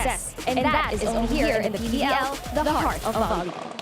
And that is only here in the PVL, the heart of volleyball.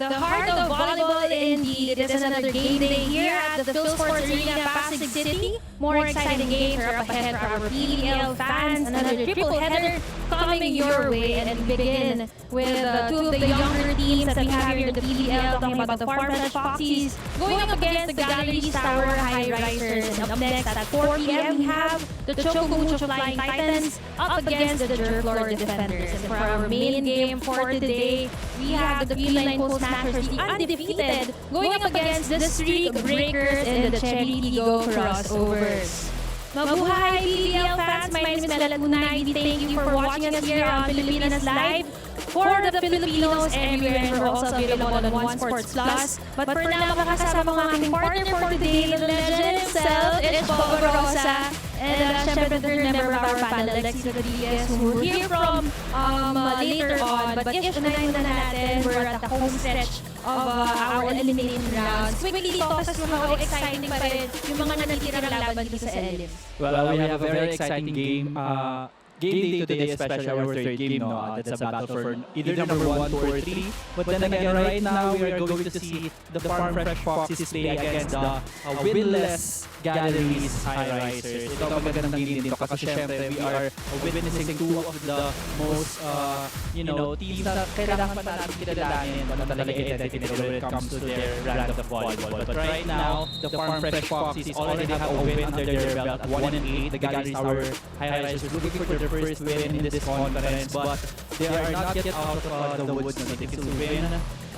The heart of volleyball indeed. It is another game day here at the Phil Sports Arena, Pasig City. More exciting games are up ahead for our PVL fans. Another triple header coming your way, and we begin with two of the younger teams that we have here in the PVL, talking about the Farm Fresh Foxies going up against the Galeries Highrisers. And up next at 4 p.m. we have the Choco Flying Titans up against the Jerk Lord Defenders. And for our main game for today, we have the Feline Pool Smashers, the undefeated, going up against the Streak Breakers in the Cherry Go crossovers. Mabuhay PVL fans! My name is Melatunay. Thank you for watching us here on Pilipinas Live. For the Filipinos everywhere, we're also available on One Sports Plus. But for now, makakasama ang aking partner for today, the legend himself, it's Bobo Rosa. And syempre, the third member of our panel, Alexis Rodriguez, who we'll hear from later on. But if unahin muna natin, we're at the home stretch of our elimination rounds. Quickly, talk us through how exciting pa rin yung mga natitirang laban dito sa Elim. Well, we have a very exciting game. Game day today, especially our third game, no? That's a battle for either number 1, 2, or 3. But then again, right now, we are going to see the Farm Fresh Foxies play against the winless Galeries Highrisers. Ito ang magandang game dito kasi syempre, we are witnessing two of the most, teams na kailangan pa natin kilalanin ano talaga identity nila when it comes to their brand of volleyball. But right now, the Farm Fresh Foxies already have a win under their belt at 1-8. The Galeries Highrisers looking for their first win in this conference, but they are not yet out of the woods. They can still win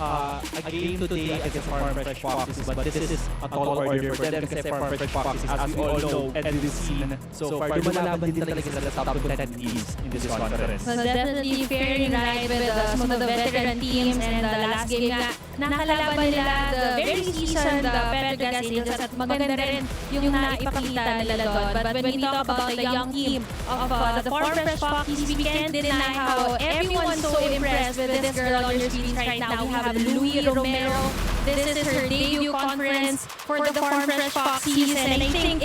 a game today against Farm Fresh Foxies, but this is a tall order for them kasi Farm Fresh Foxies, as we all know and we've seen so far, lumalaban din talaga sila sa top 10 teams in this conference. So definitely pairing right with some of the veteran teams, and the last game nga, nakalaban nila the very seasoned Petrogas Angels, at maganda rin yung naipakita nila doon. But when we talk about the young team of the Farm Fresh Foxies, we can't deny how everyone's so impressed with this girl on your screens right now. We have Louie Romero. This is her debut conference for the Farm Fresh Foxies, and I think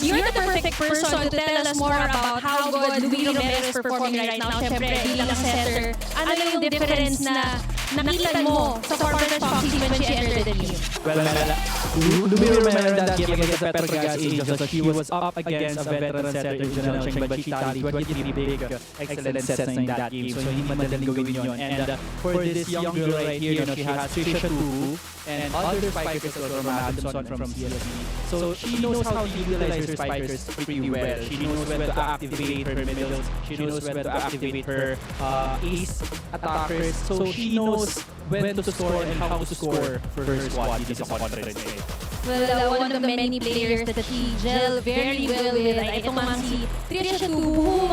you're the perfect person to tell us more about how good Louie Romero is performing right now. Siyempre, bilang setter, ano yung difference na nakita mo sa Farm Fresh Foxies when she entered the team? Well, Louie Romero in that game against the Petrogas Angels, she was up against a veteran setter, Junel Cheng, but she tallied 23 big excellent sets in that game. So hindi madaling gawin yun. And for this young girl right here, she has Trisha Tugu and other spikers also from Adamson from CLB. So she knows how to utilize her spikers pretty well. She knows when to activate her middles. She knows when to activate her ace attackers. So she knows when to score and how to score for her squad dito sa conference. Well, one of the many players that she gel very well with ay itong mga si Trisha Tugu, whom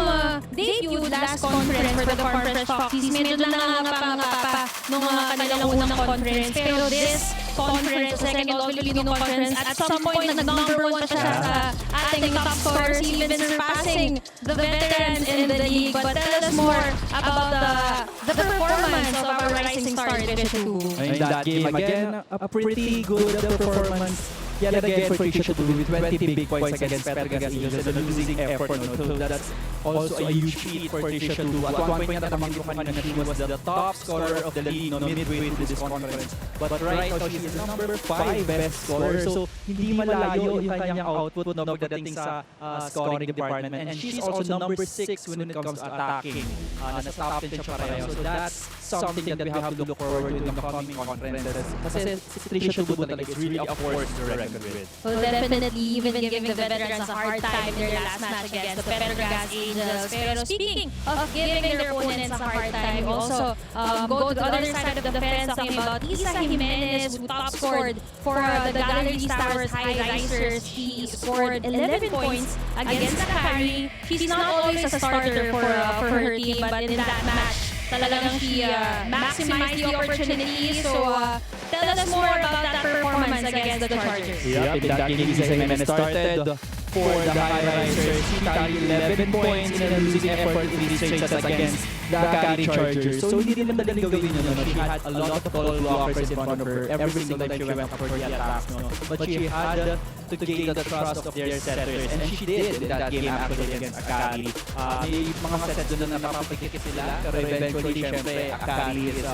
debuted last conference for the Farm Fresh Foxies. Medyo nangangapa pa nung kanilang unang conference. Pero this conference, second All-Filipino conference, at some point nag-number 1 pa siya sa ating top scorers, even surpassing the veterans in the league. But tell us more about the performance of our rising star, Trisha Tugu. In that game, again, a pretty good performance yet again for Trisha Tugu with 20 big points against Petrogas Angels and a losing effort. So that's also a huge feat for Trisha Tugu. At one point, natamang ko kanina, she was the top scorer of the league midway through this conference. But right now, she is the number 5 best scorer. So hindi malayo yung kanyang output pagdating sa scoring department. And she's also number 6 when it comes to attacking. Nasa top 10 siya pareho. So that's something that we have to look forward to in the coming conferences. Kasi si Trisha Tugu talaga is really a force to reckon record with. Well, definitely even giving the veterans a hard time in their last match against the Petrogas Angels. Pero speaking of giving their opponents a hard time, you also go to the other side of the fence talking about Isa Jimenez, who top scored for the Galeries Highrisers. He scored 11 points against Sakari. She's not always a starter for her team, but in that match, talagang she maximized the opportunity. So tell us more about that performance against the Chargers. Yep, in that game, Isa Jimenez started for the Highrisers. She tallied 11 points in a losing effort in these straight sets against the Galeries Chargers. So hindi rin madaling gawin yun. No? She had a lot of ball blockers in front of her every single time she went up for the attacks. No? But she had to gain the trust of their setters. And she did in that game actually against Akari. May mga sets doon na napapagkikit sila. Pero eventually, syempre, Akari is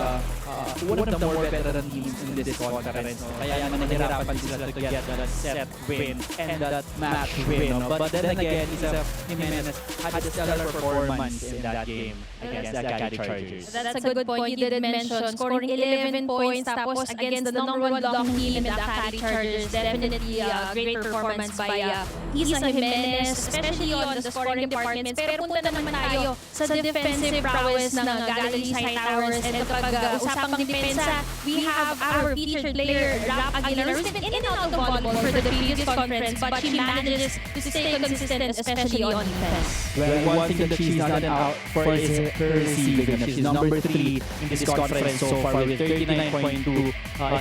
one of the more veteran teams in this conference. No? Kaya naman nahirapan sila to get that set win and that match win. No? But then again, Isa Jimenez had a stellar performance in that game against the Galeries Chargers. That's a good point. You did mention scoring 11 points tapos against the number 1 blocking team in the Galeries Chargers. Definitely a great performance by Isa Jimenez, especially on the scoring departments. Pero punta naman tayo sa defensive prowess ng Galeries Highrisers. And kapag usapang depensa, we have our featured player, Rap Aguilar, who's been in and out of volleyball for the previous conference, but she manages to stay consistent, especially on defense. Well, one thing that she's not out for is her receiving. She's number 3 in this conference so far with 39.2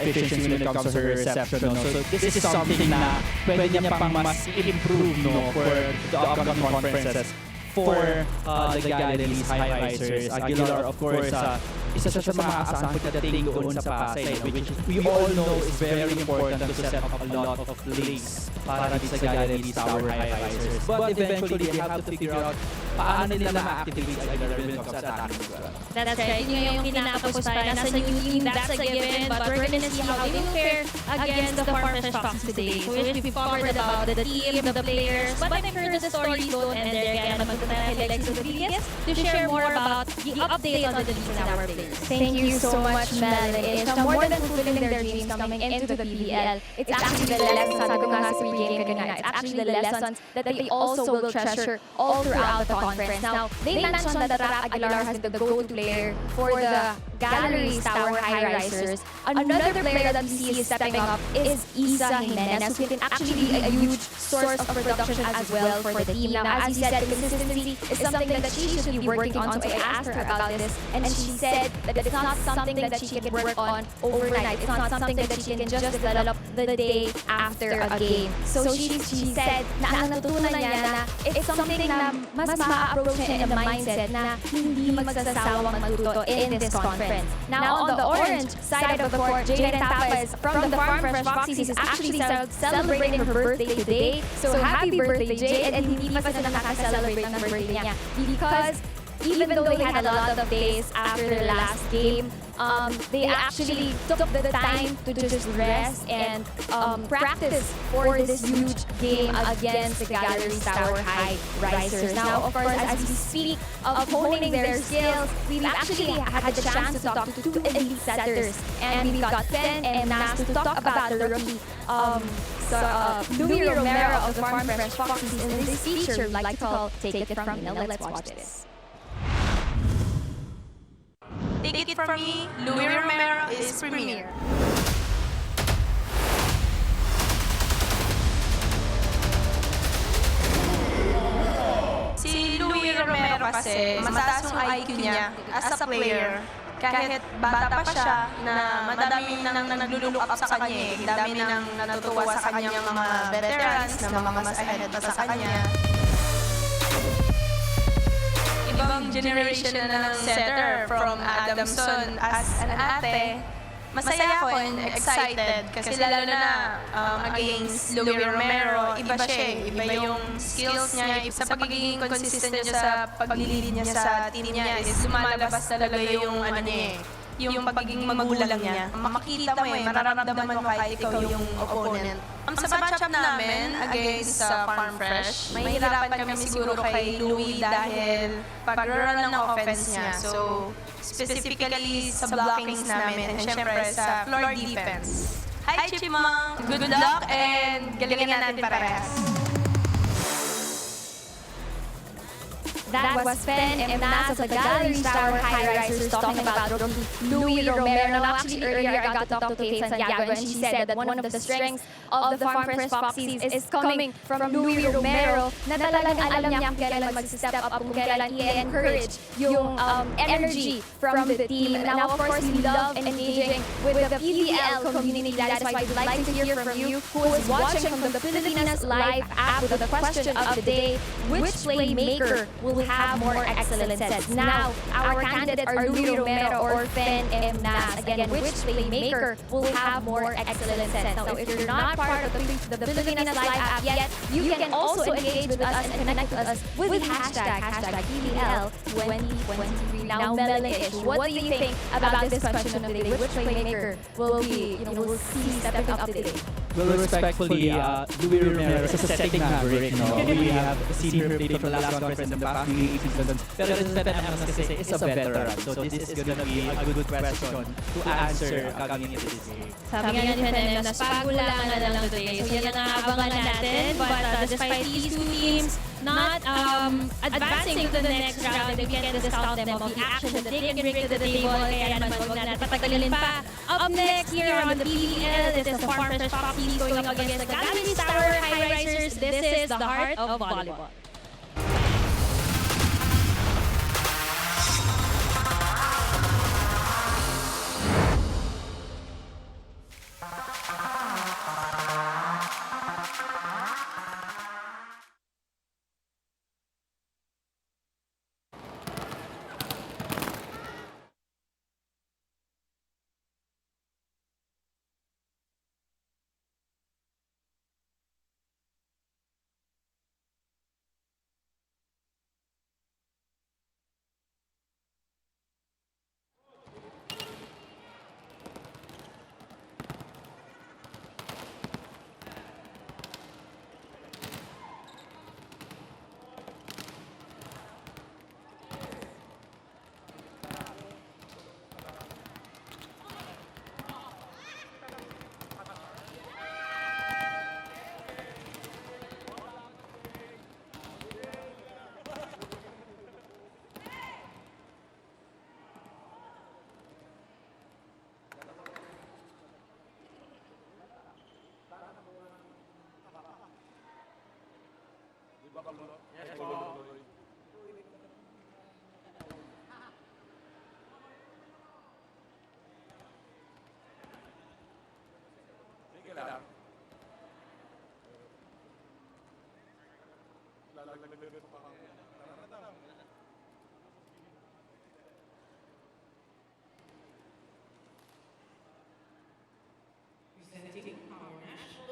efficiency when it comes to her reception. No? So this is something na pwede niya pang mas improve no, for the upcoming conferences for the Galeries Highrisers. Aguilar, of course, isa siya sa mga asang pagdating doon sa Pasay, which we all know is very important to set up a lot of plays para sa Galeries Tower Highrisers. But eventually, they have to figure out paano nila ma-activate si Aguilar when it comes to attacking. That's right. Yun yung kinakapustahan. Nasa new team, that's a given. But we're gonna see how they will fare against the Farm Fresh Foxies today. So we've covered about the team, the players, but I'm sure the stories don't end there. Kaya naman punta na kay Lexi Rodriguez to share more about the update on the leagues and our players. Thank you so much, Mel. It's more than fulfilling their dreams coming into the PVL. It's actually the lessons, sabi ko nga sa pre-game kanina, it's actually the lessons that they also will treasure all throughout the conference. Now, they mentioned that Rap Aguilar has been the go-to player for the Galeries Tower Highrisers. Another player that we see is stepping up is Isa Jimenez, who can actually be a huge source of production as well for the team. Now, as you said, consistency is something that she should be working on. So I asked her about this, and she said that it's not something that she can work on overnight. It's not something that she can just develop the day after a game. So she said na ang natutunan niya na it's something na mas ma-approach niya in the mindset na hindi magsasawang matuto in this conference. Now, on the orange side of the court, Jaden Tapas from the Farm Fresh Foxies is actually celebrating her birthday today. So happy birthday, Jade! And hindi pa sila nakaka-celebrate ng birthday niya because even though they had a lot of days after their last game, they actually took the time to just rest and practice for this huge game against the Galeries Tower Highrisers. Now, of course, as we speak of honing their skills, we've actually had the chance to talk to 2 elite setters, and we've got Fen and Nas to talk about the rookie Louis Romero of the Farm Fresh Foxies in this feature we'd like to call Take It From Me. Now, let's watch this. Take It From Me, Louis Romero is premier. Si Louis Romero kasi, mataas yung IQ niya as a player. Kahit bata pa siya, na madami nang naglululook up sa kanya eh. Dami nang natutuwa sa kanyang mga veterans, na mga mas ahead pa sa kanya. Ibang generation na ng setter from Adamson as an ate. Masaya ako and excited kasi lalo na against Louis Romero, iba siya eh. Iba yung skills niya, sa pagiging consistent niya sa paglilid niya sa team niya is lumalabas talaga yung ano niya eh. Yung pagiging magulang niya. Makikita mo eh, mararamdaman mo kahit ikaw yung opponent. Sa matchup namin against Farm Fresh, mahihirapan kami siguro kay Louis dahil pag-run ng offense niya. So, specifically sa blockings namin and syempre sa floor defense. Hi, Chipmunk! Good luck and galingan natin parehas. That was Fen and Nas of the Galeries Highrisers talking about rookie Louis Romero. Now, actually, earlier I got to talk to Kate Santiago and she said that one of the strengths of the Farm Fresh Foxies is coming from Louis Romero na talagang alam niya kung kailan mag-step up, kung kailan i-encourage yung energy from the team. Now, of course, we love engaging with the PVL community. That is why we'd like to hear from you who is watching from the Pilipinas live app with the question of the day, which playmaker will have more excellent sets? Now, our candidates are Louis Romero or Fen M. Nas. Again, which playmaker will have more excellent sets? Now, if you're not part of the Pilipinas live app yet, you can also engage with us and connect to us with hashtag PVL 2023. Now, Melanie, what do you think about this question of the day? Which playmaker will be, will see stepping up today? Well, respectfully, Louis Romero is a setting maverick. We have seen her play from the last conference in the past few seasons. Pero Fen M. kasi is a veteran. So this is gonna be a good question to answer coming into this game. Sabi nga ni Fen M, pagulangan na lang today. So yan ang abangan natin. But despite these two teams not advancing to the next round, we can discount them of the action that they can bring to the table. Kaya naman huwag natin patagalin pa. Up next here on the PVL, this is the Farm Fresh Foxies going up against the Galeries Highrisers. This is the heart of volleyball.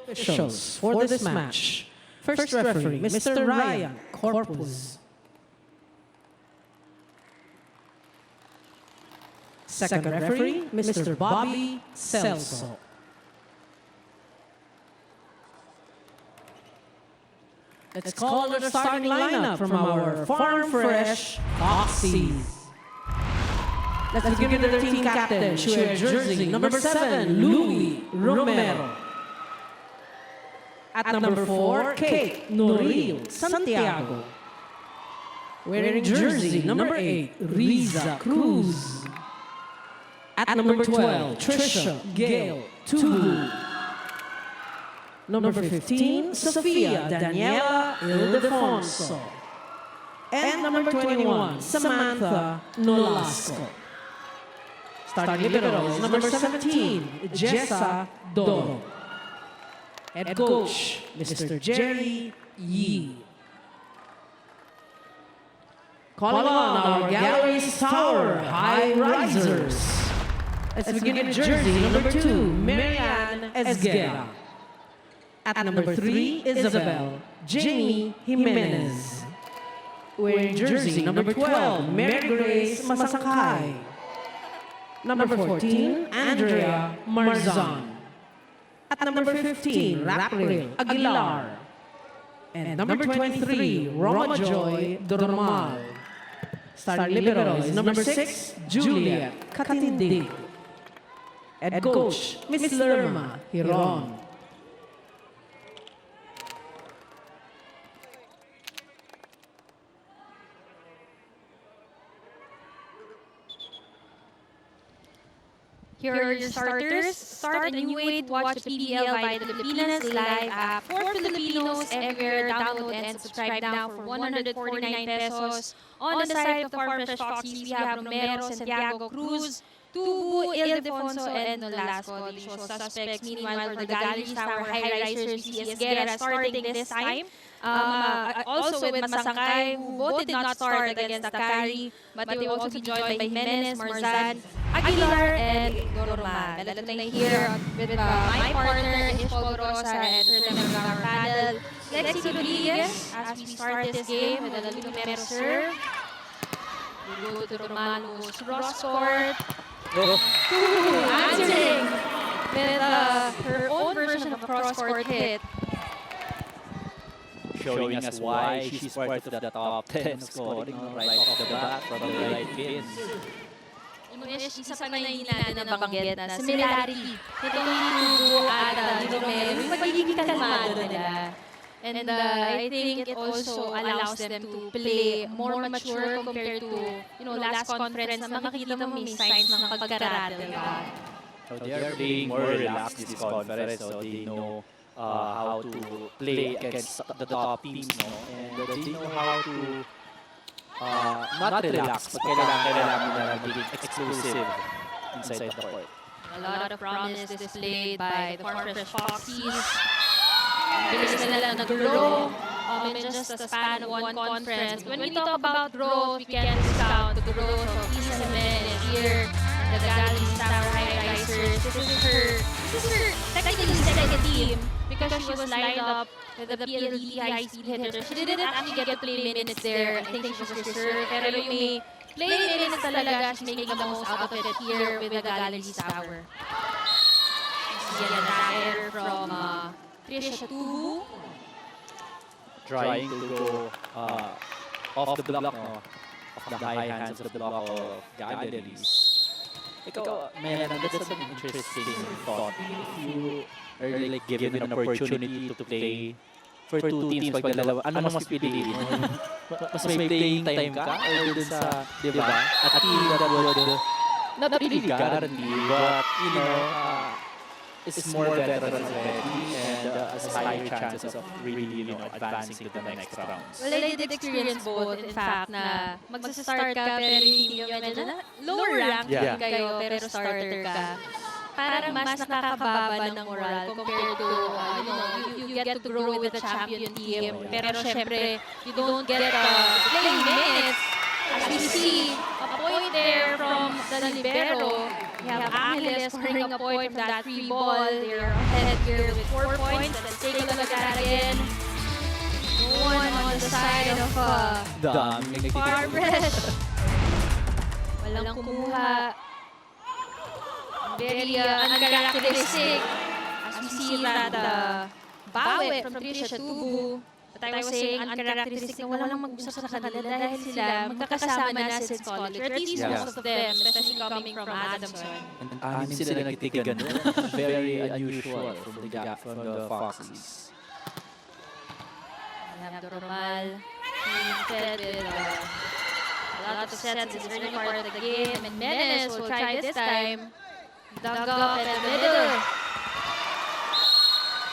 Officials for this match. First referee, Mr. Ryan Corpus. Second referee, Mr. Bobby Celso. Let's call our starting lineup from our Farm Fresh Foxies. Let's begin with the team captain, she wears jersey number 7, Louis Romero. At number 4, Kate Norillo Santiago. Wearing jersey number 8, Riza Cruz. At number 12, Trisha Gale Tubu. Number 15, Sofia Daniela Ildefonso. And number 21, Samantha Nolasco. Starting liberals, number 17, Jessa Doro. Head coach, Mr. Jerry Yee. Calling on our Galeries Highrisers. Let's begin with jersey number 2, Marianne Esguera. At number 3, Isabel Jamie Jimenez. Wearing jersey number 12, Mary Grace Masakay. Number 14, Andrea Marzon. At number 15, Rapril Aguilar. And number 23, Roma Joy Dormal. Starting liberals, number 6, Julia Katindig. Head coach, Miss Lerma Hiron. Here are your starters. Start a new way to watch the PVL via the Filipinas Live app for Filipinos everywhere. Download and subscribe now for 149 pesos. On the side of the Farm Fresh Foxies, we have Romero, Santiago, Cruz, Tubu, Ildefonso, and Nolasco. The usual suspects. Meanwhile, for the Galeries Highrisers, we see Esguerra starting this time. Also with Masangkay, who both did not start against Takari, but they will also be joined by Jimenez, Marzan, Aguilar, and Dormal. Let me here with my partner, Ishpol Rosa, and third member of our panel, Lexi Rodriguez, as we start this game with a Lumero serve. We go to Romanos cross court. Answering with her own version of a cross-court hit. Showing us why she's part of the top 10 scoring right off the bat from the right pin. Isa pa na hindi natin nabanggit na similarity nitong Tubo at Romero, yung pagiging kalmado nila. And I think it also allows them to play more mature compared to, last conference na makikita mo may signs ng pagkarate. So they are playing more relaxed this conference, so they know how to play against the top teams, no? And they know how to not relax, but kailangan nila maging exclusive inside the court. A lot of promise displayed by the Farm Fresh Foxies. Bilis nila nag-grow in just a span of one conference. When we talk about growth, we can't discount the growth of Isa Jimenez here, the Galeries Highrisers. This is her technically second team because she was lined up with the PLDT high-speed hitter. She didn't actually get to play minutes there. I think she was reserved. Pero yung may play minutes talaga, she's making the most out of it here with the Galeries Tower. This is an attacker from Trisha Tubu. Trying to go off the block, no? Off the high hands of the block of Galeries. Ikaw, man, that's an interesting thought. If you are like given an opportunity to play for two teams pag dalawa, ano mas pipiliin? Mas may playing time ka? Or dun sa, di ba? At that would not really guarantee, but, it's more veterans already and has higher chances of really, advancing to the next rounds. Well, I did experience both. In fact, na magsastart ka pero yung team yung medyo na lower rank din kayo pero starter ka. Parang mas nakakababa ng moral compared to, you get to grow with the champion team. Pero syempre, you don't get playing minutes. As we see, a point there from the libero. We have Angeles scoring a point from that free ball. They're ahead here with 4 points. Let's take a look at that again. No one on the side of Farm Fresh. Walang kumuha. Very uncharacteristic. As we see that bawit from Trisha Tubu. But I was saying uncharacteristic na walang mag-usap sa kanila dahil sila magkakasama na since college. Or at least most of them, especially coming from Adamson. Anim sila nagtitigan. Very unusual from the Foxies. We have Dormal being fed with a lot of sets. It's really part of the game. And Menes will try this time. Dug up in the middle.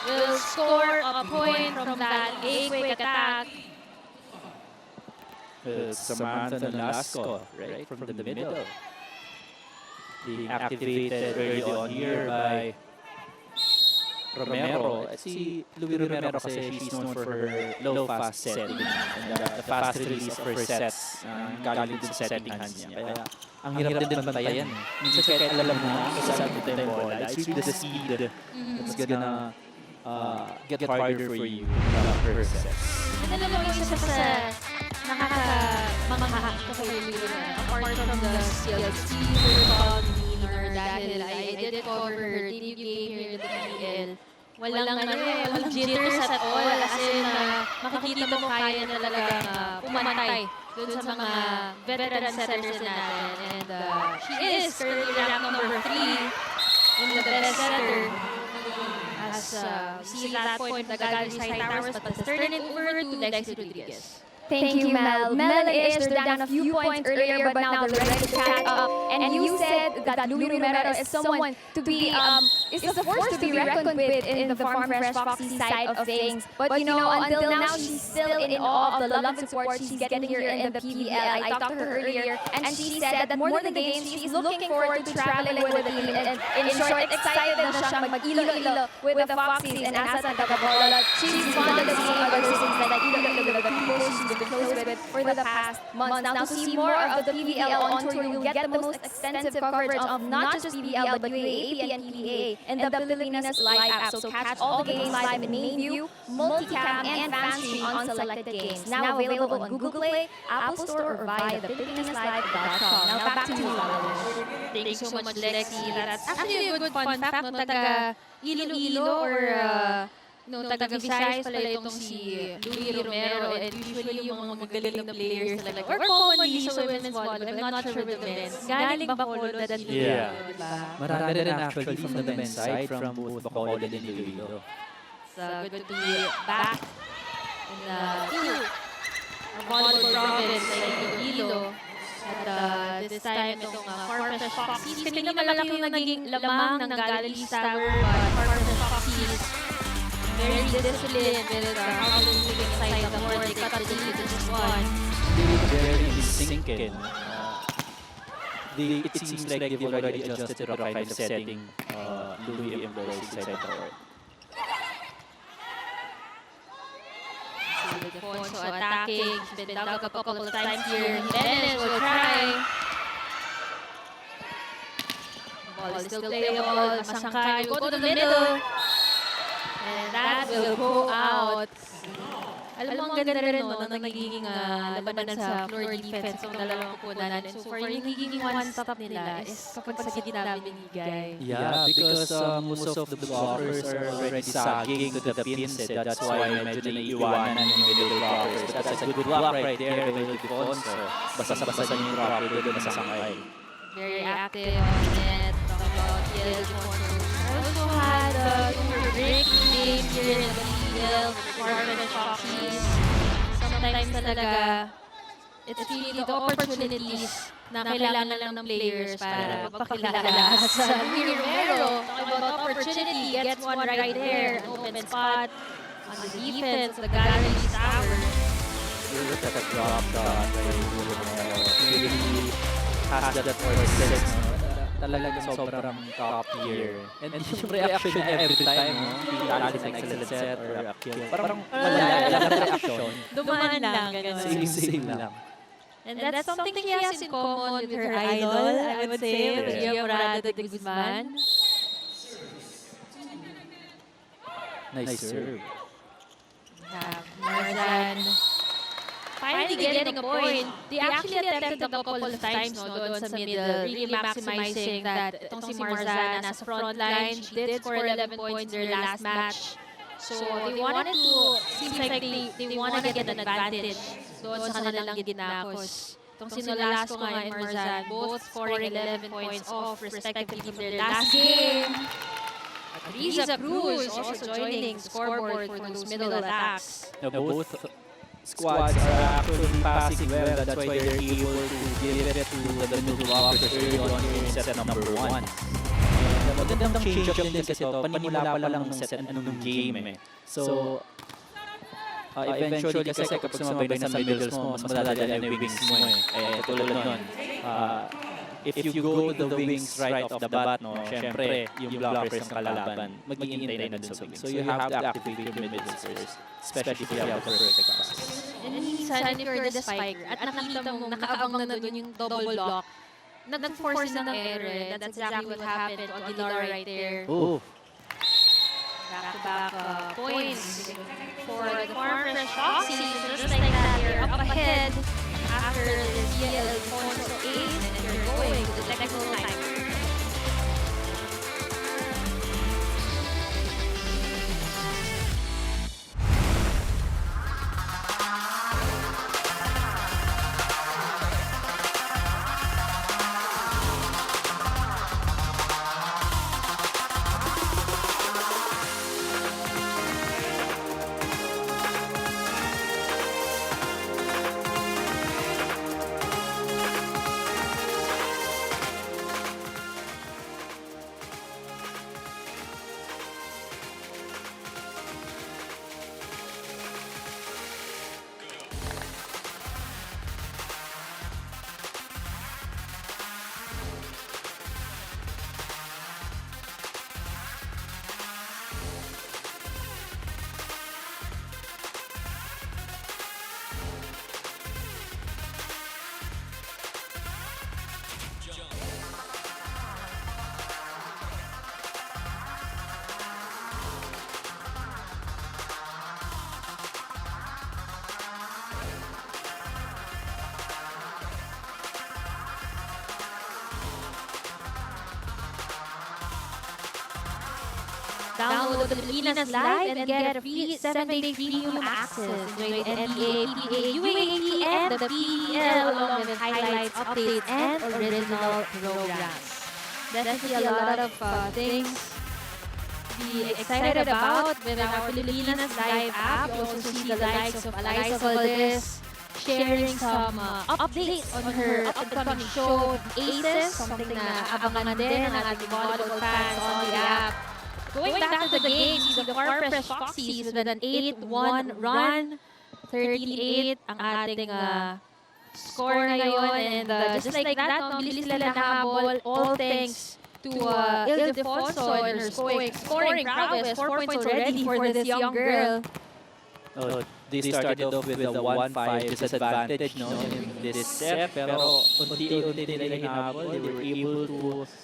Will score a point from that quick attack. Samantha Nolasco, right from the middle. Being activated early on here by Romero. Si Louie Romero kasi she's known for her low-fast setting. And the fast release of her sets, galing din sa setting hand niya. Kaya ang hirap din bantayan. Minsan kahit alam mo na, kasi sa time bola, it's really the speed that's gonna get harder for you per sets. And alam mo, isa sa nakaka-mamahak ko kay Louie apart from the skills, her tall demeanor dahil I did cover her debut game here in the PVL. Walang jitters at all. As in, makikita mo kaya na talagang pumantay dun sa mga veteran setters natin. And she is currently ranked number 3. in the best setter. As see that point of the Galeries Highrisers, but let's turn it over to Lexi Rodriguez. Thank you, Mel. Mel is they're down a few points earlier, but now they're ready to catch up. And you said that Louis Romero is someone to be, is a force to be reckoned with in the Farm Fresh Foxies side of things. But you know, until now, she's still in awe of the love and support she's getting here in the PVL. I talked to her earlier, and she said that more than the games, she's looking forward to traveling with the team. And in short, excited na siyang mag-ilo-ilo with the Foxies and asa sa Tagabola. She's fond of seeing other cities like Ilo-ilo, the people she's been close with for the past months. Now, to see more of the PVL on tour, you'll get the most extensive coverage of not just PVL, but UAAP and PVA and the Philippines live app. So catch all the games live in main view, multicam, and fan stream on selected games. Now available on Google Play, Apple Store, or via thephilippines.com. Now back to you, Lalo. Thank you so much, Lexi. That's actually a good fun fact, no? Taga Iloilo or taga Visayas pala itong si Louis Romero, and usually yung mga magaling na players talaga, or commonly sa women's volleyball, I'm not sure with the men's. Galing Bacolod na Iloilo, diba? Marami rin actually from the men's side, from both Bacolod and Iloilo. It's good to be back in the volleyball province sa Iloilo. At this time, itong Farm Fresh Foxies. Kanina malaki yung naging lamang ng Galeries Tower, but Farm Fresh Foxies very disciplined with how to move inside the court. They cut the lead to just one. Very sinking. It seems like they've already adjusted to the kind of setting Louis employs inside the court. So attacking, he's been dug up a couple of times here. Jimenez will try. Ball is still playable. Masangkay will go to the middle. And that will go out. Alam mo, ang ganda rin no, na nagiging labanan sa floor defense ng dalawang kupunan. And so far, yung nagiging one-stop nila is kapag sa gitna binigay. Yeah, because most of the blockers are already sagging to the pins. That's why medyo naiiwanan yung middle blockers. But that's a good block right there. Will defense. Basa-basa yung dropper doon na sangkay. Very active on net. Talk about Yale also had breaking game here in the PVL with Farm Fresh Foxies. Sometimes talaga, it's really the opportunities na kailangan lang ng players para magpakilala sa Louis Romero. Talking about opportunity, gets one right there, an open spot on the defense, the Galeries Tower. Look at the drop shot right here. Really has that force. Talagang sobrang top tier. And yung reaction niya every time, that's an excellent set or a kill. Parang wala lang reaction. Dumaan lang, gano'n. Same lang. And that's something she has in common with her idol, I would say, with Gia Morado de Guzman. Nice serve. Marzan finally getting a point. They actually attempted a couple of times doon sa middle, really maximizing that itong si Marzan nasa front line. She did score 11 points their last match. So they wanted to, seems like they want to get an advantage doon sa kanilang gitna. Itong sinulas ko nga in Marzan, both scoring 11 points off respectively from their last game. Riza Cruz also joining the scoreboard for those middle attacks. Both squads are actually passing well. That's why they're able to give it to the middle blockers early on in set number 1. Magandang change-up din kasi ito. Panimula pa lang ng set ng game eh. So, eventually kasi kapag sumabay na sa middles mo, mas madadala na yung wings mo eh. Tulad nun. If you go to the wings right off the bat, no, syempre, yung blockers ng kalaban, mag-iintay na dun sa wings. So you have to activate your middles first, especially if you have the perfect pass. And minsan, if you're the spiker, at nakita mo, nakaabang na dun yung double block, nag-force na ng error. That's exactly what happened to Aguilar right there. Oh. Back-to-back points for the Farm Fresh Foxies. Just like that, you're up ahead after the PVL points of 8, and you're going to the technical time. Download the Pilipinas Live and get a free 7-day premium access. Enjoy the NBA, PBA, UAAP, and the PVL along with highlights, updates, and original programs. Definitely a lot of things to be excited about with our Pilipinas Live app. You also see the likes of Eliza Valdez sharing some updates on her upcoming show, Aces, something na abangan din ng ating volleyball fans on the app. Going back to the game, see the Farm Fresh Foxies with an 8-1 run, 13-8 ang ating score ngayon. And just like that, no, bilis nila nahabol, all thanks to Ildefonso and her scoring prowess. 4 points already for this young girl. Oh, they started off with a 1-5 disadvantage no, in this set, pero unti-unti nila hinabol. They were able to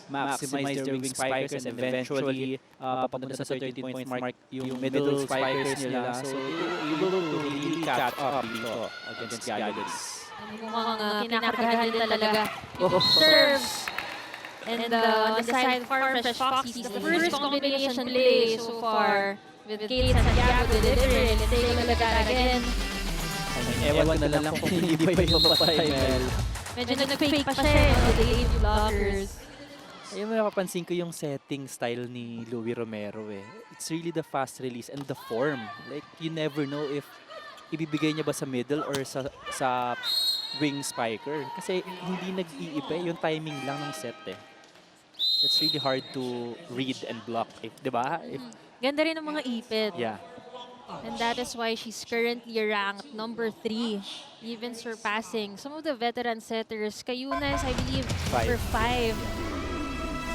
maximize their wing spikers and eventually papunta sa 30 points mark yung middle spikers nila. So they were able to really catch up dito against Galeries. Mukhang kinakargahan din talaga yung serves. And on the side of Farm Fresh Foxies, the first combination play so far with Kate Santiago delivering and taking a look at again. Ewan na lang kung hindi pa yung mapatay, Mel. Medyo nag-fake pa siya with the 8 blockers. Ayun mo napapansin ko yung setting style ni Louie Romero eh. It's really the fast release and the form. Like, you never know if ibibigay niya ba sa middle or sa wing spiker. Kasi hindi nag-iiba yung timing lang ng set eh. It's really hard to read and block, di ba? Ganda rin ng mga ipit. Yeah. And that is why she's currently ranked number 3, even surpassing some of the veteran setters. Kayuna is, I believe, number 5.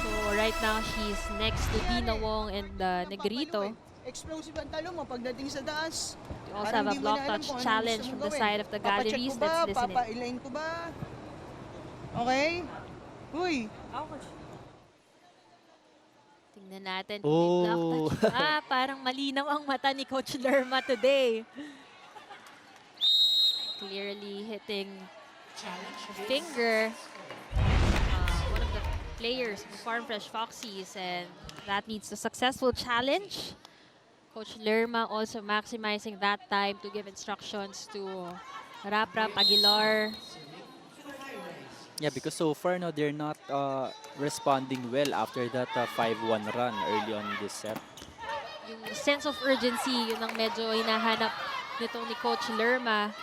So right now, she's next to Dina Wong and Negrito. Explosive ang talo mo pagdating sa taas. We also have a block touch challenge from the side of the Galeries. Let's listen in. Papa-elaine ko ba? Okay? Uy! Tingnan natin kung may block touch. Parang malinaw ang mata ni Coach Lerma today. Clearly hitting the finger. One of the players of Farm Fresh Foxies, and that needs a successful challenge. Coach Lerma also maximizing that time to give instructions to Rap Aguilar. Yeah, because so far no, they're not responding well after that 5-1 run early on this set. Yung sense of urgency, yun ang medyo hinahanap nito ni Coach Lerma.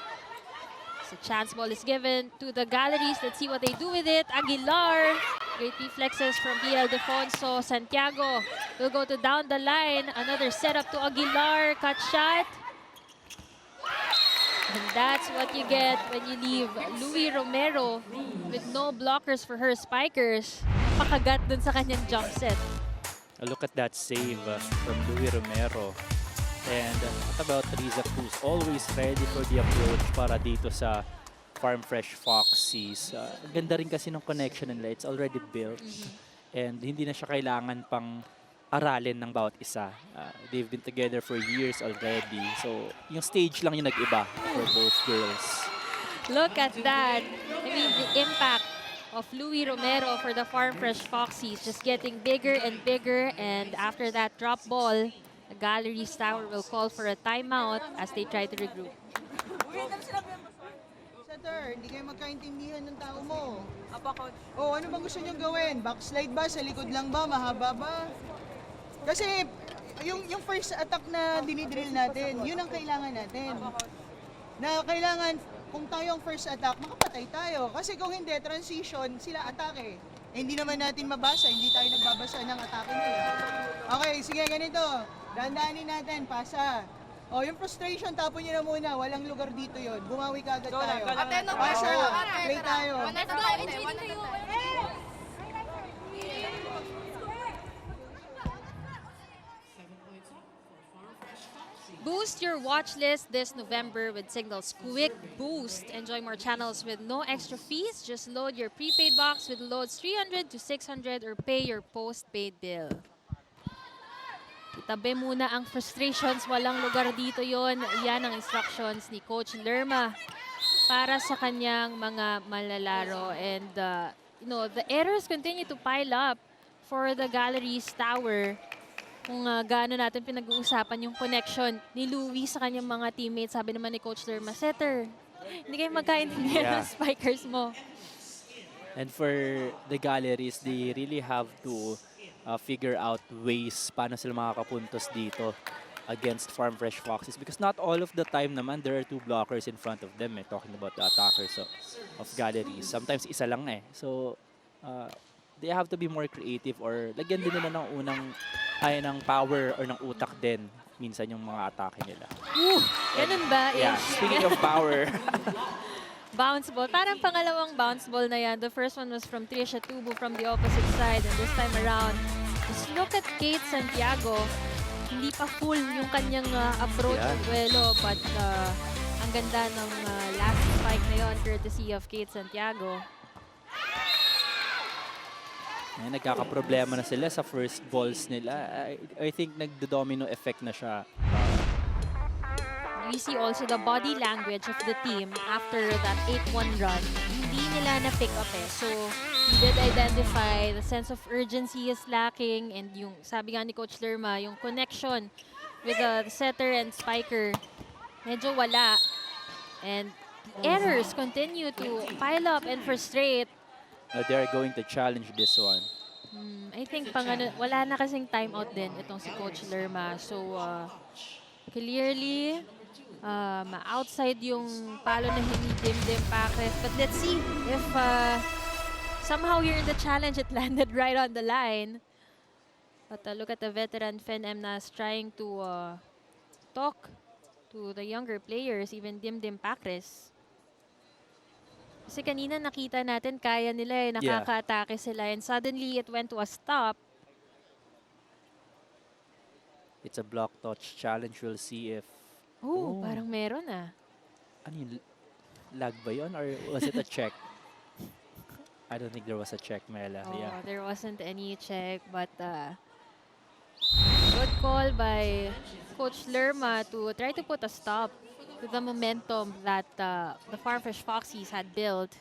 So chance ball is given to the Galeries. Let's see what they do with it. Aguilar, great reflexes from Ildefonso. Santiago will go to down the line. Another setup to Aguilar. Cut shot. And that's what you get when you leave Louie Romero with no blockers for her spikers. Pakagat dun sa kanyang jump set. Look at that save from Louie Romero. And what about Riza Cruz? Always ready for the approach para dito sa Farm Fresh Foxies. Ganda rin kasi ng connection nila. It's already built. And hindi na siya kailangan pang aralin ng bawat isa. They've been together for years already. So, yung stage lang yung nag-iba for both girls. Look at that. I mean, the impact of Louie Romero for the Farm Fresh Foxies just getting bigger and bigger. And after that drop ball, the Galeries Tower will call for a timeout as they try to regroup. Setter, hindi kayo magkaintindihan ng tao mo. Apa, Coach? Oh, ano bang gusto niyong gawin? Backslide ba? Sa likod lang ba? Mahaba ba? Kasi yung first attack na dinidrill natin, yun ang kailangan natin. Na kailangan, kung tayo ang first attack, makapatay tayo. Kasi kung hindi, transition, sila atake. Eh, hindi naman natin mabasa, hindi tayo nagbabasa ng atake nila. Okay, sige, ganito. Dandanin natin, pasa. O, yung frustration, tapon nyo na muna. Walang lugar dito yon. Bumawi ka agad tayo. Pasa, play tayo. Boost your watch list this November with Signal's Quick Boost. Enjoy more channels with no extra fees. Just load your prepaid box with loads 300 to 600 or pay your postpaid bill. Itabi muna ang frustrations. Walang lugar dito yon. Yan ang instructions ni Coach Lerma para sa kanyang mga malalaro. And, you know, the errors continue to pile up for the Galeries Tower. kung gaano natin pinag-uusapan yung connection ni Louie sa kanyang mga teammates. Sabi naman ni Coach Lerma, setter, hindi kayo magkaintindihan ng spikers mo. And for the Galleries, they really have to figure out ways paano sila makakapuntos dito against Farm Fresh Foxies, because not all of the time naman there are 2 blockers in front of them, talking about the attackers of Galleries. Sometimes isa lang So they have to be more creative, or lagyan din nila ng unang ng power or ng utak din minsan yung mga atake nila. Ganun ba? Yeah, speaking of power. Bounce ball. Parang pangalawang bounce ball na yan. The first one was from Trisha Tubo from the opposite side. And this time around, just look at Kate Santiago. Hindi pa full yung kanyang approach ng duelo. But ang ganda ng last spike na yon, courtesy of Kate Santiago. Nagkakaproblema na sila sa first balls nila. I think nagdo-domino effect na siya. We see also the body language of the team after that 8-1 run. Hindi nila na-pick up So, we did identify the sense of urgency is lacking, and yung, sabi nga ni Coach Lerma, yung connection with the setter and spiker, medyo wala. And the errors continue to pile up and frustrate. They are going to challenge this one. I think wala na kasing timeout din itong si Coach Lerma. So, clearly, outside yung palo na hinidim-dim Packers. But let's see if somehow here in the challenge it landed right on the line. But look at the veteran Fen Emnas trying to talk to the younger players, even Dim-Dim Packers. Kasi kanina nakita natin kaya nila nakaka-atake sila, and suddenly it went to a stop. It's a block touch challenge. We'll see if... Parang meron Ano yun? Lag ba yun? Or was it a check? I don't think there was a check, Mela. There wasn't any check, but good call by Coach Lerma to try to put a stop to the momentum that the Farm Fresh Foxies had built.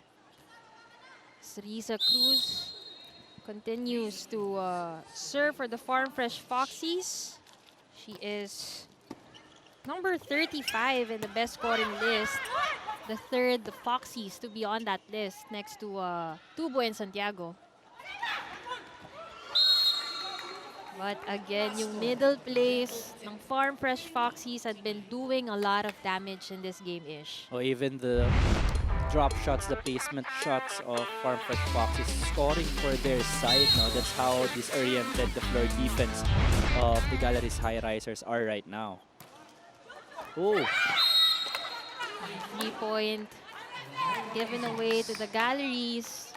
Risa Cruz continues to serve for the Farm Fresh Foxies. She is number 35 in the best scoring list. The third, the Foxies, to be on that list next to Tubo and Santiago. But again, yung middle place ng Farm Fresh Foxies had been doing a lot of damage in this game-ish. Even the drop shots, the placement shots of Farm Fresh Foxies scoring for their side. That's how disoriented the floor defense of the Galeries Highrisers are right now. 3-point given away to the Galleries,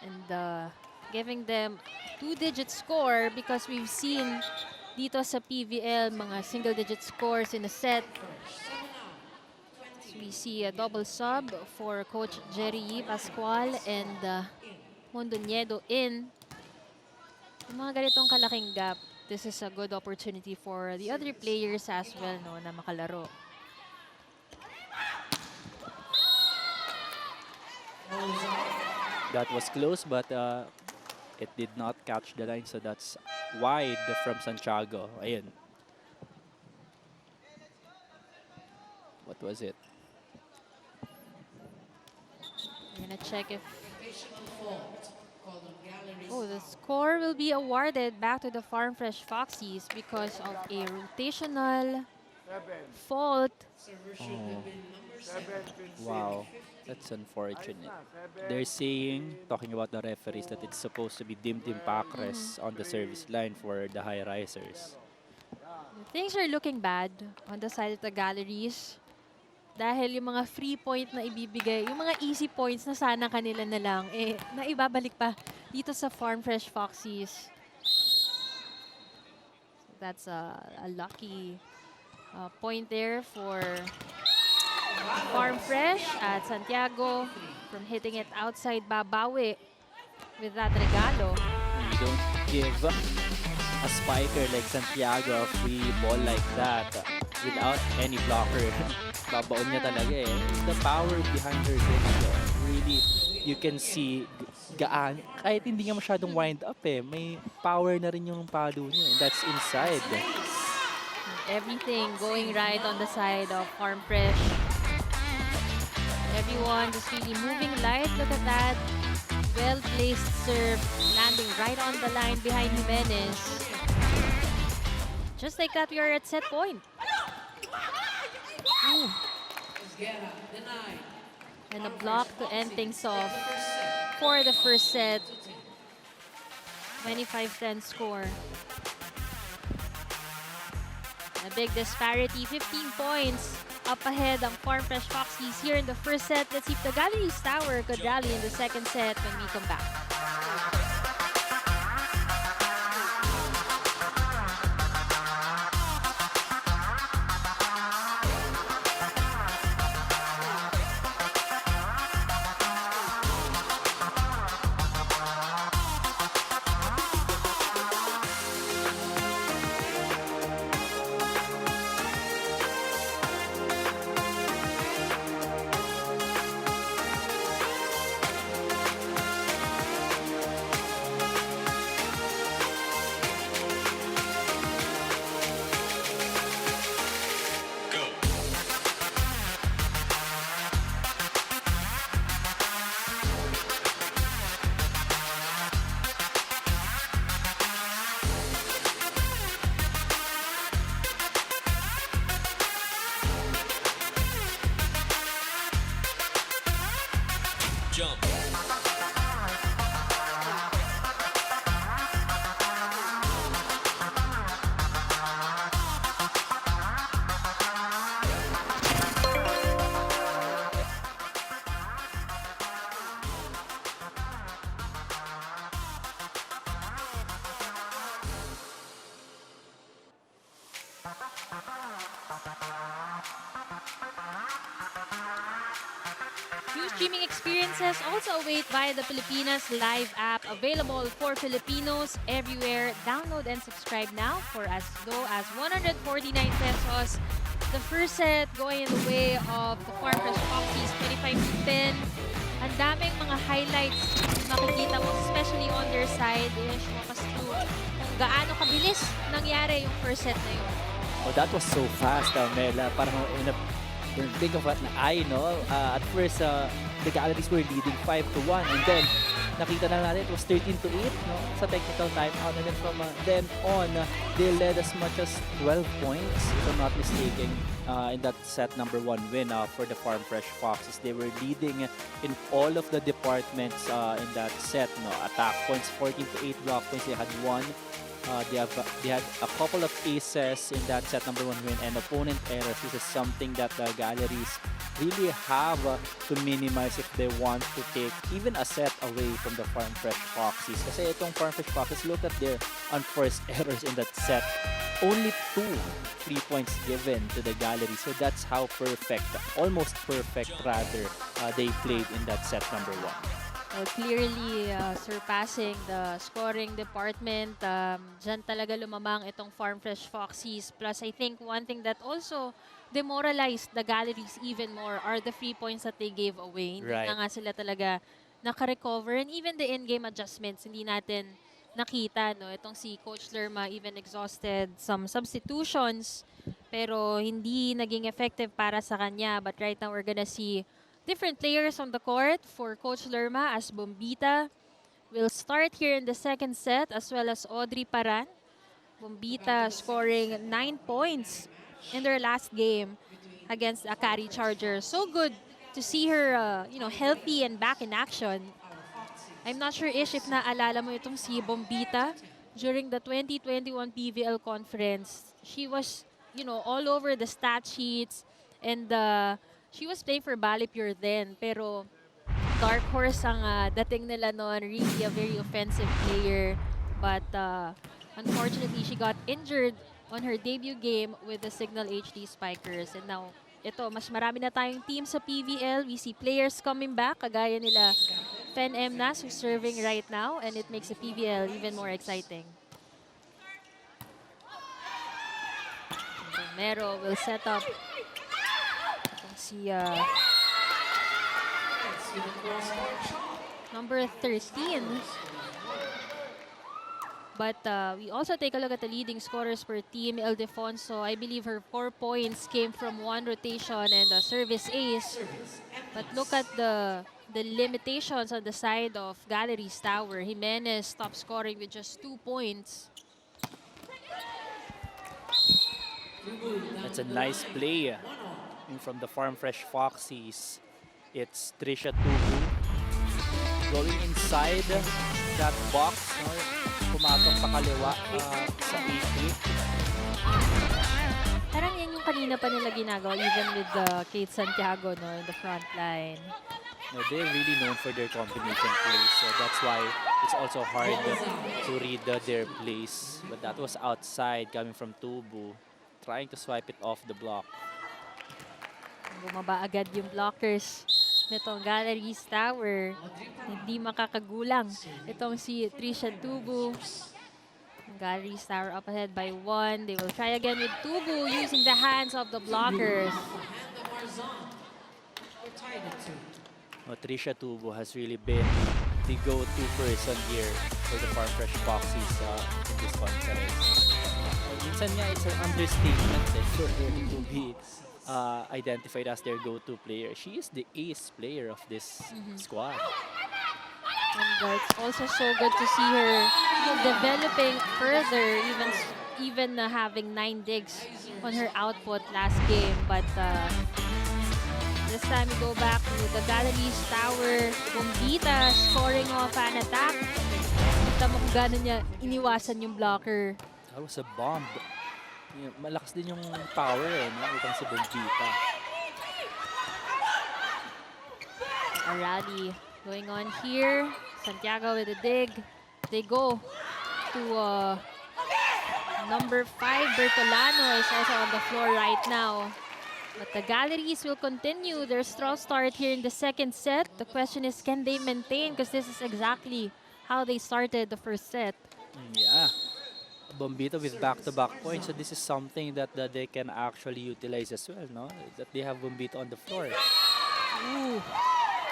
and giving them 2-digit score, because we've seen dito sa PVL mga single-digit scores in a set. So we see a double sub for Coach Jerry Pascual and Mondoñedo in. Yung mga ganitong kalaking gap, this is a good opportunity for the other players as well na makalaro. That was close, but it did not catch the line, so that's wide from Santiago. Ayun. What was it? I'm gonna check if... the score will be awarded back to the Farm Fresh Foxies because of a rotational fault. Wow. That's unfortunate. They're saying, talking about the referees, that it's supposed to be Dim-Dim Packres on the service line for the Highrisers. Things are looking bad on the side of the Galleries. Dahil yung mga free point na ibibigay, yung mga easy points na sana kanila na lang, naibabalik pa dito sa Farm Fresh Foxies. So that's a lucky point there for Farm Fresh at Santiago from hitting it outside babawi with that regalo. You don't give a spiker like Santiago a free ball like that without any blocker. Babaon niya talaga The power behind her dish, really, you can see gaan. Kahit hindi nga masyadong wind up eh. May power na rin yung palo niya. That's inside. Everything going right on the side of Farm Fresh. Everyone just really moving light. Look at that. Well-placed serve. Landing right on the line behind Jimenez. Just like that, we are at set point. Ooh. And a block to end things off for the first set. 25-10 score. A big disparity, 15 points up ahead ang Farm Fresh Foxies here in the first set. Let's see if the Galeries Tower could rally in the second set when we come back. New streaming experiences also await via the Pilipinas Live app, available for Filipinos everywhere. Download and subscribe now for as low as 149 pesos. The first set going in the way of the Farm Fresh Foxies, 25-10. Ang daming mga highlights makikita mo, especially on their side. Mas to kung gaano kabilis nangyari yung first set na yun. Oh, that was so fast, Mela. Parang think of it na at first, the Galeries were leading 5-1, and then nakita na natin it was 13-8, no, sa technical timeout, and then from then on, they led as much as 12 points, if I'm not mistaken, in that set number 1 win for the Farm Fresh Foxes. They were leading in all of the departments in that set, no, attack points 14-8, block points they had 1. They had a couple of aces in that set number 1 win, and opponent errors. This is something that the Galeries really have to minimize if they want to take even a set away from the Farm Fresh Foxies. Kasi itong Farm Fresh Foxies, look at their unforced errors in that set. Only 2 free points given to the Galeries. So that's how perfect, almost perfect rather, they played in that set number 1. Well, clearly surpassing the scoring department. Diyan talaga lumamang itong Farm Fresh Foxies. Plus, I think one thing that also demoralized the Galeries even more are the free points that they gave away. Hindi na nga sila talaga naka-recover. And even the in-game adjustments, hindi natin nakita. No? Itong si Coach Lerma even exhausted some substitutions. Pero hindi naging effective para sa kanya. But right now, we're gonna see different players on the court for Coach Lerma, as Bombita will start here in the second set, as well as Audrey Paran. Bombita scoring 9 points in their last game against Akari Chargers. So good to see her healthy and back in action. I'm not sure if naalala mo itong si Bombita during the 2021 PVL conference. She was all over the stat sheets, and she was playing for Balipure then, pero dark horse ang dating nila noon, really a very offensive player. But unfortunately, she got injured on her debut game with the Signal HD Spikers. And now, mas marami na tayong team sa PVL. We see players coming back, kagaya nila Fen Emnas, who's serving right now, and it makes the PVL even more exciting. Romero will set up. number 13. But we also take a look at the leading scorers per team. Ildefonso, I believe her 4 points came from 1 rotation and a service ace. But look at the limitations on the side of Galeries Tower. Jimenez stopped scoring with just 2 points. That's a nice play from the Farm Fresh Foxies. It's Trisha Tubu going inside that box. No? Pumatong sa kaliwa sa AP. Parang yan yung kanina pa nila ginagawa even with Kate Santiago, no, in the front line. No, they're really known for their combination plays. So that's why it's also hard to read their plays. But that was outside coming from Tubu, trying to swipe it off the block. Bumaba agad yung blockers nitong Galeries Tower. Hindi makakagulang. Itong si Trisha Tubu. Galeries Tower up ahead by 1. They will try again with Tubu using the hands of the blockers. Trisha Tubu has really been the go-to person here for the Farm Fresh Foxies in this conference. Minsan nga, it's an understatement for her to be identified as their go-to player. She is the ace player of this squad. And it's also so good to see her developing further, even having 9 digs on her output last game. But this time we go back to the Galeries Tower. Bombita scoring off an attack. Kita mo kung gano'n niya iniwasan yung blocker. That was a bomb. Malakas din yung power no? Itong si Bombita. A rally going on here. Santiago with a dig. They go to number 5. Bertolano is also on the floor right now. But the Galeries will continue their strong start here in the second set. The question is, can they maintain? Because this is exactly how they started the first set. Yeah. Bombita with back-to-back points. So this is something that they can actually utilize as well, no? That they have Bombita on the floor. Ooh.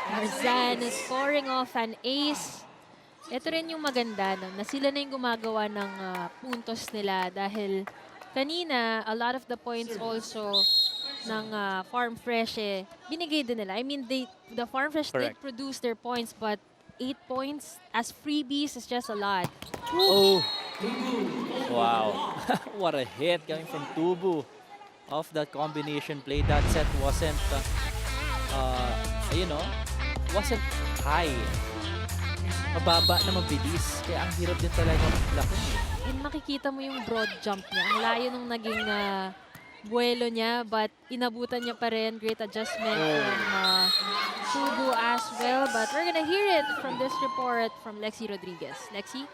Marzan is scoring off an ace. Ito rin yung maganda, no? Na sila na yung gumagawa ng puntos nila dahil kanina, a lot of the points also ng Farm Fresh binigay din nila. I mean, the Farm Fresh did produce their points, but 8 points as freebies is just a lot. Oh! Wow. What a hit coming from Tubu off that combination play. That set wasn't, wasn't high. Mababa na mabilis. Kaya ang hirap din talaga maglaki. And makikita mo yung broad jump niya. Ang layo nung naging buwelo niya, but inabutan niya pa rin. Great adjustment from Tubu as well. But we're gonna hear it from this report from Lexi Rodriguez. Lexi?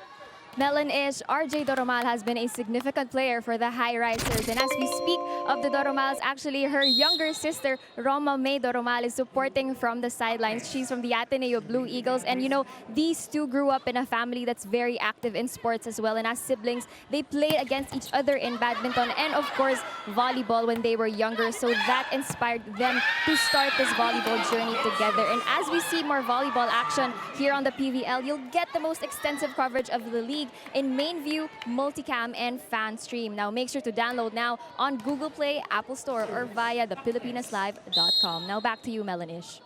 Melon-ish, RJ Doromal has been a significant player for the Highrisers. And as we speak of the Doromals, actually her younger sister, Roma May Doromal, is supporting from the sidelines. She's from the Ateneo Blue Eagles. And you know, these two grew up in a family that's very active in sports as well. And as siblings, they played against each other in badminton and of course, volleyball when they were younger. So that inspired them to start this volleyball journey together. And as we see more volleyball action here on the PVL, you'll get the most extensive coverage of the league in main view, multicam, and fan stream. Now make sure to download now on Google Play, Apple Store, or via thepilipinaslive.com. Now back to you, Melanish.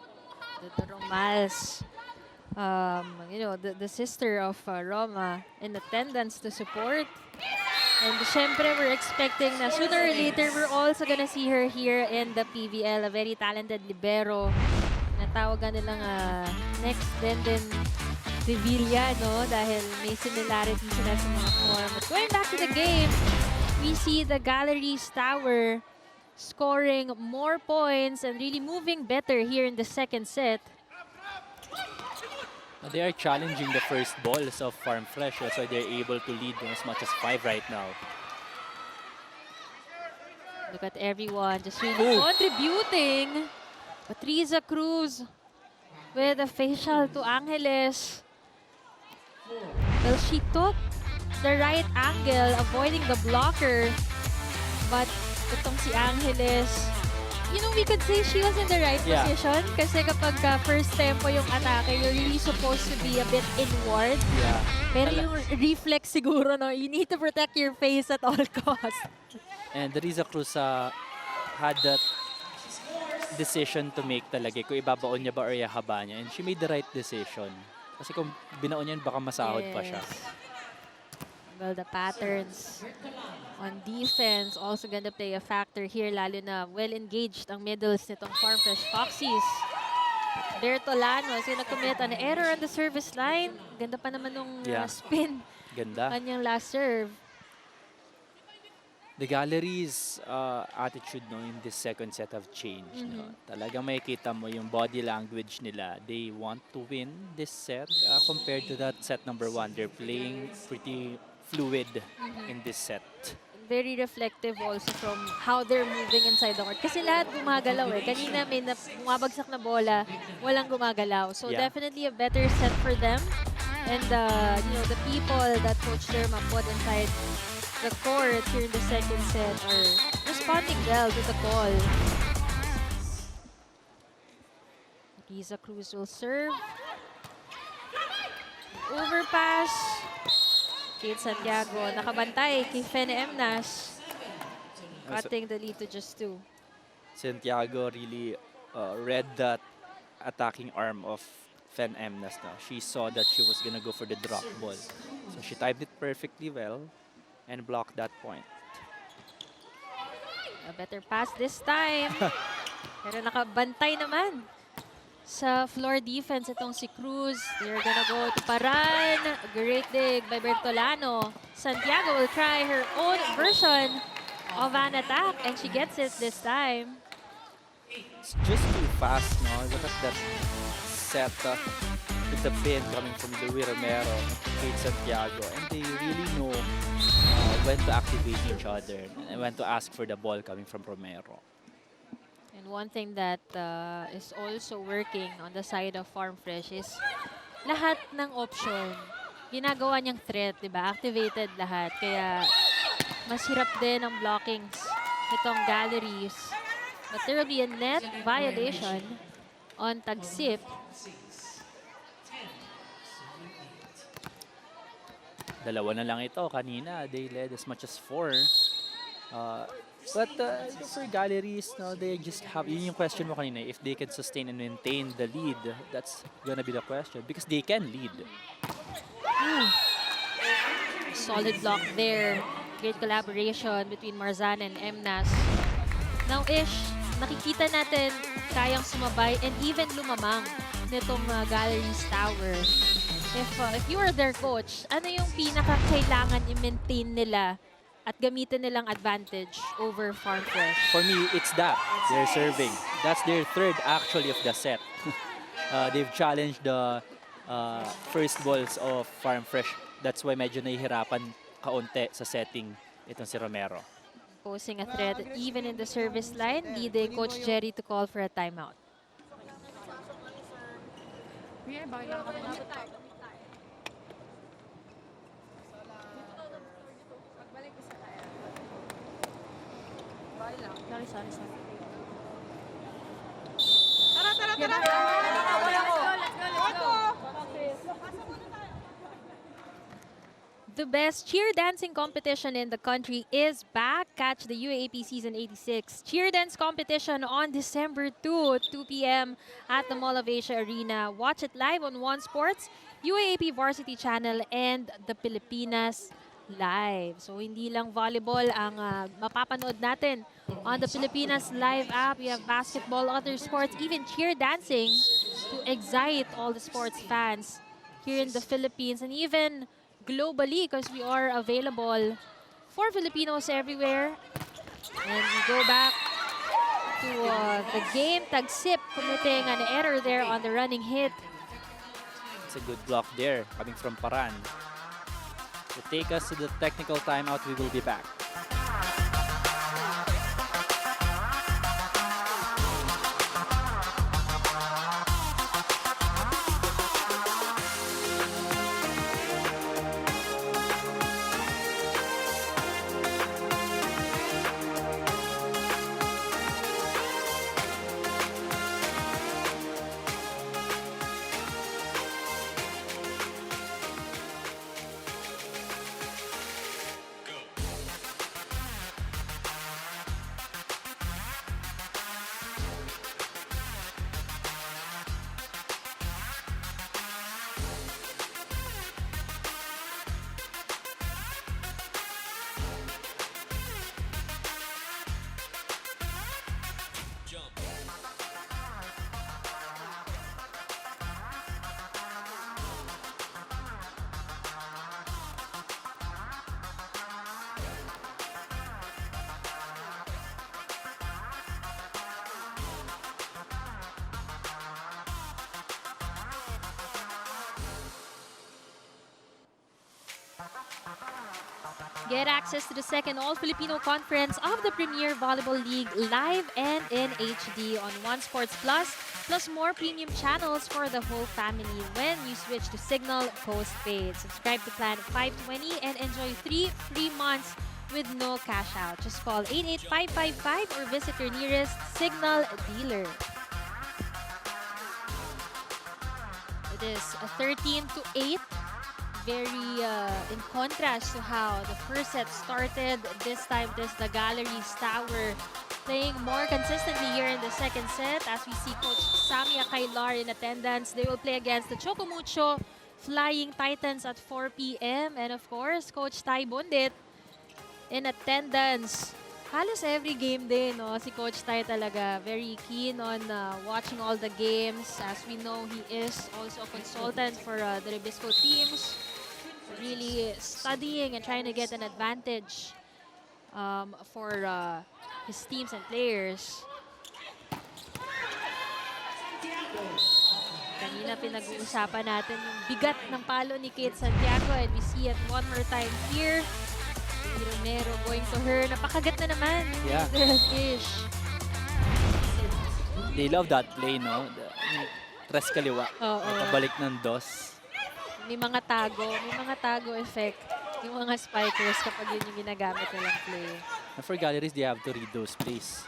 The Romals, the sister of Roma in attendance to support. And syempre, we're expecting na sooner or later, we're also gonna see her here in the PVL, a very talented libero. Natawagan nilang next din Sevilla, no? Dahil may similarity sila sa mga form. But going back to the game, we see the Galeries Tower scoring more points and really moving better here in the second set. They are challenging the first balls of Farm Fresh. That's why they're able to lead as much as 5 right now. Look at everyone just really contributing. Patricia Cruz with a facial to Angeles. Well, she took the right angle, avoiding the blocker. But itong si Angeles you know, we could say she was in the right Yeah. position kasi kapag first tempo yung atake, you're really supposed to be a bit inward. Yeah. Pero yung reflex siguro, no, you need to protect your face at all costs. And Riza Cruz had that decision to make talaga. Kung ibabaon niya ba or ihaba niya. And she made the right decision. Kasi kung binaon niya, baka masahod pa siya. Well, the patterns on defense also gonna play a factor here, lalo na well-engaged ang middles nitong Farm Fresh Foxies. Bertolano is gonna commit an error on the service line. Ganda pa naman nung spin. Ganda. Kanyang last serve. The Galeries attitude no, in this second set have changed. No? Talagang makikita mo yung body language nila. They want to win this set compared to that set number 1. They're playing pretty fluid in this set. Very reflective also from how they're moving inside the court. Kasi lahat gumagalaw eh. Kanina may bumabagsak na bola, walang gumagalaw. So definitely a better set for them. And you know, the people that Coach Lerma put inside the court here in the second set are responding well to the call. Riza Cruz will serve. Overpass. Kate Santiago nakabantay kay Fen Emnas. Cutting the lead to just 2. Santiago really read that attacking arm of Fen Emnas. No? She saw that she was gonna go for the drop ball. So she timed it perfectly well and blocked that point. A better pass this time. Pero nakabantay naman sa floor defense itong si Cruz. They're gonna go to Paran. Great dig by Bertolano. Santiago will try her own version of an attack and she gets it this time. It's just too fast, no? Look at that set with the pin coming from Louis Romero, Kate Santiago, and they really know when to activate each other and when to ask for the ball coming from Romero. And one thing that is also working on the side of Farm Fresh is lahat ng option ginagawa niyang threat, di ba? Activated lahat. Kaya mas hirap din ang blockings nitong Galeries. But there will be a net violation on Tagsip. Dalawa na lang ito. Kanina, they led as much as 4. But for Galeries, no, they just have, yun yung question mo kanina, if they can sustain and maintain the lead, that's gonna be the question. Because they can lead. Solid block there. Great collaboration between Marzan and Emnas. Now, Ish, nakikita natin kayang sumabay and even lumamang nitong Galeries Tower. If you are their coach, ano yung pinaka-kailangan i-maintain nila at gamitin nilang advantage over Farm Fresh? For me, it's that. They're serving. That's their third actually of the set. They've challenged the first balls of Farm Fresh. That's why medyo nahihirapan kaunti sa setting itong si Romero. Posing a threat even in the service line, leading Coach Jerry to call for a timeout. Sorry. The best cheer dancing competition in the country is back. Catch the UAAP Season 86 Cheer Dance Competition on December 2, 2 p.m. at the Mall of Asia Arena. Watch it live on One Sports, UAAP Varsity Channel, and the Pilipinas Live. So hindi lang volleyball ang mapapanood natin on the Pilipinas Live app. We have basketball, other sports, even cheer dancing to excite all the sports fans here in the Philippines and even globally, because we are available for Filipinos everywhere. And we go back to the game. Tagsip committing an error there on the running hit. It's a good block there coming from Paran. To take us to the technical timeout, we will be back. Get access to the second All-Filipino conference of the Premier Volleyball League live and in HD on One Sports Plus, plus more premium channels for the whole family when you switch to Signal postpaid. Subscribe to Plan 520 and enjoy 3 free months with no cash out. Just call 88555 or visit your nearest Signal dealer. It is a 13-8. Very in contrast to how the first set started. This time, it is the Galeries Tower playing more consistently here in the second set. As we see Coach Samia Kailar in attendance, they will play against the Chocomucho Flying Titans at 4 p.m. And of course, Coach Tai Bundit in attendance. Halos every game din, no? Si Coach Tai talaga very keen on watching all the games. As we know, he is also a consultant for the Rebisco teams. Really studying and trying to get an advantage for his teams and players. Kanina pinag-uusapan natin yung bigat ng palo ni Kate Santiago and we see it one more time here. Romero going to her. Napakagat na naman. Yeah. Ish. They love that play, no? Tres kaliwa. Nakabalik ng dos. May mga tago effect yung mga spikers kapag yun yung ginagamit nilang play. And for Galeries, they have to read those plays.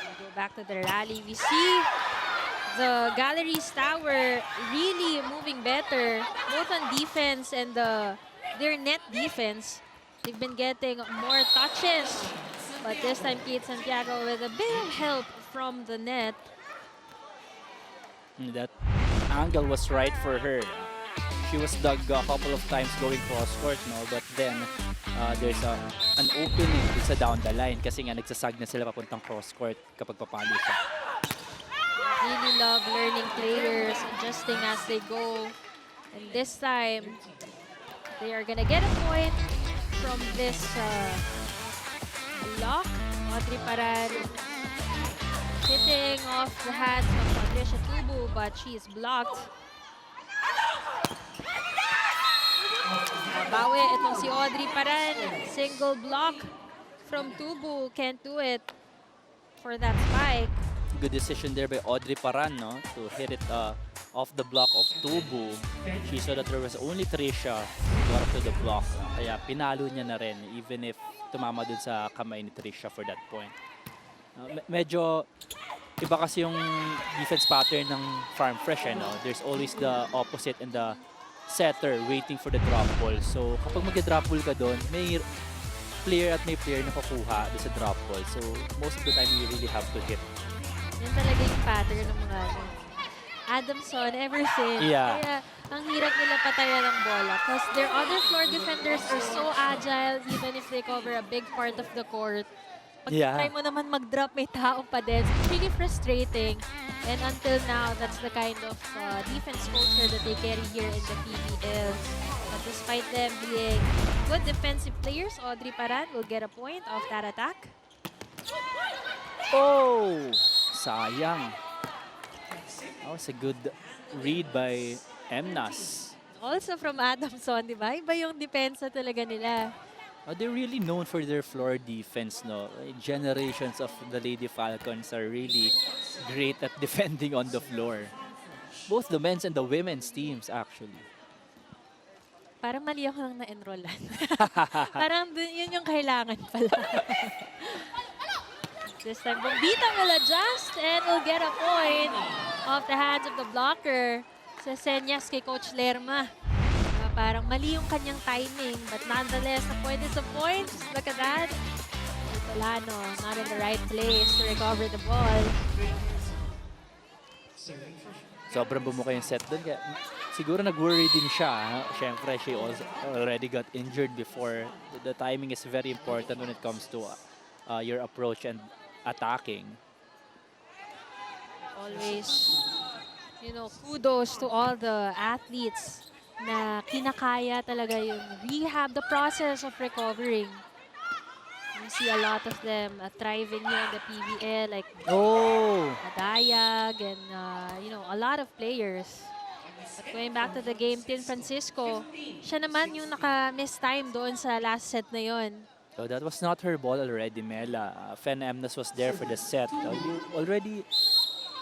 We go back to the rally. We see the Galeries Tower really moving better, both on defense and their net defense. They've been getting more touches, but this time Kate Santiago with a bit of help from the net. That angle was right for her. She was dug a couple of times going cross court, no? But then there's an opening sa down the line kasi nga nagsasag na sila papuntang cross court kapag papalo siya. Really love learning players, adjusting as they go. And this time, they are gonna get a point from this block. Audrey Paran hitting off the hands of Patricia Tubu, but she is blocked. Bawi itong si Audrey Paran. Single block from Tubu. Can't do it for that spike. Good decision there by Audrey Paran, no? To hit it off the block of Tubu. She saw that there was only Trisha to the block. Kaya pinalo niya na rin, even if tumama dun sa kamay ni Trisha for that point. Medyo iba kasi yung defense pattern ng Farm Fresh, no? There's always the opposite and the setter waiting for the drop ball. So kapag mag-drop ball ka doon, may player na kukuha sa drop ball. So most of the time, you really have to hit. Yan talaga yung pattern ng mga Adamson, everything. Yeah. Kaya ang hirap nila patayan ng bola. Because their other floor defenders are so agile even if they cover a big part of the court. Pag try mo naman mag-drop, may taong pa din. So it's really frustrating. And until now, that's the kind of defense culture that they carry here in the PVL. But despite them being good defensive players, Audrey Paran will get a point off that attack. Oh! Sayang. That was a good read by Emnas. Also from Adamson, di ba? Iba yung depensa talaga nila. They're really known for their floor defense, no? Generations of the Lady Falcons are really great at defending on the floor. Both the men's and the women's teams, actually. Parang mali ako lang na-enrollan. Parang yun yung kailangan pala. This time, Bombita will adjust and will get a point off the hands of the blocker. Sa senyas kay Coach Lerma. Parang mali yung kanyang timing, but nonetheless, the point is a point. Just look at that. Solano, not in the right place to recover the ball. Sobrang bumuka yung set doon. Siguro nag-worry din siya. Siyempre, she already got injured before. The timing is very important when it comes to your approach and attacking. Always, kudos to all the athletes na kinakaya talaga yung rehab, the process of recovering. You see a lot of them thriving here in the PVL, like Adayag and, a lot of players. Going back to the game, Tin Francisco, siya naman yung naka-miss time doon sa last set na yon. So that was not her ball already, Mela. Fen Emnas was there for the set. You already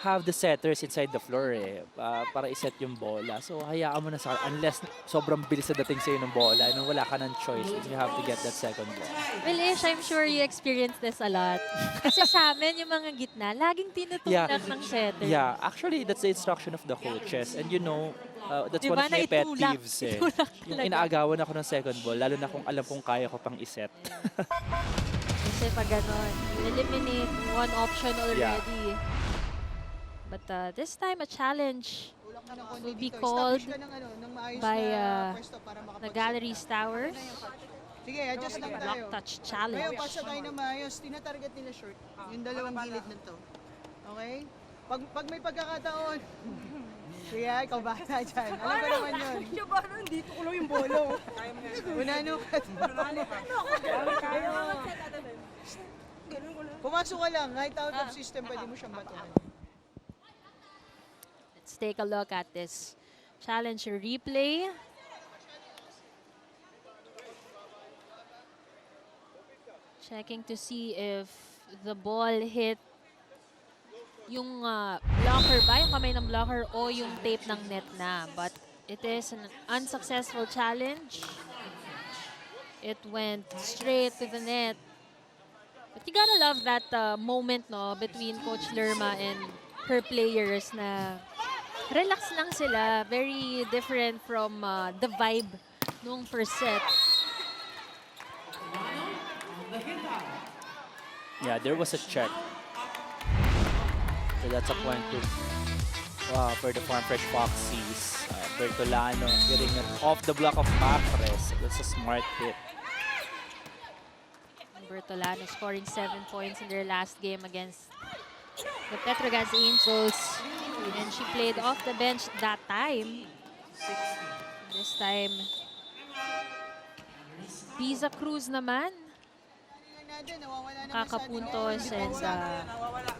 have the setters inside the floor para iset yung bola. So hayaan mo na unless sobrang bilis na dating sa'yo ng bola, wala ka ng choice. You have to get that second ball. Well, Ish, I'm sure you experienced this a lot. Kasi sa amin, yung mga gitna, laging tinutulak ng setter. Yeah, actually, that's the instruction of the coaches. And that's Diba, one of my pet naitulak. peeves. Itulak Yung talaga. inaagawan ako ng second ball, lalo na kung alam kong kaya ko pang iset. Kasi pag ganon, you eliminate one option already. Yeah. But this time, a challenge Tulak ka ng konti will be dito. called Establish ka ng maayos by na pwesto para the makapag-set. Galleries Towers. Sige, adjust lang tayo. Block touch Ngayon, challenge. pasa tayo na maayos. Tinatarget nila short. Yung dalawang gilid na to. Okay? Pag may pagkakataon, sige, ikaw bahala dyan. Alam ko naman yun. Siya ba nun? Dito ko lang yung bolo. Unano ka. Pumasok ka lang. Kahit out of system, pwede mo siyang batuhan. Let's take a look at this challenge replay. Checking to see if the ball hit yung blocker ba, yung kamay ng blocker o yung tape ng net na. But it is an unsuccessful challenge. It went straight to the net. But you gotta love that moment no between Coach Lerma and her players na relax lang sila. Very different from the vibe nung first set. Yeah, there was a check. So that's a point for the Farm Fresh Foxies. Bertolano getting it off the block of Macres. That's a smart hit. Bertolano scoring 7 points in their last game against the Petrogas Angels. And she played off the bench that time. This time, Pisa Cruz naman. Kakapuntos and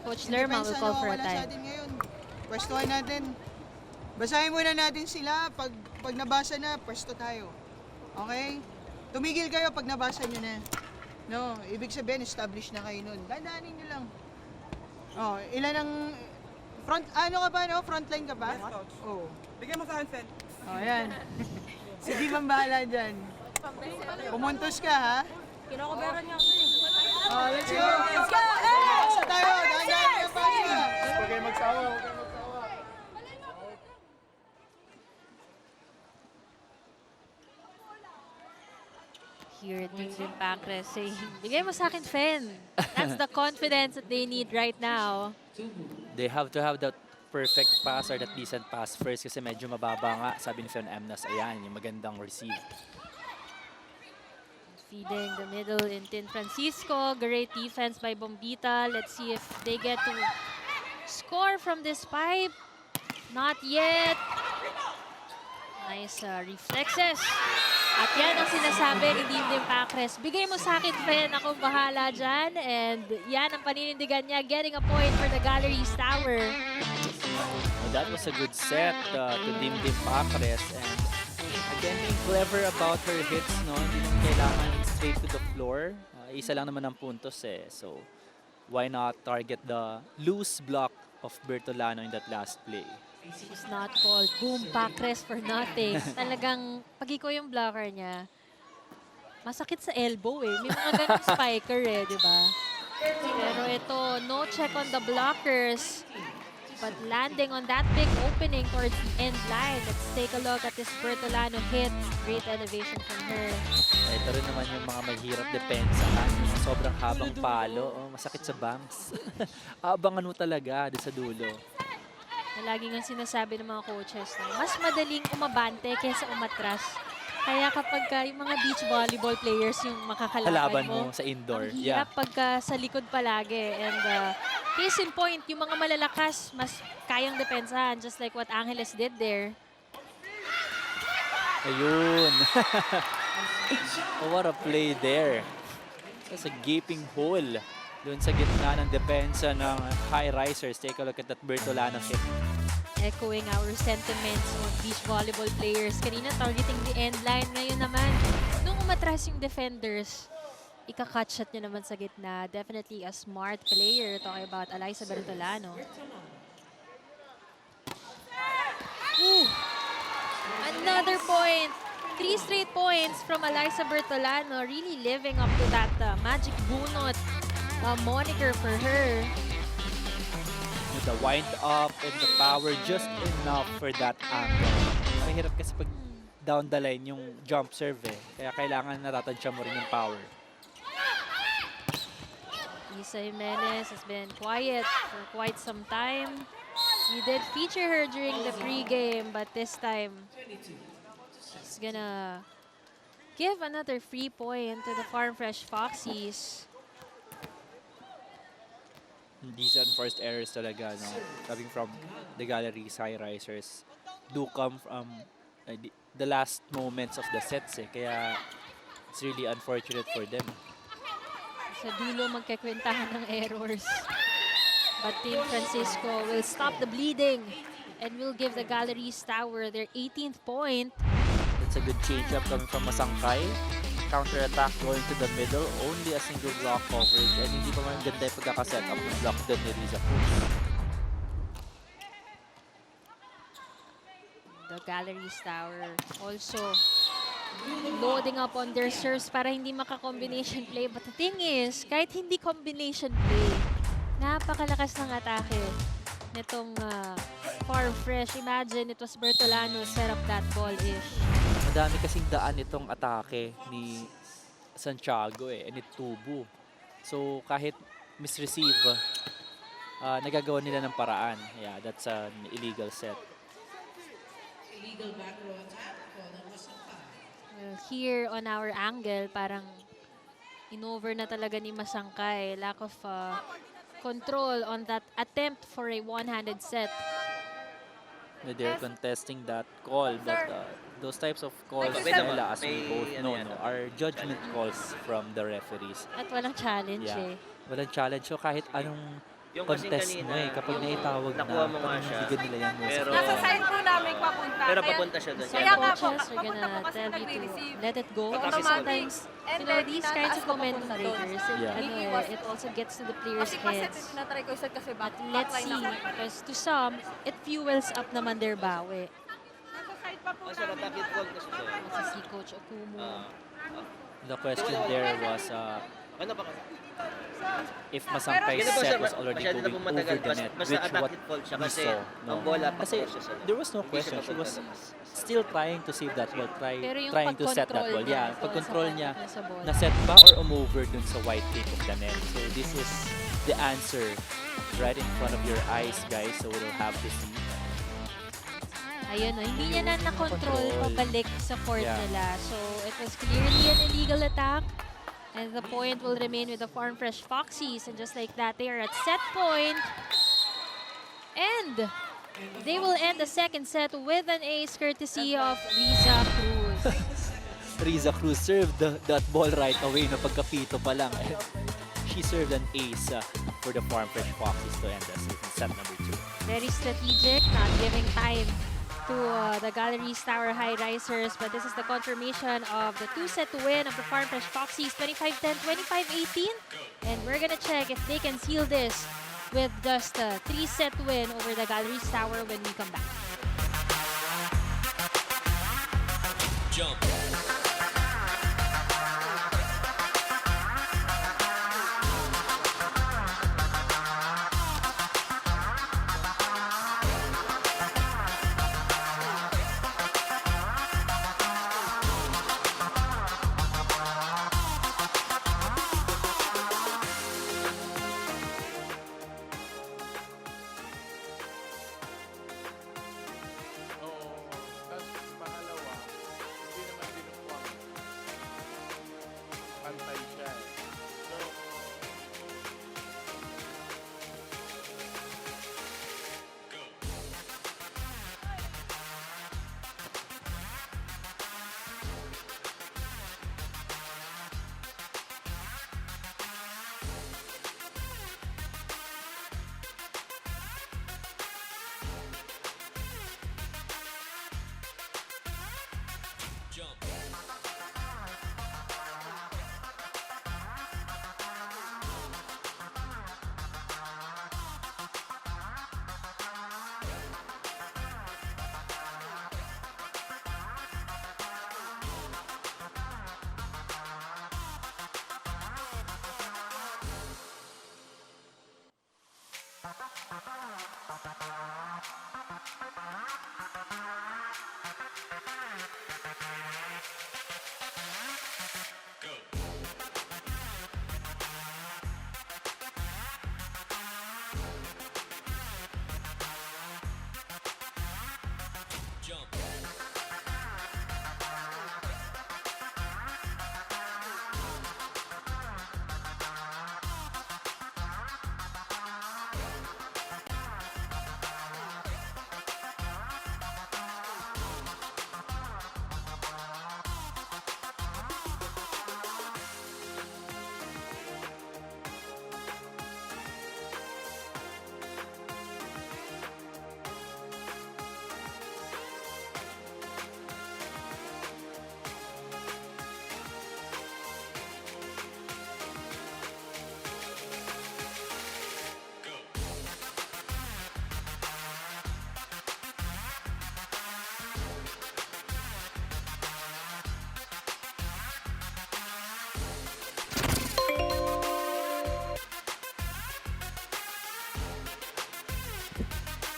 Coach Lerma will call for a time. Pwestuhan natin. Basahin muna natin sila. Pag nabasa na, pwesto tayo. Okay? Tumigil kayo pag nabasa nyo na. No, ibig sabihin, establish na kayo nun. Dandanin nyo lang. Oh, ilan ang... ano ka ba, no? Frontline ka ba? Yes, coach. Oh. Bigyan mo sa akin, Sen. Oh, yan. Sige, bahala dyan. Pumuntos ka, ha? Kinakuberan niya ako eh. Oh, let's go! Let's go! Basa tayo! Dandanin yung pasa! Huwag kayo magsawa, huwag kayo magsawa. Here, Dingding Pancres saying, bigay mo sa akin, Fen. That's the confidence that they need right now. They have to have that perfect pass or that decent pass first kasi medyo mababa nga. Sabi ni Fen Emnas, ayan, yung magandang receive. Feeding the middle in Tin Francisco. Great defense by Bombita. Let's see if they get to score from this pipe. Not yet. Nice reflexes. At yan ang sinasabi ni Dingding Pancres. Bigay mo sa akin, Fen. Akong bahala dyan. And yan ang paninindigan niya. Getting a point for the Galeries Tower. Well, that was a good set to Dingding Pancres. And again, being clever about her hits, no? Hindi naman kailangan straight to the floor. Isa lang naman ang puntos eh. So, why not target the loose block of Bertolano in that last play? She's not called Boom Pancres for nothing. Talagang, pag ikaw yung blocker niya, masakit sa elbow eh. May mga ganong spiker eh, di ba? Pero ito, no check on the blockers. But landing on that big opening towards the end line. Let's take a look at this Bertolano hit. Great elevation from her. Ito rin naman yung mga mahirap depensa. Sobrang habang palo. Oh, masakit sa bangs. Abangan mo talaga doon sa dulo. Lagi nga sinasabi ng mga coaches na mas madaling umabante kaysa umatras. Kaya kapag yung mga beach volleyball players yung makakalaban Kalaban mo, mo sa indoor. ang hirap pagka sa likod palagi. And case in point, yung mga malalakas, mas kayang depensahan, just like what Angeles did there. Ayun. Oh, what a play there. That's a gaping hole Doon sa gitna ng depensa ng Highrisers. Take a look at that Bertolano hit. Echoing our sentiments on beach volleyball players. Kanina targeting the end line. Ngayon naman, nung umatras yung defenders, ika-cut shot niya naman sa gitna. Definitely a smart player. Talking about Eliza Bertolano. Ooh! Another point! 3 straight points from Eliza Bertolano. Really living up to that magic bunot moniker for her. The wind up and the power just enough for that angle. Mahirap kasi pag down the line yung jump serve eh. Kaya kailangan natatansya mo rin yung power. Isa Jimenez has been quiet for quite some time. We did feature her during the pregame, but this time she's gonna give another free point to the Farm Fresh Foxies. These unforced errors talaga, no? Coming from the Galeries Highrisers do come from the last moments of the sets eh. Kaya it's really unfortunate for them. Sa dulo magkakwentahan ng errors. But Team Francisco will stop the bleeding and will give the Galeries Tower their 18th point. That's a good change-up coming from Masangkay. Counter-attack going to the middle, only a single block coverage, and hindi pa man ganda yung pagkakaset up ng block doon ni Riza Cruz. The Galeries Tower also loading up on their serves para hindi maka-combination play. But the thing is, kahit hindi combination play, napakalakas ng atake nitong Farm Fresh. Imagine, it was Bertolano set up that ball-ish. Madami kasing daan itong atake ni Santiago eh, and Tubo. So kahit misreceive, nagagawa nila ng paraan. Yeah, that's an illegal set. Well, here on our angle, parang in-over na talaga ni Masangkay. Lack of control on that attempt for a one-handed set. They're contesting that call, but those types of calls, nila, as we both know, no, are judgment calls from the referees. At walang challenge Yeah. eh. Walang challenge. So kahit anong contest mo eh, kapag naitawag na, panindigan nila yan mo. Pero, Nasa side po namin papunta. pero Kaya- papunta siya doon. Some Kaya nga po, coaches are papunta po gonna kasi tell you to nagre-receive. let it go. Kasi Automatic. sometimes, And you know, then, these tataas kinds of pa papunta doon. commentators, Yeah. it also gets to the players' Kasi kasi heads. tinatry ko isa kasi But back. let's see, because to some, it fuels up naman their bawi. Nasa side pa po Masarap namin. bakit call kasi siya. Kasi si Coach Okumu. The question there was Ano pa? if Masangkay's Ganun po siya, set was already masyado na going po over matagal. the net, Basta which what attack it fault siya we kasi saw. ang bola pa Kasi siya sa there was no Hindi question. siya She was papunta. still trying to save that ball, Pero yung trying to set that pag-control ball. niya Yeah, doon pag-control sa niya, pagdating sa bola. na-set ba or umover dun sa white tape of the net. So this is the answer right in front of your eyes, guys. So we'll have to see. Ayun, hindi niya na na-control pabalik sa court Yeah. nila. So, it was clearly an illegal attack. And the point will remain with the Farm Fresh Foxies. And just like that, they are at set point. And they will end the second set with an ace courtesy of Riza Cruz. Riza Cruz served that ball right away na pagkapito pa lang. She served an ace for the Farm Fresh Foxies to end the season set number 2. Very strategic, not giving time to the Galeries Tower Highrisers. But this is the confirmation of the 2-set win of the Farm Fresh Foxies, 25-10, 25-18. And we're gonna check if they can seal this with just a 3-set win over the Galeries Tower when we come back. Jump. Oo. Tapos pangalawa, hindi naman din Jump.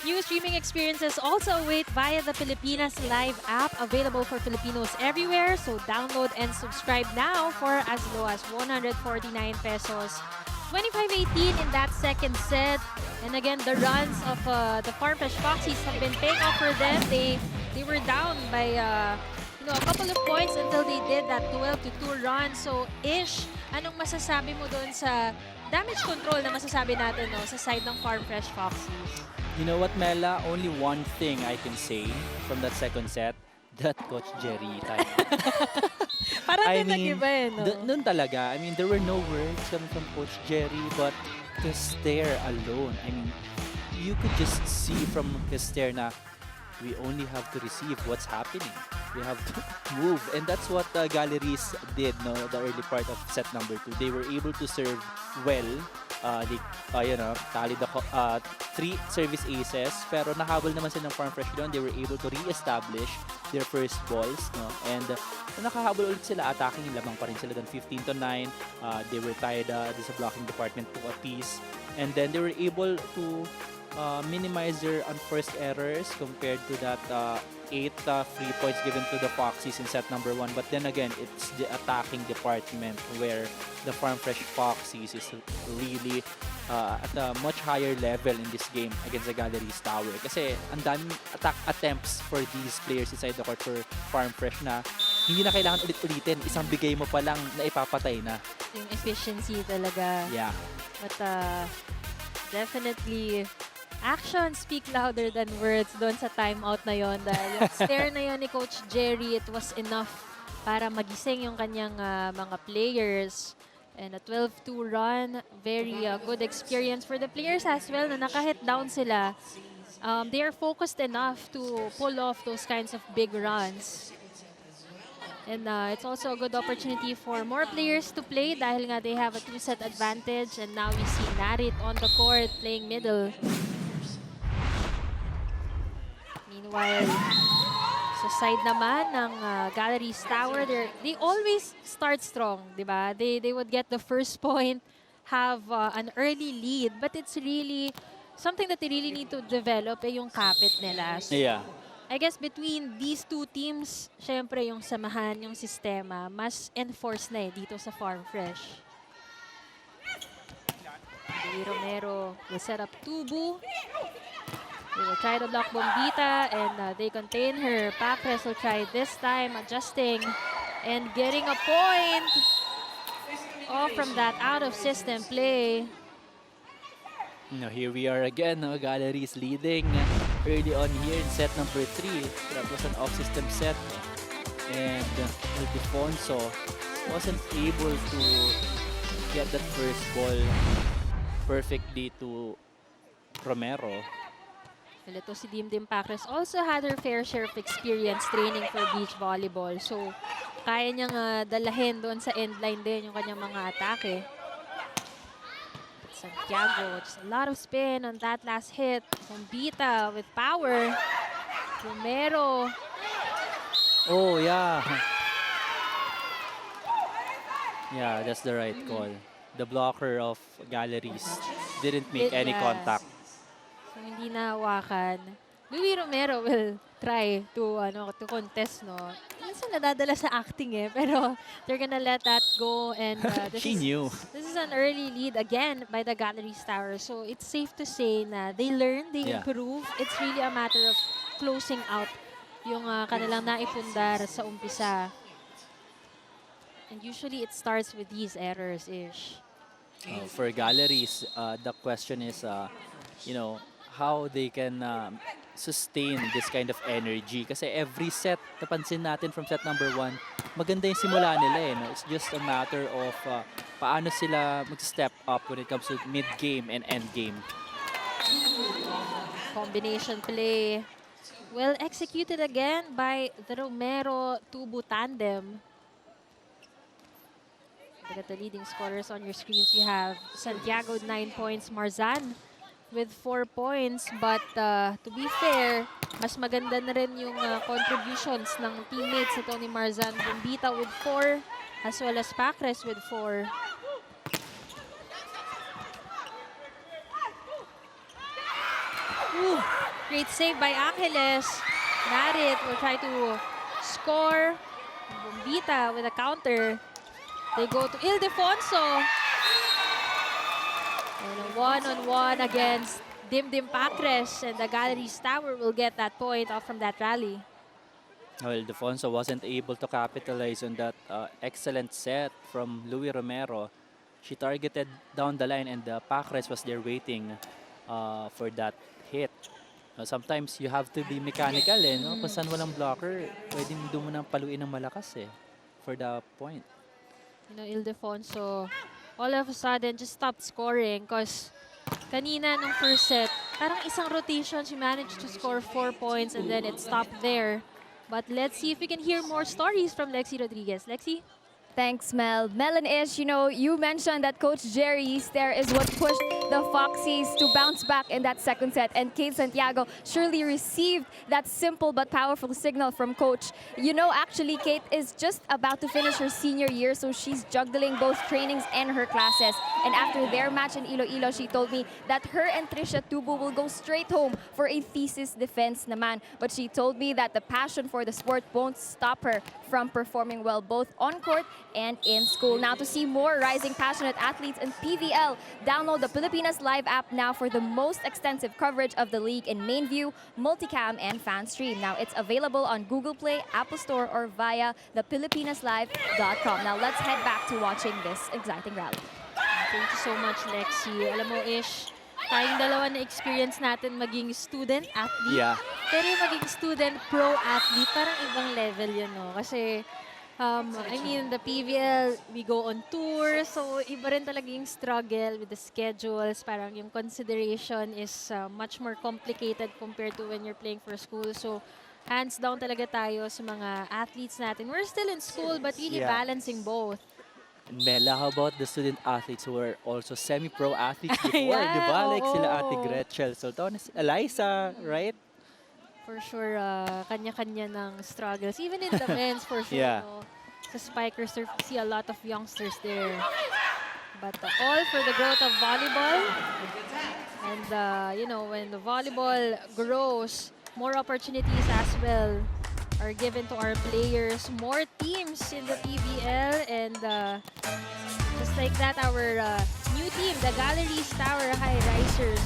New streaming experiences also await via the Pilipinas Live app, available for Filipinos everywhere. So download and subscribe now for as low as 149 pesos. 25-18 in that second set. And again, the runs of the Farm Fresh Foxies have been paying off for them. They were down by a couple of points until they did that 12-2 run. So, Ish, anong masasabi mo doon sa damage control na masasabi natin sa side ng Farm Fresh Foxies? You know what, Mela? Only one thing I can say from that second set, that Coach Jerry time. Parang din nag-iba no? Noon talaga. I mean, there were no words coming from Coach Jerry, but the stare alone, I mean, you could just see from his stare na we only have to receive what's happening. We have to move. And that's what Galeries did, no, the early part of set number 2. They were able to serve well. They tallied the 3 service aces, pero nahabol naman sila ng Farm Fresh doon. They were able to re-establish their first balls, no? And nakahabol ulit sila, attacking, labang pa rin sila doon 15-9. They were tied sa blocking department to a piece. And then they were able to minimize their unforced errors compared to that 8 free points given to the Foxies in set number 1. But then again, it's the attacking department where the Farm Fresh Foxies is really at a much higher level in this game against the Galeries Tower. Kasi ang daming attack attempts for these players inside the court for Farm Fresh na hindi na kailangan ulit-ulitin. Isang bigay mo pa lang na ipapatay na. Yung efficiency talaga. Yeah. But definitely, actions speak louder than words doon sa timeout na yon. Dahil yung stare na yon ni Coach Jerry, it was enough para magising yung kanyang mga players. And a 12-2 run, very good experience for the players as well na nakahit down sila. They are focused enough to pull off those kinds of big runs. And it's also a good opportunity for more players to play dahil nga they have a 2-set advantage. And now we see Narit on the court playing middle. Meanwhile, sa side naman ng Galeries Tower, they always start strong, di ba? They would get the first point, have an early lead, but it's really something that they really need to develop, yung kapit nila. So, Yeah. I guess between these two teams, syempre yung samahan, yung sistema, mas enforced na dito sa Farm Fresh. Romero will set up Tubu. They will try to block Bombita, and they contain her. Papres will try this time, adjusting and getting a point off from that out-of-system play. No, here we are again. No? Galeries leading early on here in set number 3. That was an off-system set. And Ildefonso wasn't able to get that first ball perfectly to Romero. Well, ito si Dimdim Pacres also had her fair share of experience training for beach volleyball. So, kaya niyang dalahin doon sa end line din yung kanyang mga atake. But Santiago, just a lot of spin on that last hit. Bombita with power. Romero. Oh, yeah. Yeah, that's the right call. The blocker of Galeries didn't make any contact. Kung hindi nahawakan, Louis Romero will try to contest, no? Minsan nadadala sa acting eh, pero they're gonna let that go, and She knew. this is an early lead again by the Galeries Tower. So it's safe to say na they learn, they Yeah. improve. It's really a matter of closing out yung kanilang naipundar sa umpisa. And usually it starts with these errors, Ish. For Galleries, the question is, how they can sustain this kind of energy. Kasi every set, napansin natin from set number 1, maganda yung simula nila eh. No? It's just a matter of paano sila mag-step up when it comes to mid-game and end-game. Combination play. Well executed again by the Romero-Tubu tandem. Look at the leading scorers on your screens. We have Santiago 9 points, Marzan with 4 points. But to be fair, mas maganda na rin yung contributions ng teammates ni Tony Marzan. Bombita with 4, as well as Pacres with 4. Ooh, great save by Angeles. Narit will try to score. Bombita with a counter. They go to Ildefonso. And a one-on-one against Dimdim Pacres, and the Galleries Tower will get that point off from that rally. Well, Ildefonso wasn't able to capitalize on that excellent set from Louis Romero. She targeted down the line, and Pacres was there waiting for that hit. Sometimes you have to be mechanical eh, no? Kung saan walang blocker, pwedeng doon mo nang paluin ng malakas eh, for the point. Ildefonso all of a sudden just stopped scoring because kanina nung first set, parang isang rotation, she managed to score 4 points and then it stopped there. But let's see if we can hear more stories from Lexi Rodriguez. Lexi? Thanks, Mel. Mel and Ish, you mentioned that Coach Jerry's there is what pushed the Foxies to bounce back in that second set. And Kate Santiago surely received that simple but powerful signal from Coach. Actually, Kate is just about to finish her senior year, so she's juggling both trainings and her classes. And after their match in Iloilo, she told me that her and Trisha Tubu will go straight home for a thesis defense naman. But she told me that the passion for the sport won't stop her from performing well both on court and in school. Now, to see more rising passionate athletes in PVL, download the Pilipinas Live app now for the most extensive coverage of the league in main view, multicam, and fan stream. Now, it's available on Google Play, Apple Store, or via thepilipinaslive.com. Now, let's head back to watching this exciting rally. Thank you so much, Lexi. Alam mo, Ish, tayong dalawa na experience natin maging student-athlete. Yeah. Pero yung maging student-pro-athlete, parang ibang level yun, no? Kasi, the PVL, we go on tour, so iba rin talaga yung struggle with the schedules. Parang yung consideration is much more complicated compared to when you're playing for school. So, hands down talaga tayo sa mga athletes natin. We're still in school, but really balancing both. And Mela, how about the student athletes who were also semi-pro athletes before, Yeah, di ba? Like sila oo. Ate Gretchel Sultan, Eliza, right? For sure, kanya-kanya ng struggles. Even in the men's, for sure, Yeah. no? Sa Spikers, there see a lot of youngsters there. But all for the growth of volleyball. And, when the volleyball grows, more opportunities as well are given to our players. More teams in the PVL. And just like that, our new team, the Galeries Highrisers,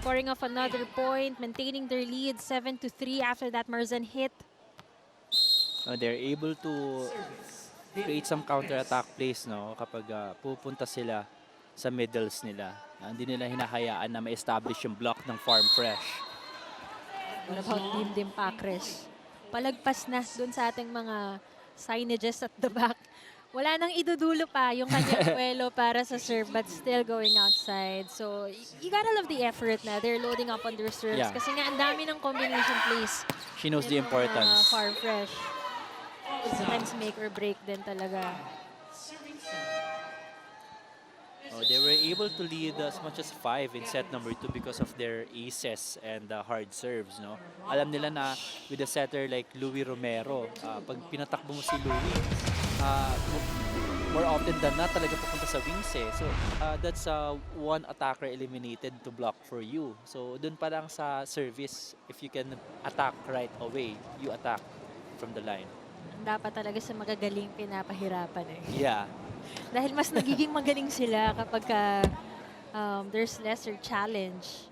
scoring off another point, maintaining their lead 7-3 after that Marzan hit. They're able to create some counter-attack plays, no? Kapag pupunta sila sa middles nila. Hindi nila hinahayaan na ma-establish yung block ng Farm Fresh. What about Dimdim Pacres? Palagpas na dun sa ating mga signages at the back. Wala nang idudulo pa yung kanyang duelo para sa serve, but still going outside. So, you gotta love the effort na they're loading up on their serves. Yeah. Kasi nga, ang dami ng combination plays. She knows the importance. Farm Fresh. Sometimes make or break din talaga. They were able to lead as much as 5 in set number 2 because of their aces and hard serves, no? Alam nila na with a setter like Louis Romero, pag pinatakbo mo si Louis, more often than not talaga pupunta sa wings eh. So that's one attacker eliminated to block for you. So dun pa lang sa service, if you can attack right away, you attack from the line. Dapat talaga sa magagaling pinapahirapan eh. Yeah. Dahil mas nagiging magaling sila kapag there's lesser challenge.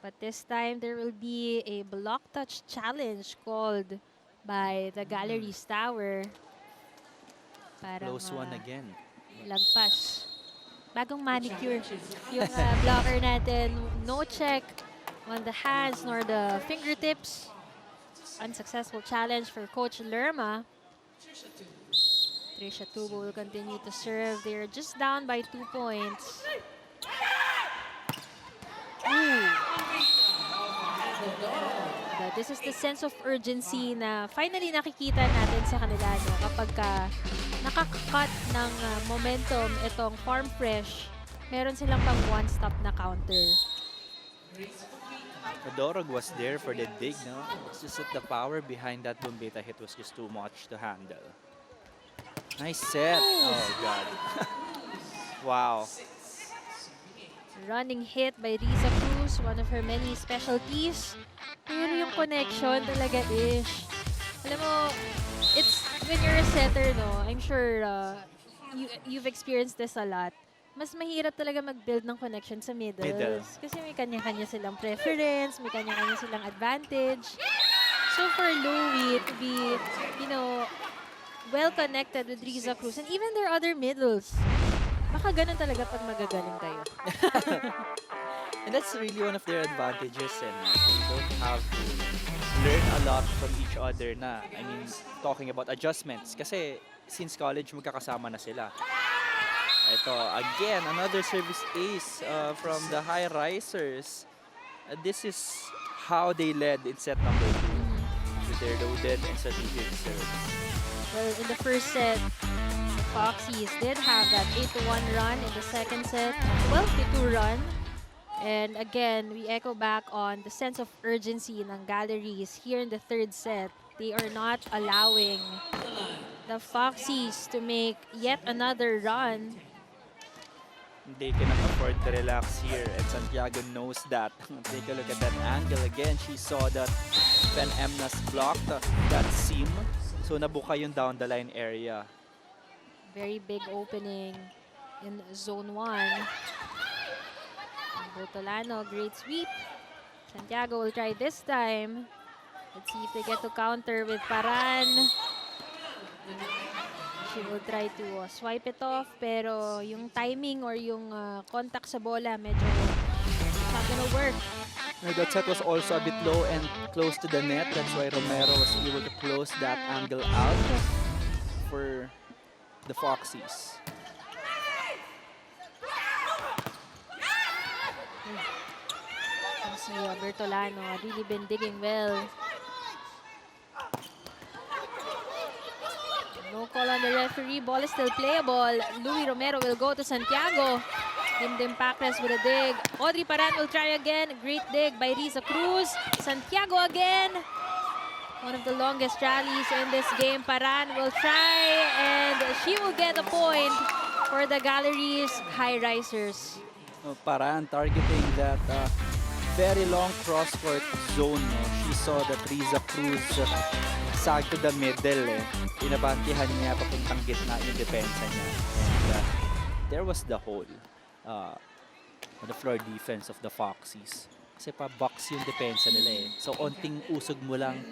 But this time, there will be a block touch challenge called by the Galeries Tower. Parang, Close one again. lagpas. Bagong manicure. Yung blocker natin, no check on the hands nor the fingertips. Unsuccessful challenge for Coach Lerma. Trisha Tubo will continue to serve. They're just down by 2 points. Ooh. This is the sense of urgency na finally nakikita natin sa kanila no, kapag nakakat ng momentum itong Farm Fresh, meron silang pang one-stop na counter. Dorog was there for the dig, no? It's just that the power behind that Bombeta hit was just too much to handle. Nice set. Oh, God. Wow. Running hit by Riza Cruz, one of her many specialties. Pero yung connection talaga ish. Alam mo, it's when you're a setter, no? I'm sure you've experienced this a lot. Mas mahirap talaga mag-build ng connection sa middles. Kasi may kanya-kanya silang preference, may kanya-kanya silang advantage. So for Louie to be, you know, well-connected with Riza Cruz and even their other middles, baka ganun talaga pag magagaling kayo. And that's really one of their advantages, and they don't have to learn a lot from each other na, I mean, talking about adjustments. Kasi since college, magkakasama na sila. Ito, again, another service ace from the Highrisers. This is how they led in set number 2 with their loaded and strategic serves. Well, in the first set, the Foxies did have that 8-1 run. In the second set, 12-2 run. And again, we echo back on the sense of urgency ng Galeries here in the third set. They are not allowing the Foxies to make yet another run. They cannot afford to relax here, and Santiago knows that. Take a look at that angle again. She saw that Pen Emnas blocked that seam. So nabuka yung down the line area. Very big opening in zone 1. Bertolano, great sweep. Santiago will try this time. Let's see if they get to counter with Paran. She will try to swipe it off, pero yung timing or yung contact sa bola, medyo not gonna work. That set was also a bit low and close to the net. That's why Romero was able to close that angle out for the Foxies. Si Bertolano really been digging well. No call on the referee. Ball is still playable. Louie Romero will go to Santiago. Dimdim Pacres with a dig. Audrey Paran will try again. Great dig by Riza Cruz. Santiago again. One of the longest rallies in this game. Paran will try and she will get a point for the Galeries Highrisers. Paran targeting that very long cross-court zone. She saw that Riza Cruz sag to the middle. Inabantihan niya papuntang gitna yung depensa niya. And there was the hole on the floor defense of the Foxies. Kasi pa-box yung depensa nila So, onting usog mo lang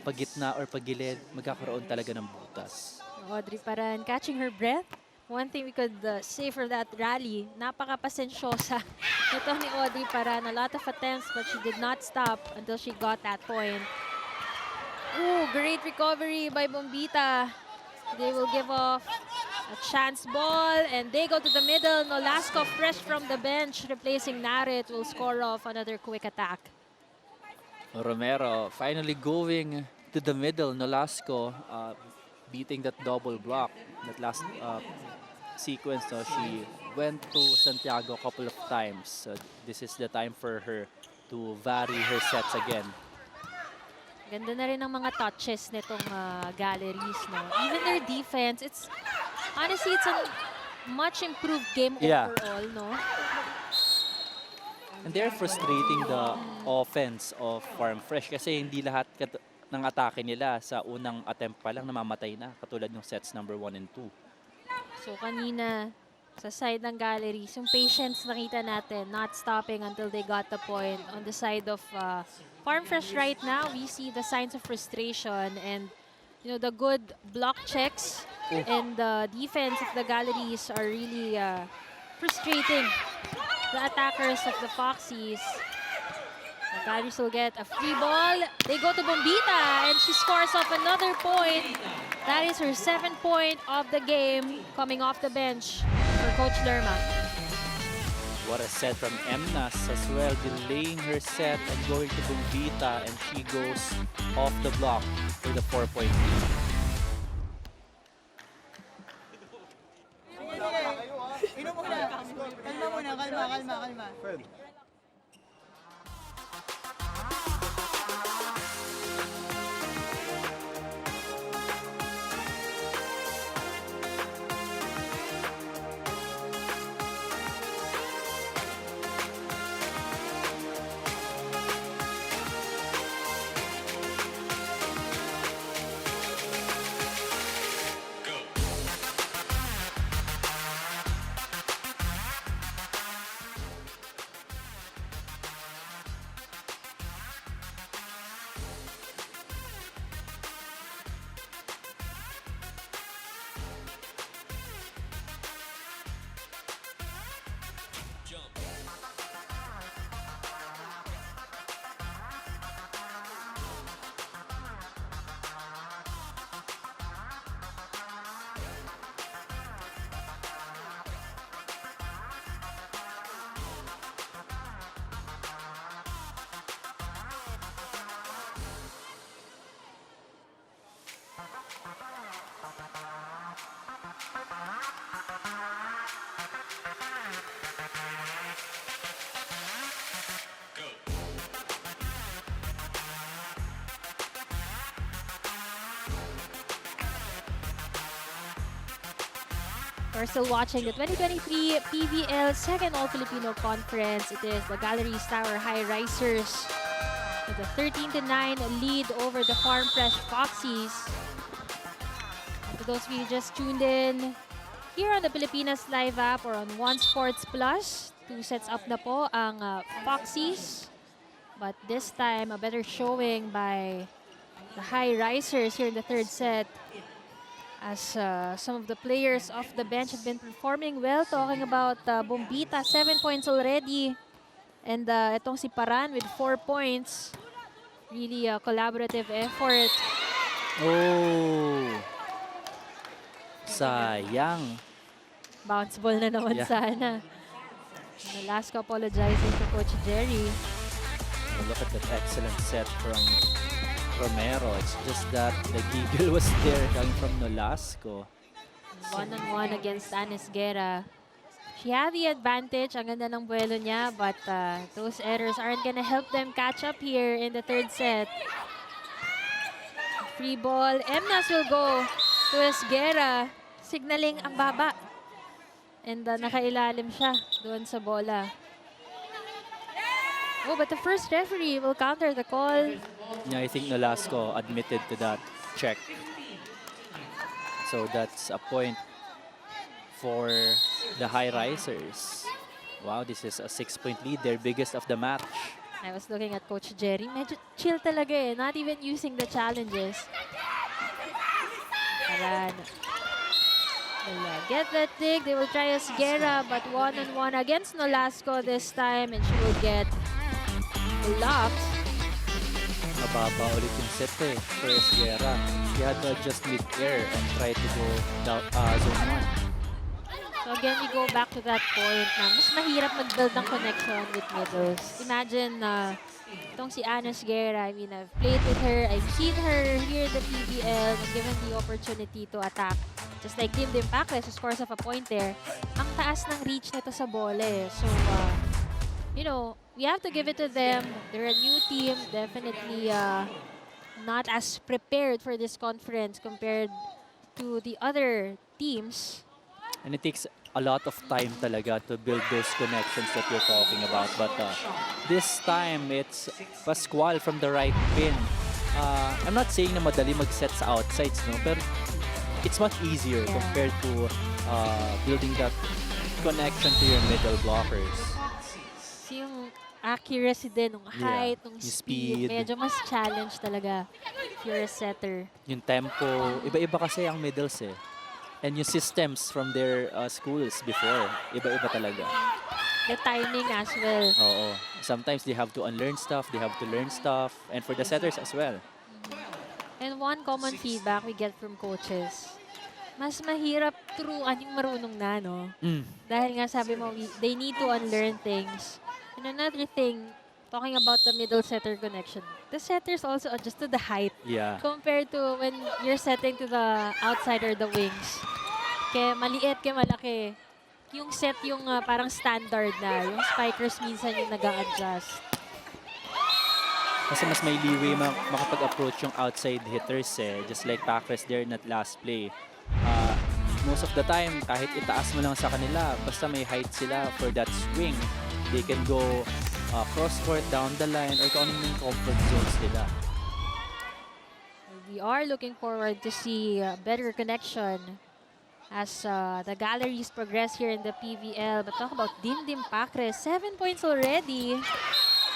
pag-gitna or pag-gilid, magkakaroon talaga ng butas. Audrey Paran catching her breath. One thing we could say for that rally, napaka-pasensyosa ito ni Audrey Paran. A lot of attempts but she did not stop until she got that point. Ooh, great recovery by Bombita. They will give off a chance ball and they go to the middle. Nolasco fresh from the bench replacing Narit will score off another quick attack. Romero finally going to the middle. Nolasco beating that double block. That last sequence, she went to Santiago a couple of times. So this is the time for her to vary her sets again. Ganda na rin ang mga touches nitong Galeries, no? Even their defense, it's Honestly, it's a much improved game Yeah. overall, no? And they're frustrating the offense of Farm Fresh kasi hindi lahat ng atake nila sa unang attempt pa lang namamatay na, katulad ng sets number 1 and 2. So kanina, sa side ng Galleries, yung patience nakita natin, not stopping until they got the point. On the side of Farm Fresh right now, we see the signs of frustration and the good block checks and the defense of the Galleries are really frustrating the attackers of the Foxies. The Galleries will get a free ball. They go to Bombita and she scores off another point. That is her 7th point of the game coming off the bench for Coach Lerma. What a set from Emnas as well, delaying her set and going to Bombita, and she goes off the block for the 4-point lead. Inom muna. Kalma muna, kalma. Jump. We're still watching the 2023 PVL Second All-Filipino Conference. It is the Galeries Highrisers with a 13-9 lead over the Farm Fresh Foxies. And for those of you who just tuned in, here on the Pilipinas Live app or on One Sports Plus, 2 sets up na po ang Foxies. But this time, a better showing by the Highrisers here in the 3rd set. As some of the players off the bench have been performing well. Talking about Bombita, 7 points already. And itong si Paran with 4 points. Really a collaborative effort. Oh! Sayang. Bounce ball na naman sana. Nolasco apologizing to Coach Jerry. Look at that excellent set from Romero. It's just that the giggle was there coming from Nolasco. 1-on-1 against Anis Guerra. She had the advantage. Ang ganda ng buwelo niya, but those errors aren't gonna help them catch up here in the 3rd set. Free ball. Emnas will go to Esguerra, signaling ang baba. And nakailalim siya doon sa bola. Oh, but the first referee will counter the call. Yeah, I think Nolasco admitted to that check. So that's a point for the Highrisers. Wow, this is a 6-point lead, their biggest of the match. I was looking at Coach Jerry. Medyo chill talaga eh. Not even using the challenges. Aran. They'll get that dig. They will try Esguerra, but 1-on-1 against Nolasco this time, and she will get blocked. Mababa ulit yung set eh for Esguerra. She had to adjust mid-air and try to go down, zone 1. So again, we go back to that point na mas mahirap mag-build ng connection with middles. Imagine itong si Anis Guerra, I mean, I've played with her, I've seen her here in the PVL, and given the opportunity to attack. Just like Team Dimpacles, who scores off a point there. Ang taas ng reach nito sa bola eh. So, you know, we have to give it to them. They're a new team, definitely not as prepared for this conference compared to the other teams. And it takes a lot of time talaga to build those connections that you're talking about. But this time, it's Pascual from the right pin. I'm not saying na madali mag-set sa outsides, no? Pero it's much easier compared to building that connection to your middle blockers. Yung accuracy din, ng height, ng Yung speed, speed. medyo mas challenge talaga if you're a setter. Yung tempo, iba-iba kasi ang middles eh. And yung systems from their schools before, iba-iba talaga. The timing as well. Oo. Sometimes they have to unlearn stuff, they have to learn stuff, and for the setters as well. And one common feedback we get from coaches, mas mahirap turuan yung marunong na, no? Dahil nga sabi mo, they need to unlearn things. And another thing, talking about the middle setter connection, the setters also adjust to the height Yeah. compared to when you're setting to the outside or the wings. Kaya maliit, kaya malaki. Yung set yung parang standard na. Yung spikers minsan yung nag-a-adjust. Kasi mas may leeway makapag-approach yung outside hitters eh. Just like Packers there in that last play. Most of the time, kahit itaas mo lang sa kanila, basta may height sila for that swing, they can go cross-court, down the line, or kung anong yung comfort zones nila. We are looking forward to see better connection as the galleries progress here in the PVL. But talk about Dimdim Pacres, 7 points already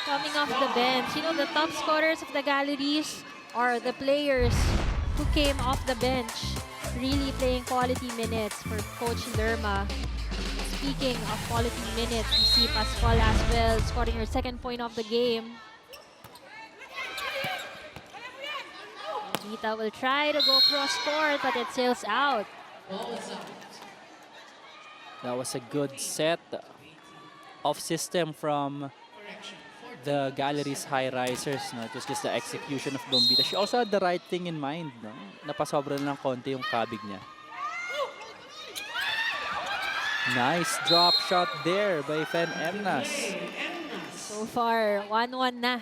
coming off the bench. You know, the top scorers of the galleries are the players who came off the bench, really playing quality minutes for Coach Lerma. Speaking of quality minutes, we see Pascual as well scoring her second point of the game. Vita will try to go cross-court, but it sails out. That was a good set of system from the Galeries Highrisers. No? It was just the execution of Bombita. She also had the right thing in mind. No? Napasobra lang konti yung kabig niya. Nice drop shot there by Fen Emnas. So far, 1-1 na.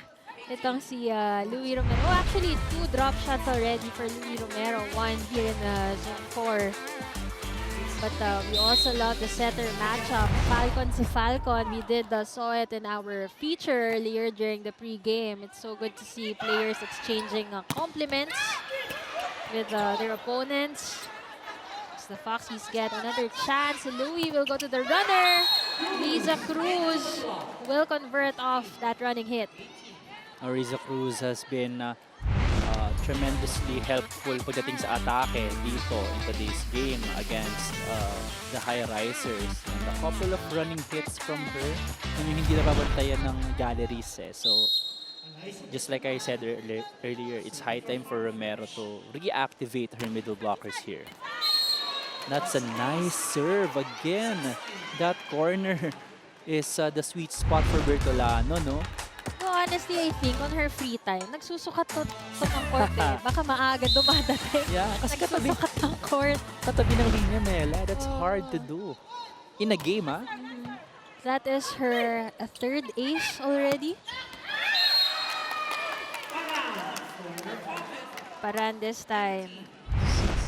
Itong si Louis Romero. Oh, actually, 2 drop shots already for Louis Romero. 1 here in Zone 4. But we also love the setter matchup. Falcon to Falcon. We did saw it in our feature earlier during the pre-game. It's so good to see players exchanging compliments with their opponents. As the Foxies get another chance. Louis will go to the runner. Liza Cruz will convert off that running hit. Ariza Cruz has been tremendously helpful pagdating sa atake dito in today's game against the Highrisers. And a couple of running hits from her na yung hindi nababantayan ng galleries eh. So, just like I said earlier, it's high time for Romero to reactivate her middle blockers here. That's a nice serve again. That corner is the sweet spot for Bertolano, no? No, honestly, I think on her free time, nagsusukat to ng court eh. Baka maaga dumadating. Yeah, kasi nagsusukat ng court. katabi ng linya, Mela. That's hard to do. In a game, ha? That is her third ace already. Paran this time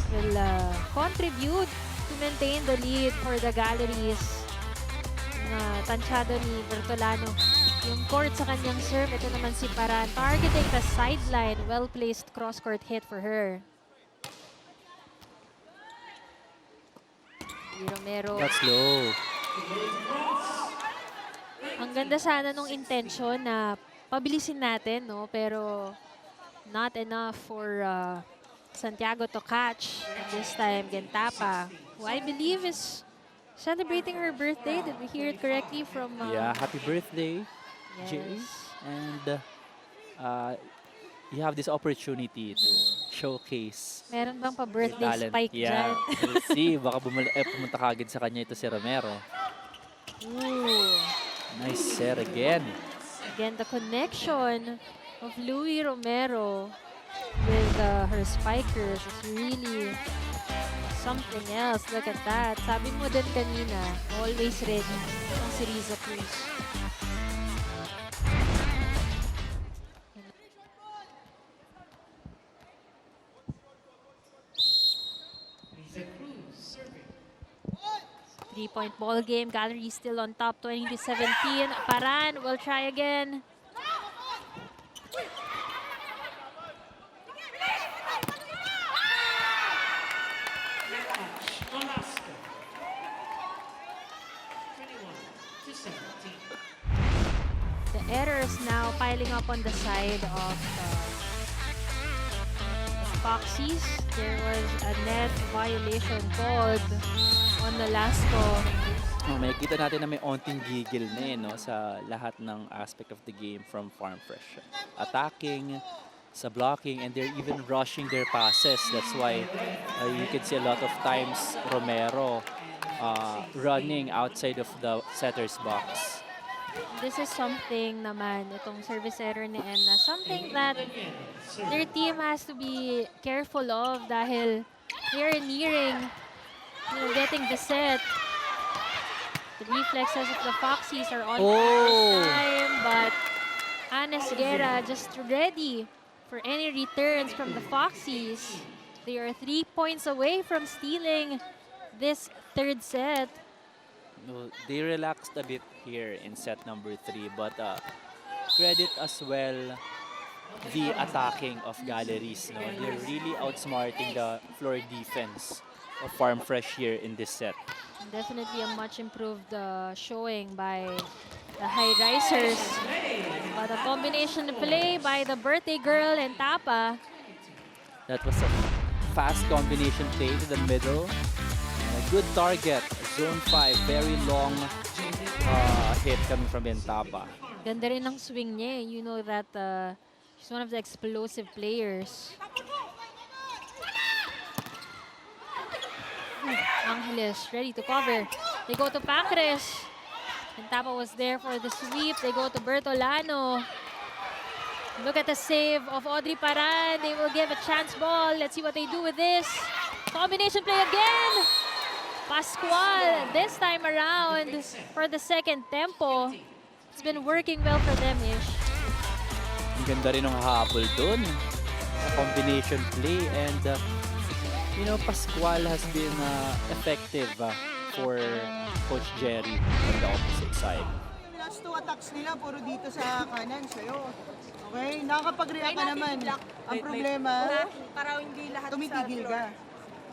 will contribute to maintain the lead for the galleries. Tansyado ni Bertolano yung court sa kanyang serve. Ito naman si Paran targeting the sideline. Well-placed cross-court hit for her. Romero. That's low. Ang ganda sana nung intention na pabilisin natin, no? Pero not enough for Santiago to catch. And this time, Gentapa, who I believe is celebrating her birthday. Did we hear it correctly from... Yeah, happy birthday, yes. Jay. And you have this opportunity to showcase Meron bang pa-birthday talent. spike Yeah, dyan? we'll see. Baka pumunta kagad sa kanya ito si Romero. Ooh. Nice set again. Again, the connection of Louis Romero with her spikers is really something else. Look at that. Sabi mo din kanina, always ready ang si Riza Cruz. 3-point ball game. Galleries still on top, 20-17. Paran will try again. The errors now piling up on the side of the Foxies. There was a net violation called on Nolasco. Makikita natin na may onting gigil na no, sa lahat ng aspect of the game from Farm Fresh. Attacking, sa blocking, and they're even rushing their passes. That's why you can see a lot of times Romero running outside of the setter's box. This is something naman, itong service error ni Enna, something that their team has to be careful of dahil they're nearing getting the set. The reflexes of the Foxies are on this time, but Anes Guerra just ready for any returns from the Foxies. They are 3 points away from stealing this third set. No, they relaxed a bit here in set number 3, but credit as well the attacking of Galleries. No? They're really outsmarting the floor defense of Farm Fresh here in this set. Definitely a much improved showing by the Highrisers. But a combination play by the birthday girl and Tapa. That was a fast combination play to the middle. A good target, zone 5, very long hit coming from Tapa. Ganda rin ang swing niya. You know that she's one of the explosive players. Angeles ready to cover. They go to Pacres. And Tapa was there for the sweep. They go to Bertolano. Look at the save of Audrey Paran. They will give a chance ball. Let's see what they do with this. Combination play again. Pascual this time around for the second tempo. It's been working well for them, Ish. Ang ganda rin ng habol dun. A combination play, and you know, Pascual has been effective for Coach Jerry on the opposite side. Yung last 2 attacks nila, puro dito sa kanan sa'yo. Okay, nakakapag-react ka naman. Ang problema, Para hindi lahat tumitigil ka.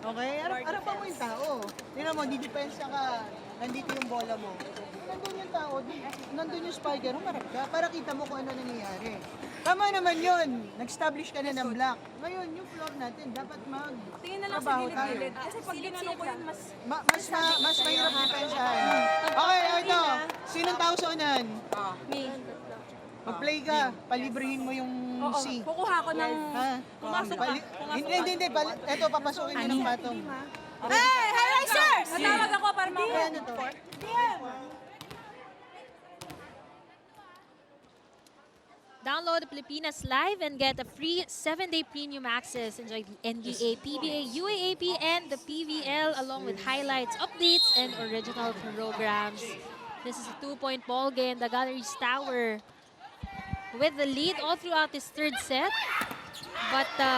Okay? Harap mo yung tao. Tingnan mo, didepensa ka. Nandito yung bola mo. Nandun yung tao, nandun yung spiker, humarap ka para kita mo kung ano nangyayari. Tama naman yun. Nag-establish ka na ng block. Ngayon, yung floor natin, dapat Tingin na lang sa gilid-gilid. Kasi pag ginanong ko yun, mas mahirap depensahan. Okay, ito. Sinong tao sa unan? me. Mag-play ka, palibrihin mo yung C. Kukuha ko ng... Ha? Pumasok ka. Hindi. Ito, papasukin mo ng patong. Hey! Highrisers! Natawag ako para mga... Ano to? Download Pilipinas Live and get a free 7-day premium access. Enjoy the NBA, PBA, UAAP, and the PVL along with highlights, updates, and original programs. This is a 2-point ball game. The Galeries Tower with the lead all throughout this third set. But the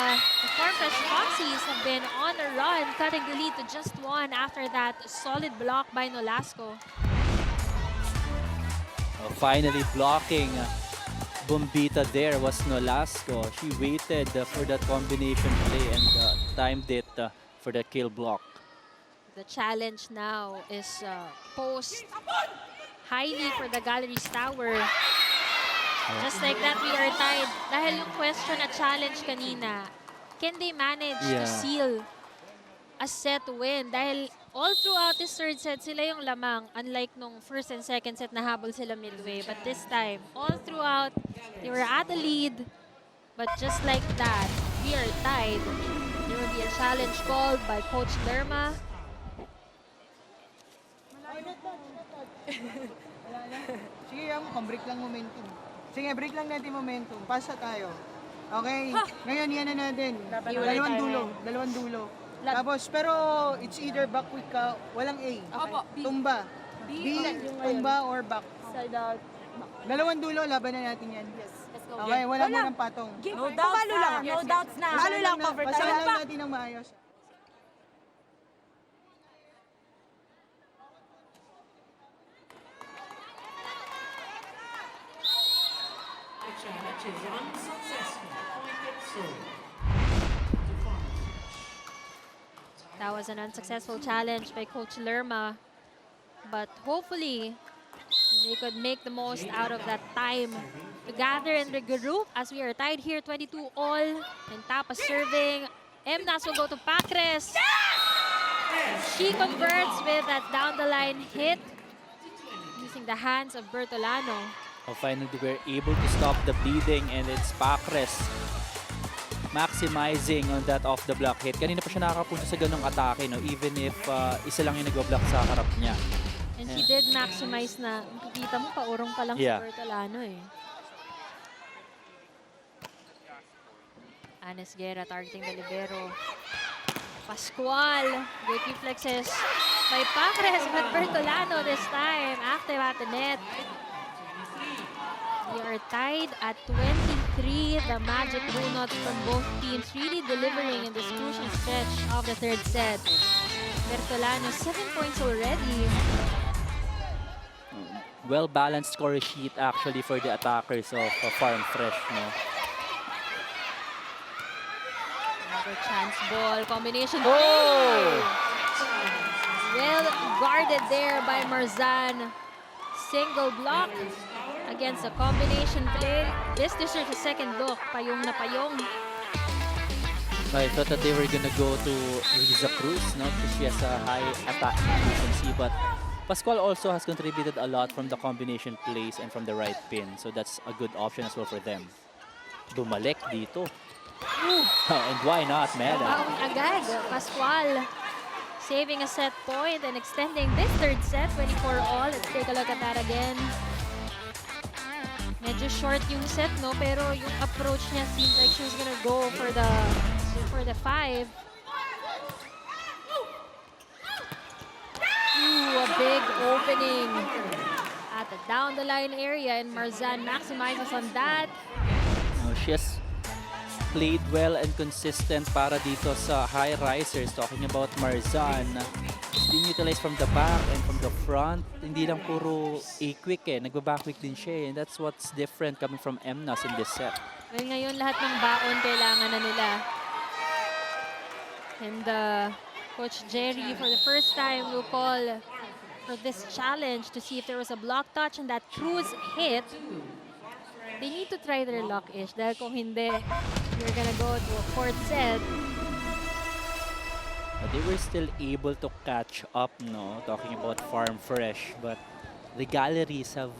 Farm Fresh Foxies have been on a run, cutting the lead to just 1 after that solid block by Nolasco. Finally blocking Bombita there was Nolasco. She waited for that combination play and timed it for the kill block. The challenge now is post highly for the Galeries Tower. Just like that, we are tied. Dahil yung question at challenge kanina, can they manage to seal a set win? Dahil all throughout this third set, sila yung lamang. Unlike nung first and second set, nahabol sila midway. But this time, all throughout, they were at the lead. But just like that, we are tied. There will be a challenge called by Coach Lerma. Sige, break lang momentum. Sige, break lang natin momentum. Pasa tayo. Okay? Ngayon, yan na natin. Dalawang dulo. Tapos, pero it's either back quick ka, walang A. Tumba. B, tumba or back. Side out. Dalawang dulo, laban na natin yan. Let's go. Okay, wala mo ng patong. No doubts na. No doubts na. Palo lang, pasahan lang natin ng maayos. That was an unsuccessful challenge by Coach Lerma. But hopefully, they could make the most out of that time to gather and regroup as we are tied here 22 all. And Tapa serving. Emnas will go to Pacres. She converts with that down the line hit using the hands of Bertolano. Oh, finally, we're able to stop the bleeding and it's Pacres maximizing on that off the block hit. Kanina pa siya nakakapunta sa ganong atake, no? Even if isa lang yung nag-block sa harap niya. And she did maximize na, makikita mo, paurong pa lang si Bertolano eh. Anes Guerra targeting the libero. Pascual, great reflexes by Pacres, but Bertolano this time, active at the net. We are tied at 23. The magic donuts from both teams really delivering in this crucial stretch of the third set. Bertolano, 7 points already. Well-balanced score sheet actually for the attackers of Farm Fresh, no? Another chance ball, combination. Oh! Well guarded there by Marzan. Single block against a combination play. This deserves a second look. Payong na payong. I thought that they were gonna go to Riza Cruz, no? Because she has a high attack efficiency, but Pascual also has contributed a lot from the combination plays and from the right pin. So that's a good option as well for them. Bumalik dito. And why not, Mela? Bawi agad. Pascual saving a set point and extending this third set, 24 all. Let's take a look at that again. Medyo short yung set, no? Pero yung approach niya seems like she was gonna go for the 5. Ooh, a big opening at the down the line area, and Marzan maximizes on that. She has played well and consistent para dito sa Highrisers. Talking about Marzan, being utilized from the back and from the front. Hindi lang puro A-quick eh. Nagba-back-quick din siya eh. And that's what's different coming from Emnas in this set. Well, ngayon lahat ng baon kailangan na nila. And Coach Jerry, for the first time, will call for this challenge to see if there was a block touch and that Cruz hit. They need to try their luck-ish. Dahil kung hindi, you're gonna go to a fourth set. They were still able to catch up, no? Talking about Farm Fresh. But the Galleries have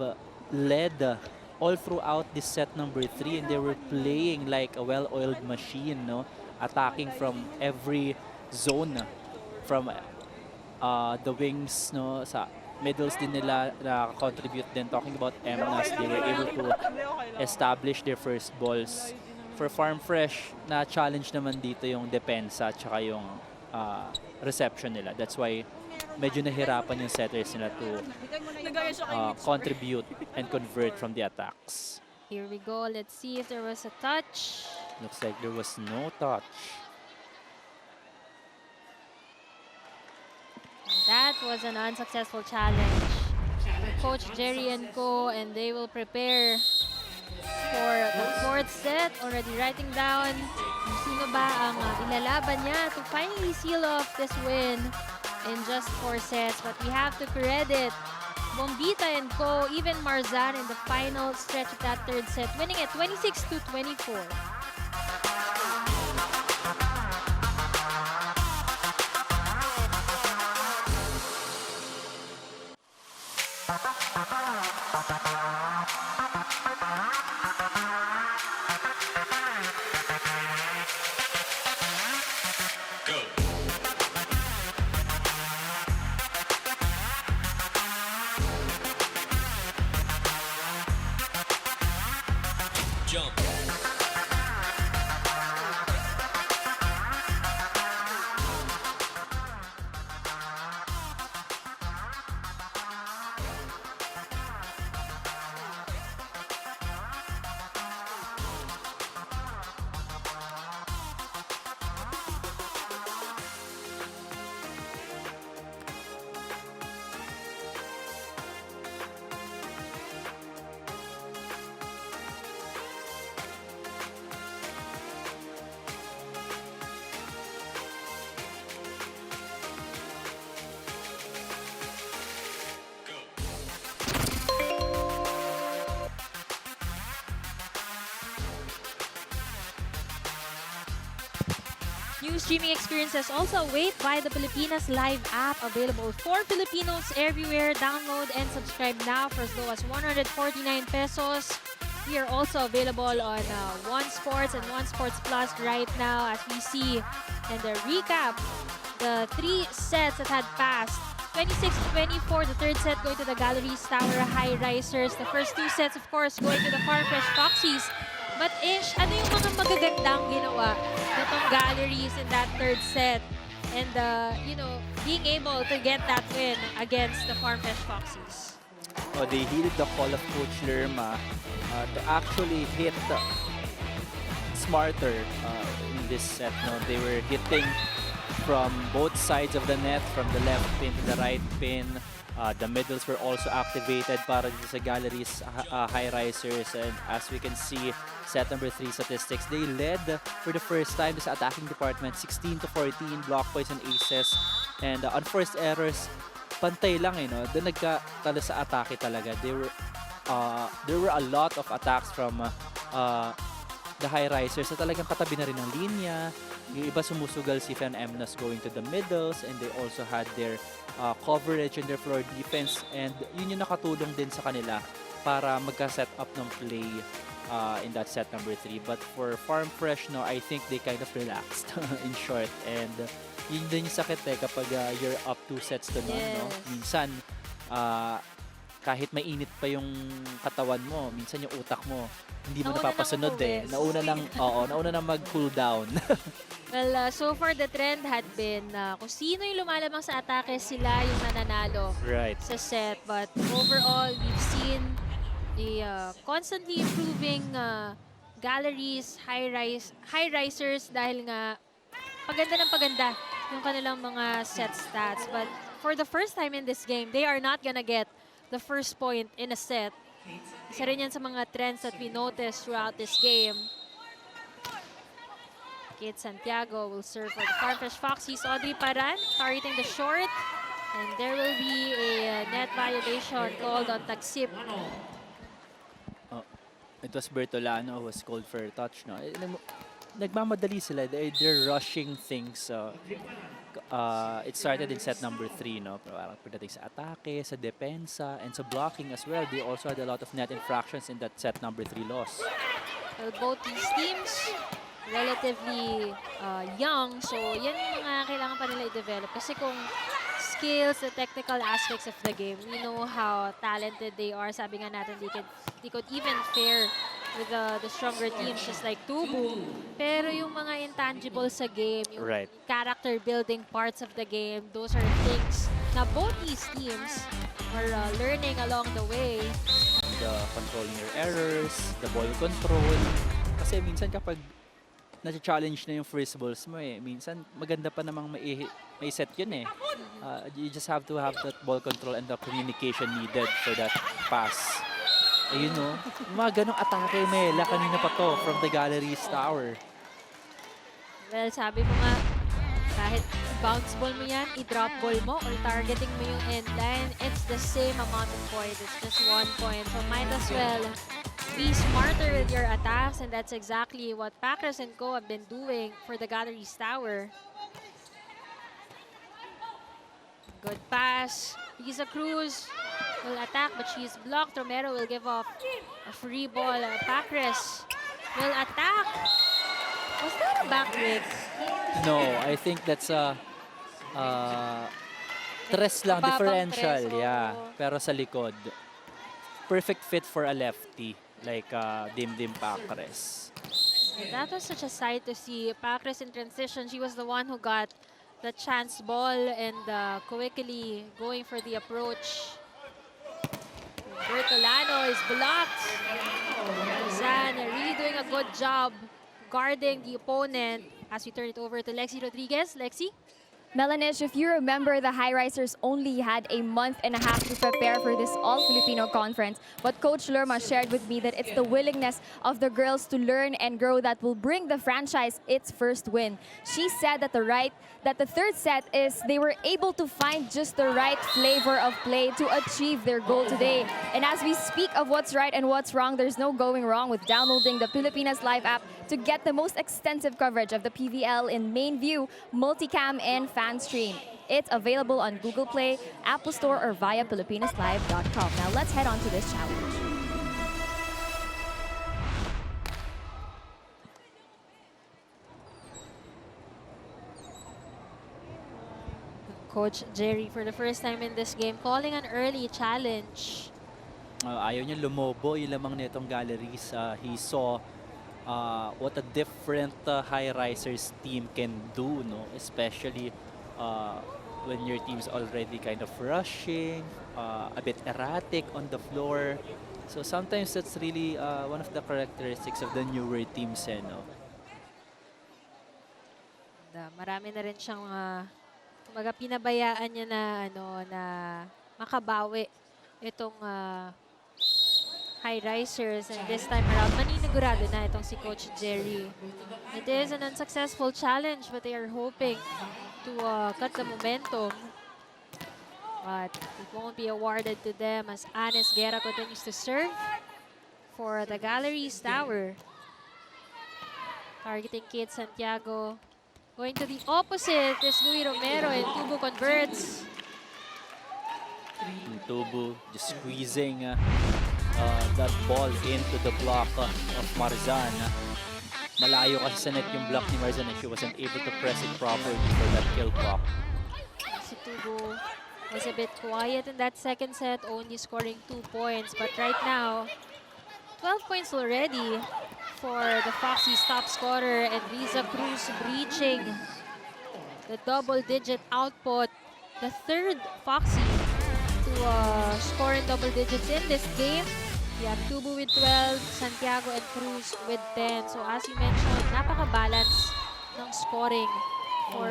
led all throughout this set number 3, and they were playing like a well-oiled machine, no? Attacking from every zone, from the wings, no? Sa middles din nila na-contribute din. Talking about Emnas, they were able to establish their first balls. For Farm Fresh, na-challenge naman dito yung depensa at saka yung reception nila. That's why medyo nahirapan yung setters nila to contribute and convert from the attacks. Here we go. Let's see if there was a touch. Looks like there was no touch. That was an unsuccessful challenge. Coach Jerry and Co, and they will prepare for the fourth set. Already writing down sino ba ang ilalaban niya to finally seal off this win in just 4 sets. But we have to credit Bombita and Co, even Marzan in the final stretch of that third set, winning it 26-24. Jump. New streaming experiences also await via the Pilipinas Live app, available for Filipinos everywhere. Download and subscribe now for as low as 149 pesos. We are also available on One Sports and One Sports Plus right now, as we see and the recap the 3 sets that had passed. 26-24, the third set going to the Galeries Highrisers. The first 2 sets, of course, going to the Farm Fresh Foxies. But Ish, ano yung mga magagandang ginawa nitong Galleries in that third set? And, you know, being able to get that win against the Farm Fresh Foxies. Oh, they heeded the call of Coach Lerma to actually hit smarter in this set. No? They were hitting from both sides of the net, from the left pin to the right pin. The middles were also activated para dito sa Galeries Highrisers, and as we can see, set number 3 statistics, they led for the first time sa attacking department, 16-14, block points and aces, and unforced errors, pantay lang no? Doon nagkatalo sa atake talaga. There were a lot of attacks from the Highrisers na talagang katabi na rin ng linya. Yung iba sumusugal si Fan Emnas going to the middles, and they also had their coverage and their floor defense, and yun yung nakatulong din sa kanila para magka-set up ng play in that set number 3. But for Farm Fresh, no, I think they kind of relaxed in short, and yun din yung sakit kapag you're up 2 sets to none. No? Minsan kahit mainit pa yung katawan mo, minsan yung utak mo hindi mo napapasunod nauna nang mag-cool down. Well, so far the trend had been kung sino yung lumalamang sa atake, sila yung nananalo sa set. But overall, we've seen the constantly improving Galeries Highrisers dahil nga paganda ng paganda yung kanilang mga set stats. But for the first time in this game, they are not gonna get the first point in a set. Isa rin yan sa mga trends that we noticed throughout this game. Kate Santiago will serve for the Farm Fresh Foxies. Audrey Paran targeting the short. And there will be a net violation called on Tagsip. It was Bertolano who was called for a touch. No? Nagmamadali sila. They're rushing things. It started in set number 3, no? Parang pagdating sa atake, sa depensa, and sa blocking as well. They also had a lot of net infractions in that set number 3 loss. Well, both these teams relatively young, so yan yung mga kailangan pa nila i-develop. Kasi kung skills, the technical aspects of the game, we know how talented they are. Sabi nga natin, they could even fare with the stronger teams just like Tubu. Pero yung mga intangibles sa game, yung character building parts of the game, those are things na both these teams are learning along the way. The controlling your errors, the ball control. Kasi minsan kapag na-challenge na yung first balls mo minsan maganda pa namang may set yun you just have to have that ball control and the communication needed for that pass. Ayun no, mga ganong atake Mela kanina pa to from the Galleries Tower. Well, sabi mo nga, kahit bounce ball mo yan, i-drop ball mo or targeting mo yung end line, it's the same amount of points. It's just 1 point. So might as well be smarter with your attacks, and that's exactly what Packers and Co have been doing for the Galeries Tower. Good pass. Lisa Cruz will attack, but she's blocked. Romero will give up a free ball. Packers will attack. Was that a back break? No, I think that's a tres lang, differential. Yeah, pero sa likod. Perfect fit for a lefty like Dim Packres. That was such a sight to see. Packres in transition. She was the one who got the chance ball and quickly going for the approach. Bertolano is blocked. Zan really doing a good job guarding the opponent as we turn it over to Lexi Rodriguez. Lexi? Melanish, if you remember, the Highrisers only had a month and a half to prepare for this All-Filipino conference. But Coach Lerma shared with me that it's the willingness of the girls to learn and grow that will bring the franchise its first win. She said that the third set is they were able to find just the right flavor of play to achieve their goal today. And as we speak of what's right and what's wrong, there's no going wrong with downloading the Pilipinas Live app to get the most extensive coverage of the PVL in main view, multicam, and fan stream. It's available on Google Play, Apple Store, or via PilipinosLive.com. Now let's head on to this challenge. Coach Jerry, for the first time in this game, calling an early challenge. Ayaw niya lumobo yung lamang nitong Galeries. He saw what a different Highrisers team can do, no? Especially when your team's already kind of rushing, a bit erratic on the floor. So sometimes that's really one of the characteristics of the newer teams, no? Marami na rin siyang kumbaga pinabayaan niya na na makabawi itong Highrisers, and this time around maninigurado na itong si Coach Jerry. It is an unsuccessful challenge, but they are hoping to cut the momentum. But it won't be awarded to them as Anes Guerra continues to serve for the Galeries Tower. Targeting Kate Santiago. Going to the opposite is Louis Romero, and Tubo converts. Tubo just squeezing that ball into the block of Marzan. Malayo kasi sa net yung block ni Marzan, and she wasn't able to press it properly for that kill block. Si Tubo was a bit quiet in that second set, only scoring 2 points. But right now, 12 points already for the Foxies' top scorer, and Riza Cruz breaching the double-digit output. The third Foxy to score in double digits in this game. We have Tubu with 12, Santiago and Cruz with 10. So as you mentioned, napaka-balance ng scoring for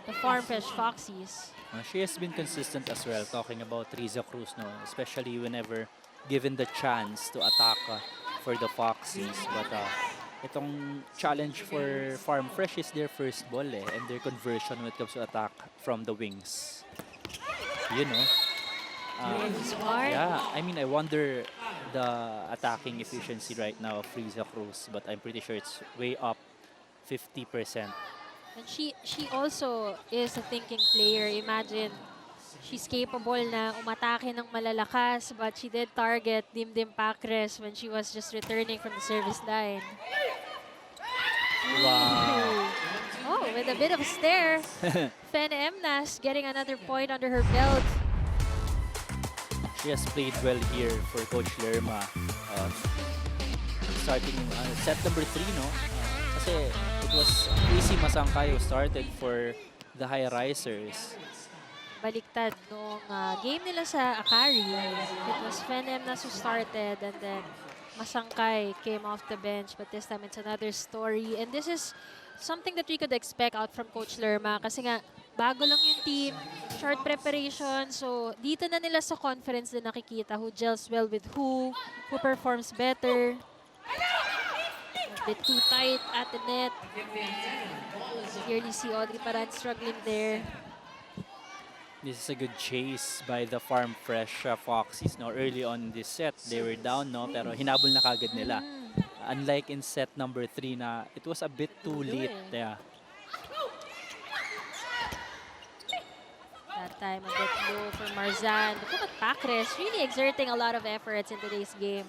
the Farm Fresh Foxies. She has been consistent as well, talking about Riza Cruz, no? Especially whenever given the chance to attack for the Foxies. But itong challenge for Farm Fresh is their first ball, and their conversion when it comes to attack from the wings. You know. Yeah, I mean, I wonder the attacking efficiency right now of Riza Cruz, but I'm pretty sure it's way up 50%. And she also is a thinking player. Imagine, she's capable na umatake ng malalakas, but she did target Dimdim Pacres when she was just returning from the service line. Wow. Oh, with a bit of a stare. Fen Emnas getting another point under her belt. She has played well here for Coach Lerma. Starting set number 3, no? Kasi it was Easy Masangkay who started for the Highrisers. Baliktad noong game nila sa Akari. It was Fen Emnas who started, and then Masangkay came off the bench. But this time it's another story. And this is something that we could expect out from Coach Lerma. Kasi nga, bago lang yung team, short preparation. So, dito na nila sa conference din nakikita who gels well with who performs better. A bit too tight at the net. Clearly see Audrey Paran struggling there. This is a good chase by the Farm Fresh Foxies. No, early on in this set, they were down, no, pero hinabol na kagad nila. Unlike in set number 3 na it was a bit too late. Yeah. That time a bit low for Marzan. But look at Pacres, really exerting a lot of efforts in today's game.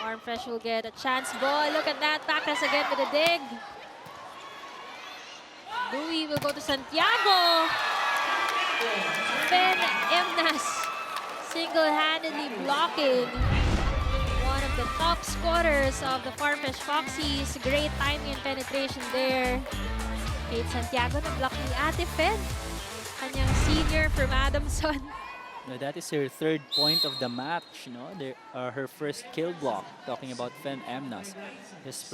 Farm Fresh will get a chance ball. Look at that, Pacres again with a dig. Louis will go to Santiago. Ben Emnas single-handedly blocking one of the top scorers of the Farm Fresh Foxies. Great timing and penetration there. Kate Santiago na block ni Ate Fen. Kanyang senior from Adamson. Now, that is her third point of the match, no? Her first kill block. Talking about Fen Emnas. Has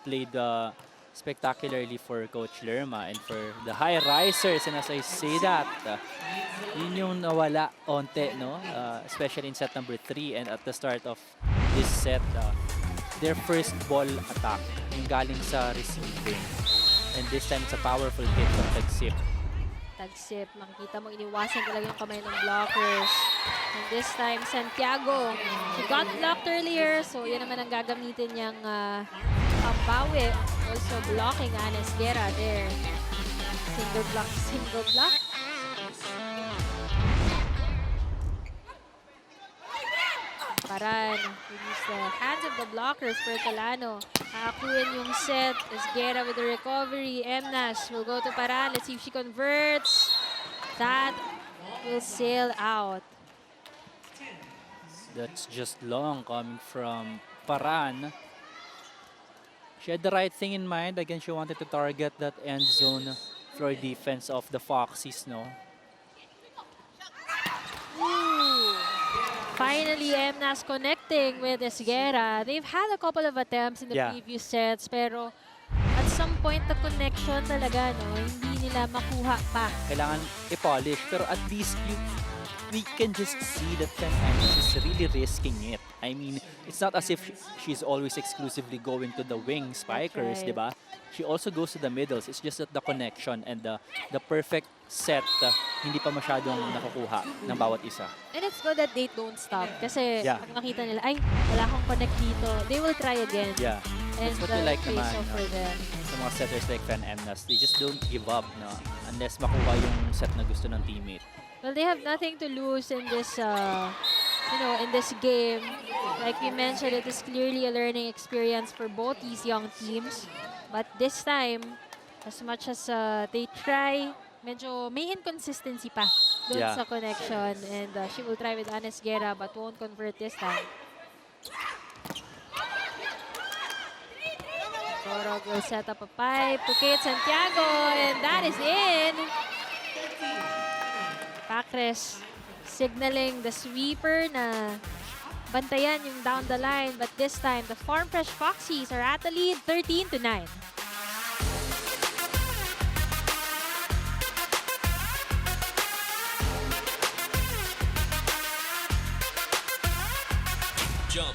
played spectacularly for Coach Lerma and for the Highrisers. And as I say that, yun yung nawala onte, no? Especially in set number 3 and at the start of this set, their first ball attack, yung galing sa receiving. And this time, it's a powerful hit from Tagsip. Tagsip, makikita mo iniwasan talaga yung kamay ng blockers. And this time, Santiago, he got blocked earlier, so yan naman ang gagamitin niyang Hambawi also blocking Anes Guerra there. Single block, single block. Paran, use the hands of the blockers for Talano. Nakakuin yung set. Esguerra with the recovery. Emnas will go to Paran. Let's see if she converts. That will sail out. That's just long coming from Paran. She had the right thing in mind. Again, she wanted to target that end zone floor defense of the Foxies, no? Ooh. Finally, Emnas connecting with Esguerra. They've had a couple of attempts in the previous sets, pero at some point, the connection talaga, no, hindi nila makuha pa. Kailangan i-polish, pero at least we can just see that Emnas is really risking it. I mean, it's not as if she's always exclusively going to the wing spikers, right. diba? She also goes to the middles. It's just that the connection and the perfect set hindi pa masyadong nakukuha ng bawat isa. And it's good that they don't stop. Kasi pag nakita nila, ay, wala akong connect dito, they will try again. Yeah. And That's what we like pays naman. off for them. Sa mga setters like Emnas, they just don't give up, no? Unless makuha yung set na gusto ng teammate. Well, they have nothing to lose in this, in this game. Like we mentioned, it is clearly a learning experience for both these young teams. But this time, as much as they try, medyo may inconsistency pa dun sa connection. And she will try with Anes Guerra but won't convert this time. Torog will set up a pipe to Kate Santiago, and that is in. Pacres signaling the sweeper na bantayan yung down the line, but this time the Farm Fresh Foxies are at the lead 13-9. Jump.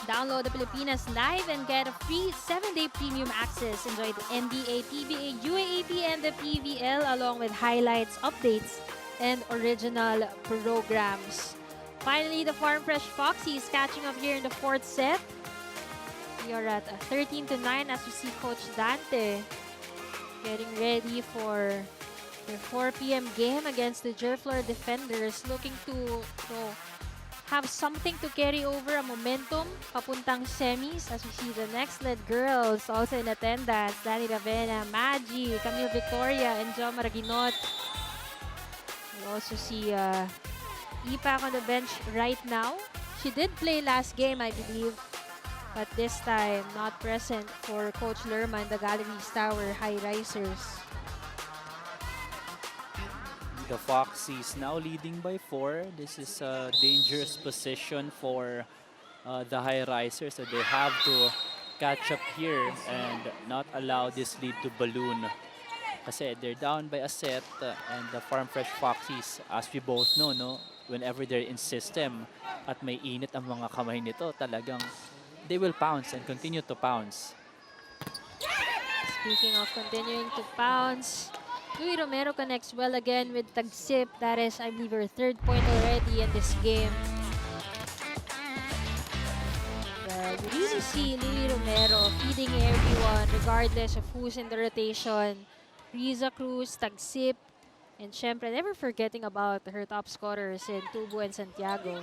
Download the Pilipinas Live and get a free 7-day premium access. Enjoy the NBA, PBA, UAAP, and the PVL along with highlights, updates, and original programs. Finally, the Farm Fresh Foxies catching up here in the fourth set. We are at 13-9 as we see Coach Dante getting ready for the 4 p.m. game against the Jerflor Defenders, looking to have something to carry over a momentum papuntang semis as we see the next lead girls also in attendance. Danny Ravena, Maggie, Camille Victoria, and Jo Maraginot. We also see Ipak on the bench right now. She did play last game, I believe, but this time not present for Coach Lerma and the Galeries Highrisers. The Foxies now leading by 4. This is a dangerous position for the Highrisers, so they have to catch up here and not allow this lead to balloon. Kasi they're down by a set and the Farm Fresh Foxies, as we both know, no, whenever they're in system at may init ang mga kamay nito, talagang they will pounce and continue to pounce. Speaking of continuing to pounce, Louis Romero connects well again with Tagsip. That is, I believe, her third point already in this game. You really see Louis Romero feeding everyone regardless of who's in the rotation. Riza Cruz, Tagsip, and syempre never forgetting about her top scorers in Tubo and Santiago.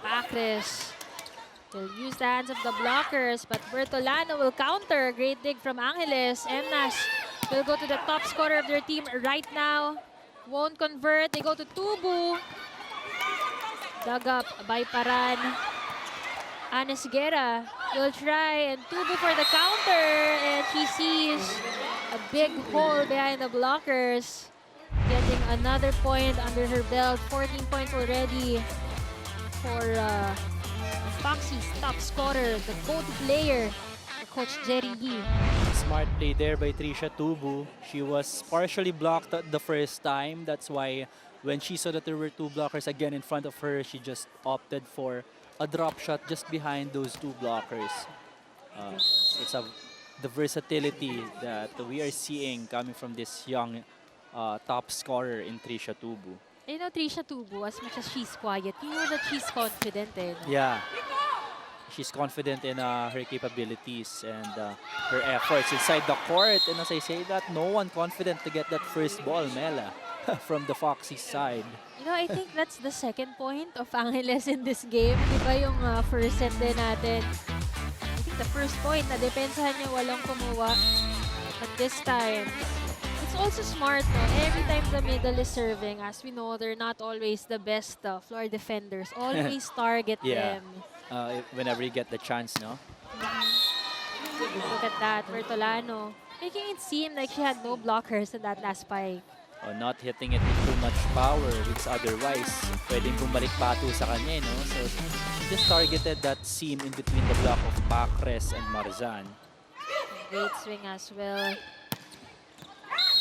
Pacres Will use the hands of the blockers, but Bertolano will counter. Great dig from Angeles. Emnas will go to the top scorer of their team right now. Won't convert. They go to Tubu. Dug up by Paran. Anes Guerra will try, and Tubu for the counter. And she sees a big hole behind the blockers. Getting another point under her belt. 14 points already for Foxy's top scorer, the GOAT player, Coach Jerry Lee. Smart play there by Trisha Tubu. She was partially blocked at the first time. That's why when she saw that there were two blockers again in front of her, she just opted for a drop shot just behind those two blockers. It's the versatility that we are seeing coming from this young top scorer in Trisha Tubu. You know, Trisha Tubu, as much as she's quiet, you know that she's confident. Yeah. She's confident in her capabilities and her efforts inside the court. And as I say that, no one confident to get that first ball, Mela, from the Foxy side. You know, I think that's the second point of Angeles in this game. Di ba yung first set din natin? I think the first point, na-depensahan niya walang kumuha. At this time, it's also smart, no? Every time the middle is serving, as we know, they're not always the best floor defenders. Always target them. Whenever you get the chance, no? Look at that, Bertolano. Making it seem like she had no blockers in that last spike. Not hitting it with too much power, which otherwise pwedeng bumalik pato sa kanya, no? So she just targeted that seam in between the block of Pacres and Marzan. Great swing as well.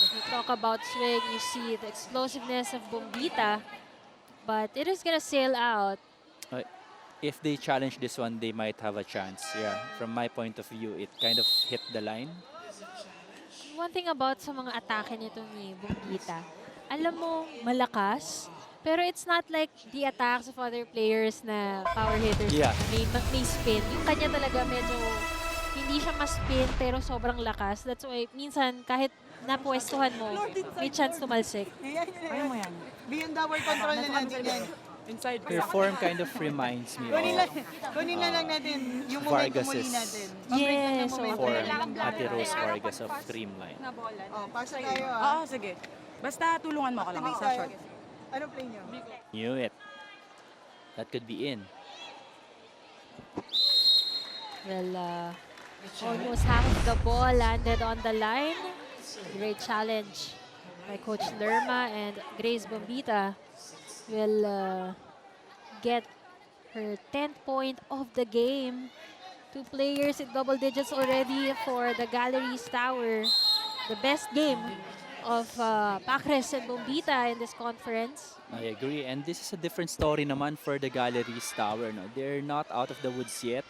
If you talk about swing, you see the explosiveness of Bombita, but it is gonna sail out. If they challenge this one, they might have a chance. Yeah, from my point of view, it kind of hit the line. One thing about sa mga atake nito ni Bombita, alam mo, malakas, pero it's not like the attacks of other players na power hitters na may spin. Yung kanya talaga medyo hindi siya mas-spin pero sobrang lakas. That's why minsan kahit napwestuhan mo, may chance tumalsik. Ayaw mo yan. Beyond our control na natin yan. Her form kind of reminds me Kunin na lang natin yung momentum muli natin. Yes. form Ate Rose Vargas of Dreamline. Pasa tayo Oo, sige. Basta tulungan mo ako lang sa short. Ano play niyo? Knew it. That could be in. Well, almost half of the ball landed on the line. Great challenge by Coach Lerma, and Grace Bombita will get her 10th point of the game. 2 players in double digits already for the Galeries Tower. The best game of Pacres and Bombita in this conference. I agree. And this is a different story naman for the Galeries Tower. No? They're not out of the woods yet.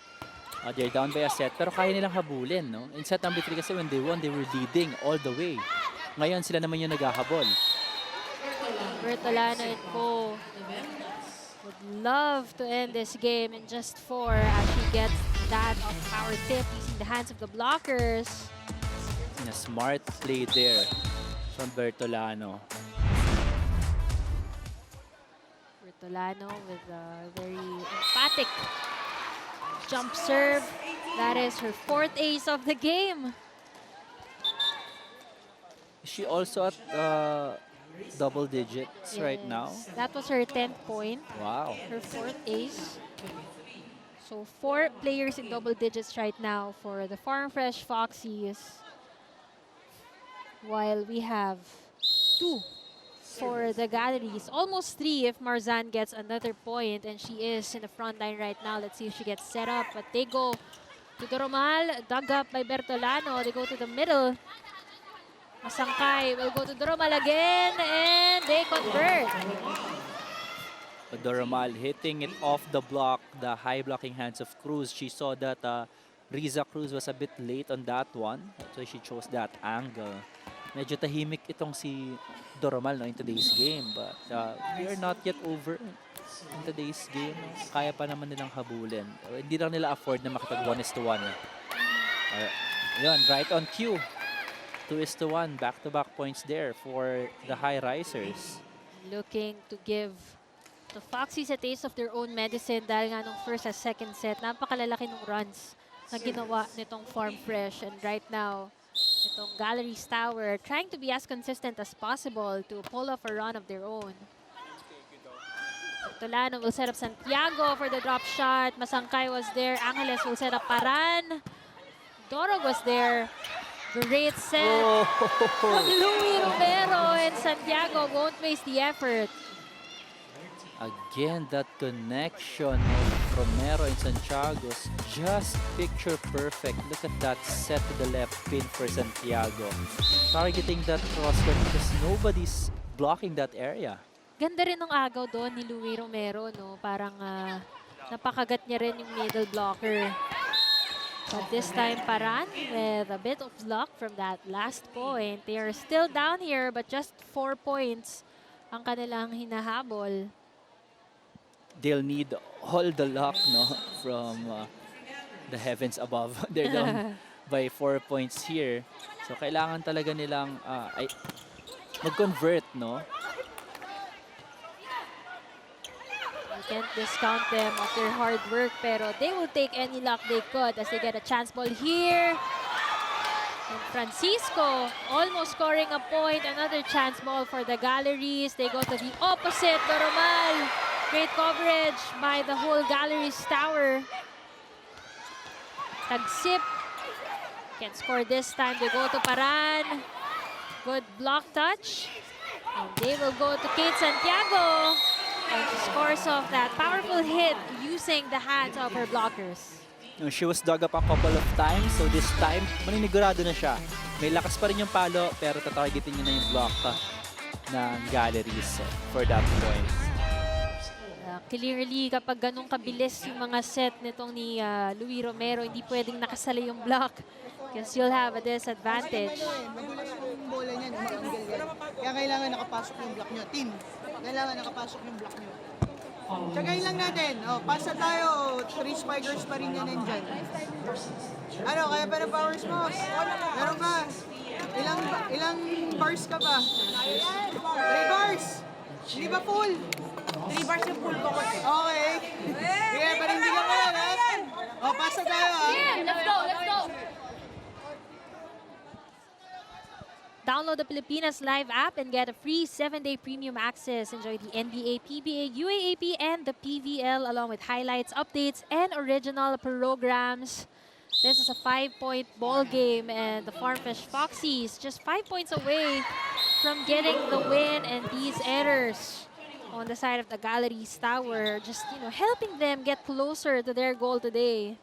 They're down by a set, pero kaya nilang habulin. No? In set number 3 kasi when they won, they were leading all the way. Ngayon sila naman yung naghahabol. Bertolano and Co would love to end this game in just 4 as she gets that of power tip using the hands of the blockers. And a smart play there from Bertolano. Bertolano with a very emphatic jump serve. That is her 4th ace of the game. She also at double digits right now. That was her 10th point. Wow. Her 4th ace. So 4 players in double digits right now for the Farm Fresh Foxies. While we have 2 for the Galleries. Almost 3 if Marzan gets another point, and she is in the front line right now. Let's see if she gets set up. But they go to the Romal, dug up by Bertolano. They go to the middle. Masangkay will go to Doromal again, and they convert. Doromal hitting it off the block, the high blocking hands of Cruz. She saw that Riza Cruz was a bit late on that one, so she chose that angle. Medyo tahimik itong si Doromal in today's game, but we are not yet over in today's game. Kaya pa naman nilang habulin. Hindi lang nila afford na makipag 1-1. Yun, right on cue. 2-1, back-to-back points there for the Highrisers. Looking to give The Foxies a taste of their own medicine dahil nga nung first at second set, napakalalaki ng runs na ginawa nitong Farm Fresh. And right now, itong Galeries Tower trying to be as consistent as possible to pull off a run of their own. Tolano will set up Santiago for the drop shot. Masangkay was there. Angeles will set up Paran. Dorog was there. Great set from Louis Romero, and Santiago won't waste the effort. Again, that connection of Romero and Santiago's just picture perfect. Look at that set to the left pin for Santiago. Targeting that crosscourt because nobody's blocking that area. Ganda rin ng agaw doon ni Louis Romero, no? Parang napakagat niya rin yung middle blocker. But this time, Paran with a bit of luck from that last point. They are still down here, but just 4 points ang kanilang hinahabol. They'll need all the luck, no, from the heavens above. They're down by 4 points here. So kailangan talaga nilang mag-convert, no? Can't discount them of their hard work, pero they will take any luck they could as they get a chance ball here. And Francisco almost scoring a point. Another chance ball for the Galleries. They go to the opposite. Doromal. Great coverage by the whole Galleries Tower. Tagsip. Can't score this time. They go to Paran. Good block touch. And they will go to Kate Santiago. And she scores off that powerful hit using the hands of her blockers. She was dug up a couple of times, so this time, maninigurado na siya. May lakas pa rin yung palo, pero tatargetin niya na yung block ng Galleries for that point. Clearly, kapag ganun kabilis yung mga set nitong ni Louis Romero, hindi pwedeng nakasali yung block because you'll have a disadvantage. Magulas yung bola niyan, umaanggal yan. Kaya kailangan nakapasok yung block nyo. Team, kailangan nakapasok yung block nyo. Tsagayin lang natin. Pasa tayo. 3 spikers pa rin yan nandyan. Ano, kaya pa ng powers mo? Meron ba? Ilang bars ka ba? 3 bars! Hindi ba full? 3 bars yung full ko. Okay. Sige, parindigan mo yan, ha? Pasa tayo, ha? Let's go, let's go. Download the Pilipinas Live app and get a free 7-day premium access. Enjoy the NBA, PBA, UAAP, and the PVL along with highlights, updates, and original programs. This is a 5-point ball game, and the Farm Fresh Foxies just 5 points away from getting the win, and these errors on the side of the Galeries Tower just, helping them get closer to their goal today.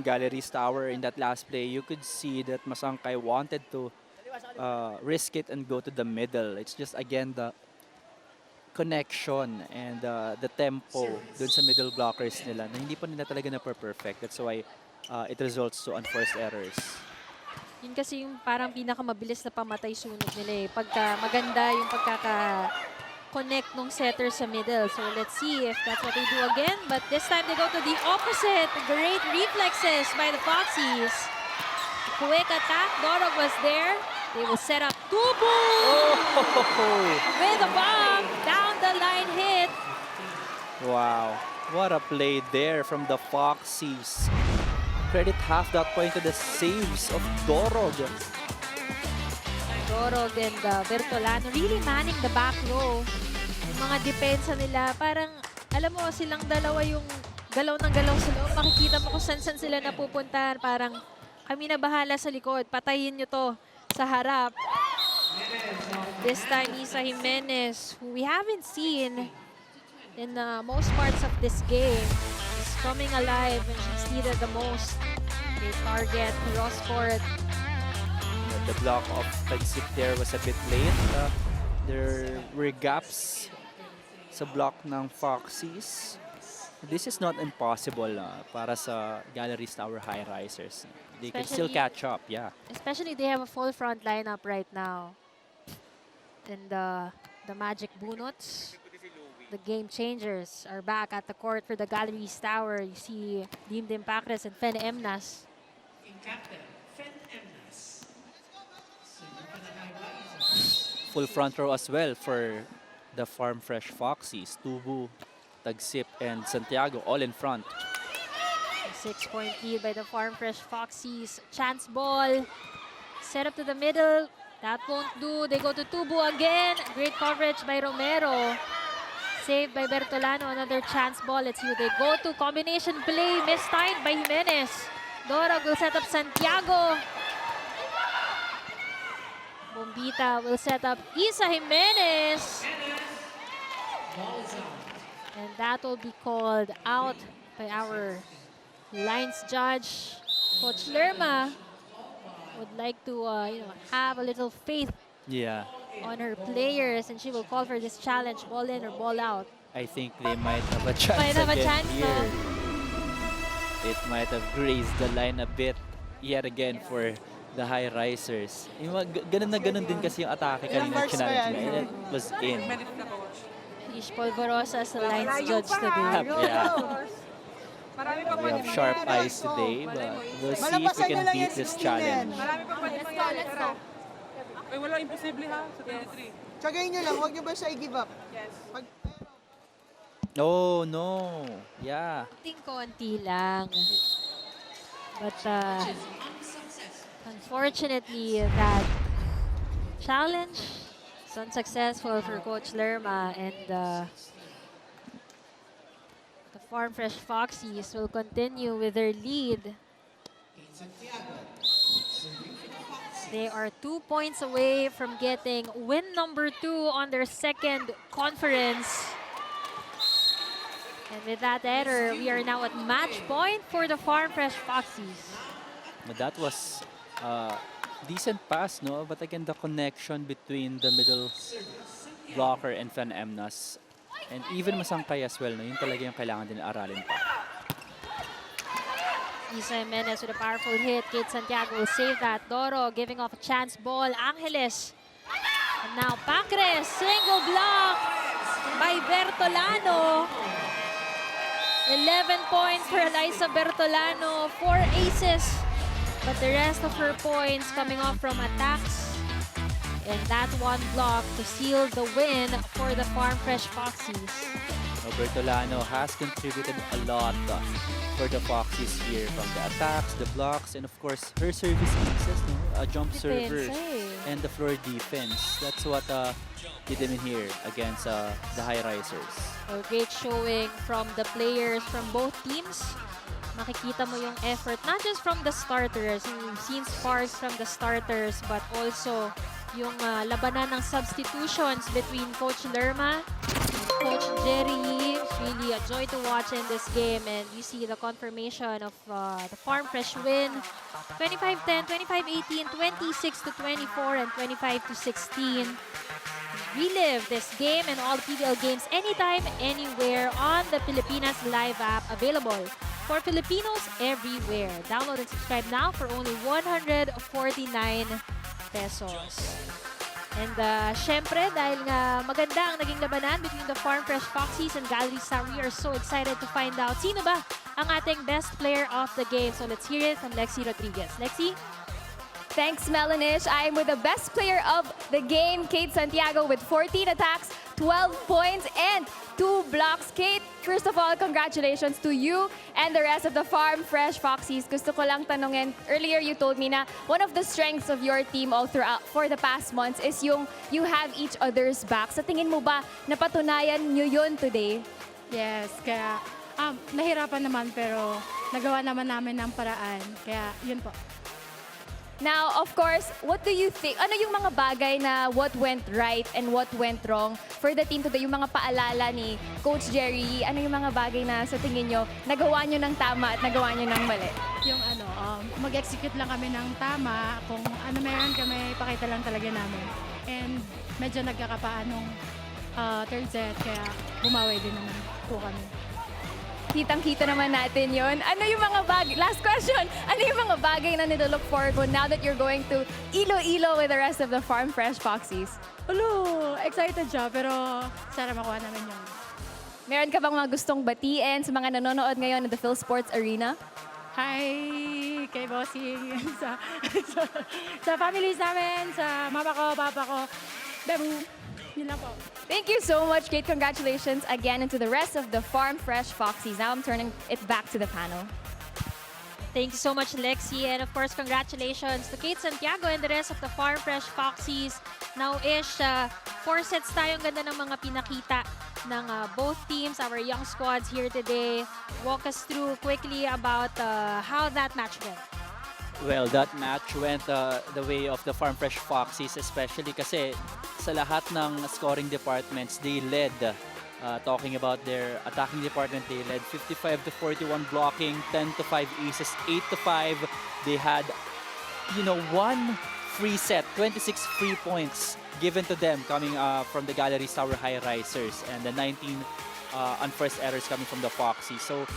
Galeries Tower in that last play, you could see that Masangkay wanted to risk it and go to the middle. It's just, again, the connection and the tempo dun sa middle blockers nila na hindi pa nila talaga na-perfect. That's why it results to unforced errors. Yun kasi yung parang pinakamabilis na pamatay sunod nila eh. Pagka maganda yung pagkaka-connect ng setter sa middle. So let's see if that's what they do again. But this time they go to the opposite. Great reflexes by the Foxies. Quick attack. Dorog was there. They will set up Tubu with a bomb. Down the line hit. Wow. What a play there from the Foxies. Credit half that point to the saves of Dorog. Dorog and Bertolano really manning the back row. Yung mga depensa nila, parang, alam mo, silang dalawa yung galaw ng galaw sa loob. Makikita mo kung saan sila napupuntahan. Parang, kami na bahala sa likod. Patayin nyo to sa harap. This time, Isa Jimenez, who we haven't seen in most parts of this game, is coming alive when she's needed the most. They target cross-court. The block of Tagsip there was a bit late. There were gaps sa block ng Foxies. This is not impossible para sa Galeries Tower Highrisers. They can still catch up, yeah. Especially they have a full front lineup right now. And the Magic Bunots, the game changers, are back at the court for the Galeries Tower. You see Dimdim Pacres and Fen Emnas. Full front row as well for the Farm Fresh Foxies. Tubu, Tagsip, and Santiago all in front. 6-point lead by the Farm Fresh Foxies. Chance ball. Set up to the middle. That won't do. They go to Tubu again. Great coverage by Romero. Saved by Bertolano. Another chance ball. Let's see who they go to. Combination play. Mistimed by Jimenez. Dorog will set up Santiago. Bombita will set up Isa Jimenez. And that will be called out by our lines judge. Coach Lerma would like to have a little faith on her players, and she will call for this challenge, ball in or ball out. I think they might have a chance Might have a again chance, here. no? It might have grazed the line a bit yet again for the Highrisers. Yung ganun na ganun din kasi yung atake Ilang kanina marks ba yan? challenge na. It was in. Ish Polvorosa as the lines judge today. Yeah. We have sharp eyes today, but we'll see if we can beat this challenge. Let's go. Ay, wala, imposible ha, sa 23. Tsagayin nyo lang, huwag nyo basta i-give up. Yes. Oh, no. Yeah. Konti lang. But unfortunately, that challenge is unsuccessful for Coach Lerma, and the Farm Fresh Foxies will continue with their lead. They are 2 points away from getting win number 2 on their second conference. And with that error, we are now at match point for the Farm Fresh Foxies. But that was a decent pass, no? But again, the connection between the middle blocker and Fan Emnas, and even Masangkay as well, no? Yun talaga yung kailangan din aralin pa. Isa Jimenez with a powerful hit. Kate Santiago will save that. Doro giving off a chance ball. Angeles. And now Pacres. Single block by Bertolano. 11 points for Eliza Bertolano. 4 aces. But the rest of her points coming off from attacks. And that one block to seal the win for the Farm Fresh Foxies. Bertolano has contributed a lot for the Foxies here, from the attacks, the blocks, and of course her service aces, no? A jump server and the floor defense. That's what did them in here against the Highrisers. A great showing from the players from both teams. Makikita mo yung effort, not just from the starters. You've seen sparks from the starters, but also yung labanan ng substitutions between Coach Lerma and Coach Jerry. It's really a joy to watch in this game, and you see the confirmation of the Farm Fresh win. 25-10, 25-18, 26-24, and 25-16. Relive this game and all PVL games anytime, anywhere on the Pilipinas Live app, available for Filipinos everywhere. Download and subscribe now for only 149 pesos. And syempre, dahil nga maganda ang naging labanan between the Farm Fresh Foxies and Galeries Highrisers, we are so excited to find out sino ba ang ating best player of the game. So let's hear it from Lexi Rodriguez. Lexi? Thanks, Melanish. I am with the best player of the game, Kate Santiago, with 14 attacks, 12 points, and 2 blocks. Kate, first of all, congratulations to you and the rest of the Farm Fresh Foxies. Gusto ko lang tanungin, earlier you told me na one of the strengths of your team all throughout for the past months is yung you have each other's back. Sa tingin mo ba, napatunayan nyo yun today? Yes, kaya nahirapan naman pero nagawa naman namin ng paraan. Kaya yun po. Now, of course, what do you think? Ano yung mga bagay na what went right and what went wrong for the team today? Yung mga paalala ni Coach Jerry, ano yung mga bagay na sa tingin nyo, nagawa nyo ng tama at nagawa nyo ng mali? Yung mag-execute lang kami ng tama. Kung ano meron kami, pakita lang talaga namin. And medyo nagkakapaan nung third set, kaya bumawi din naman po kami. Kitang-kita naman natin yon. Ano yung mga bagay, last question, ano yung mga bagay na nilolook forward mo now that you're going to Iloilo with the rest of the Farm Fresh Foxies? Excited siya, pero sana makuha namin yun. Meron ka bang mga gustong batiin sa mga nanonood ngayon in the Phil Sports Arena? Hi kay Bossing, sa families namin, sa mama ko, papa ko, Bebu. Yun lang po. Thank you so much, Kate. Congratulations again and to the rest of the Farm Fresh Foxies. Now I'm turning it back to the panel. Thank you so much, Lexi. And of course, congratulations to Kate Santiago and the rest of the Farm Fresh Foxies. Now-ish, 4 sets tayo. Ang ganda ng mga pinakita ng both teams, our young squads here today. Walk us through quickly about how that match went. Well, that match went the way of the Farm Fresh Foxies, especially kasi sa lahat ng scoring departments, they led. Talking about their attacking department, they led 55-41 blocking, 10-5 aces, 8-5. They had, one free set, 26 free points given to them coming from the Galeries Highrisers, and the 19 unforced errors coming from the Foxies. So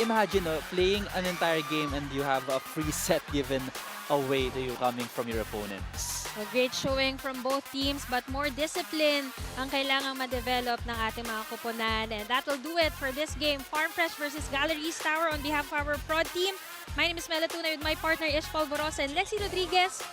imagine playing an entire game and you have a free set given away to you coming from your opponents. A great showing from both teams, but more discipline ang kailangang ma-develop ng ating mga kuponan. And that will do it for this game, Farm Fresh versus Galeries Tower. On behalf of our prod team, my name is Melatuna with my partner Ish Polvorosa and Lexi Rodriguez.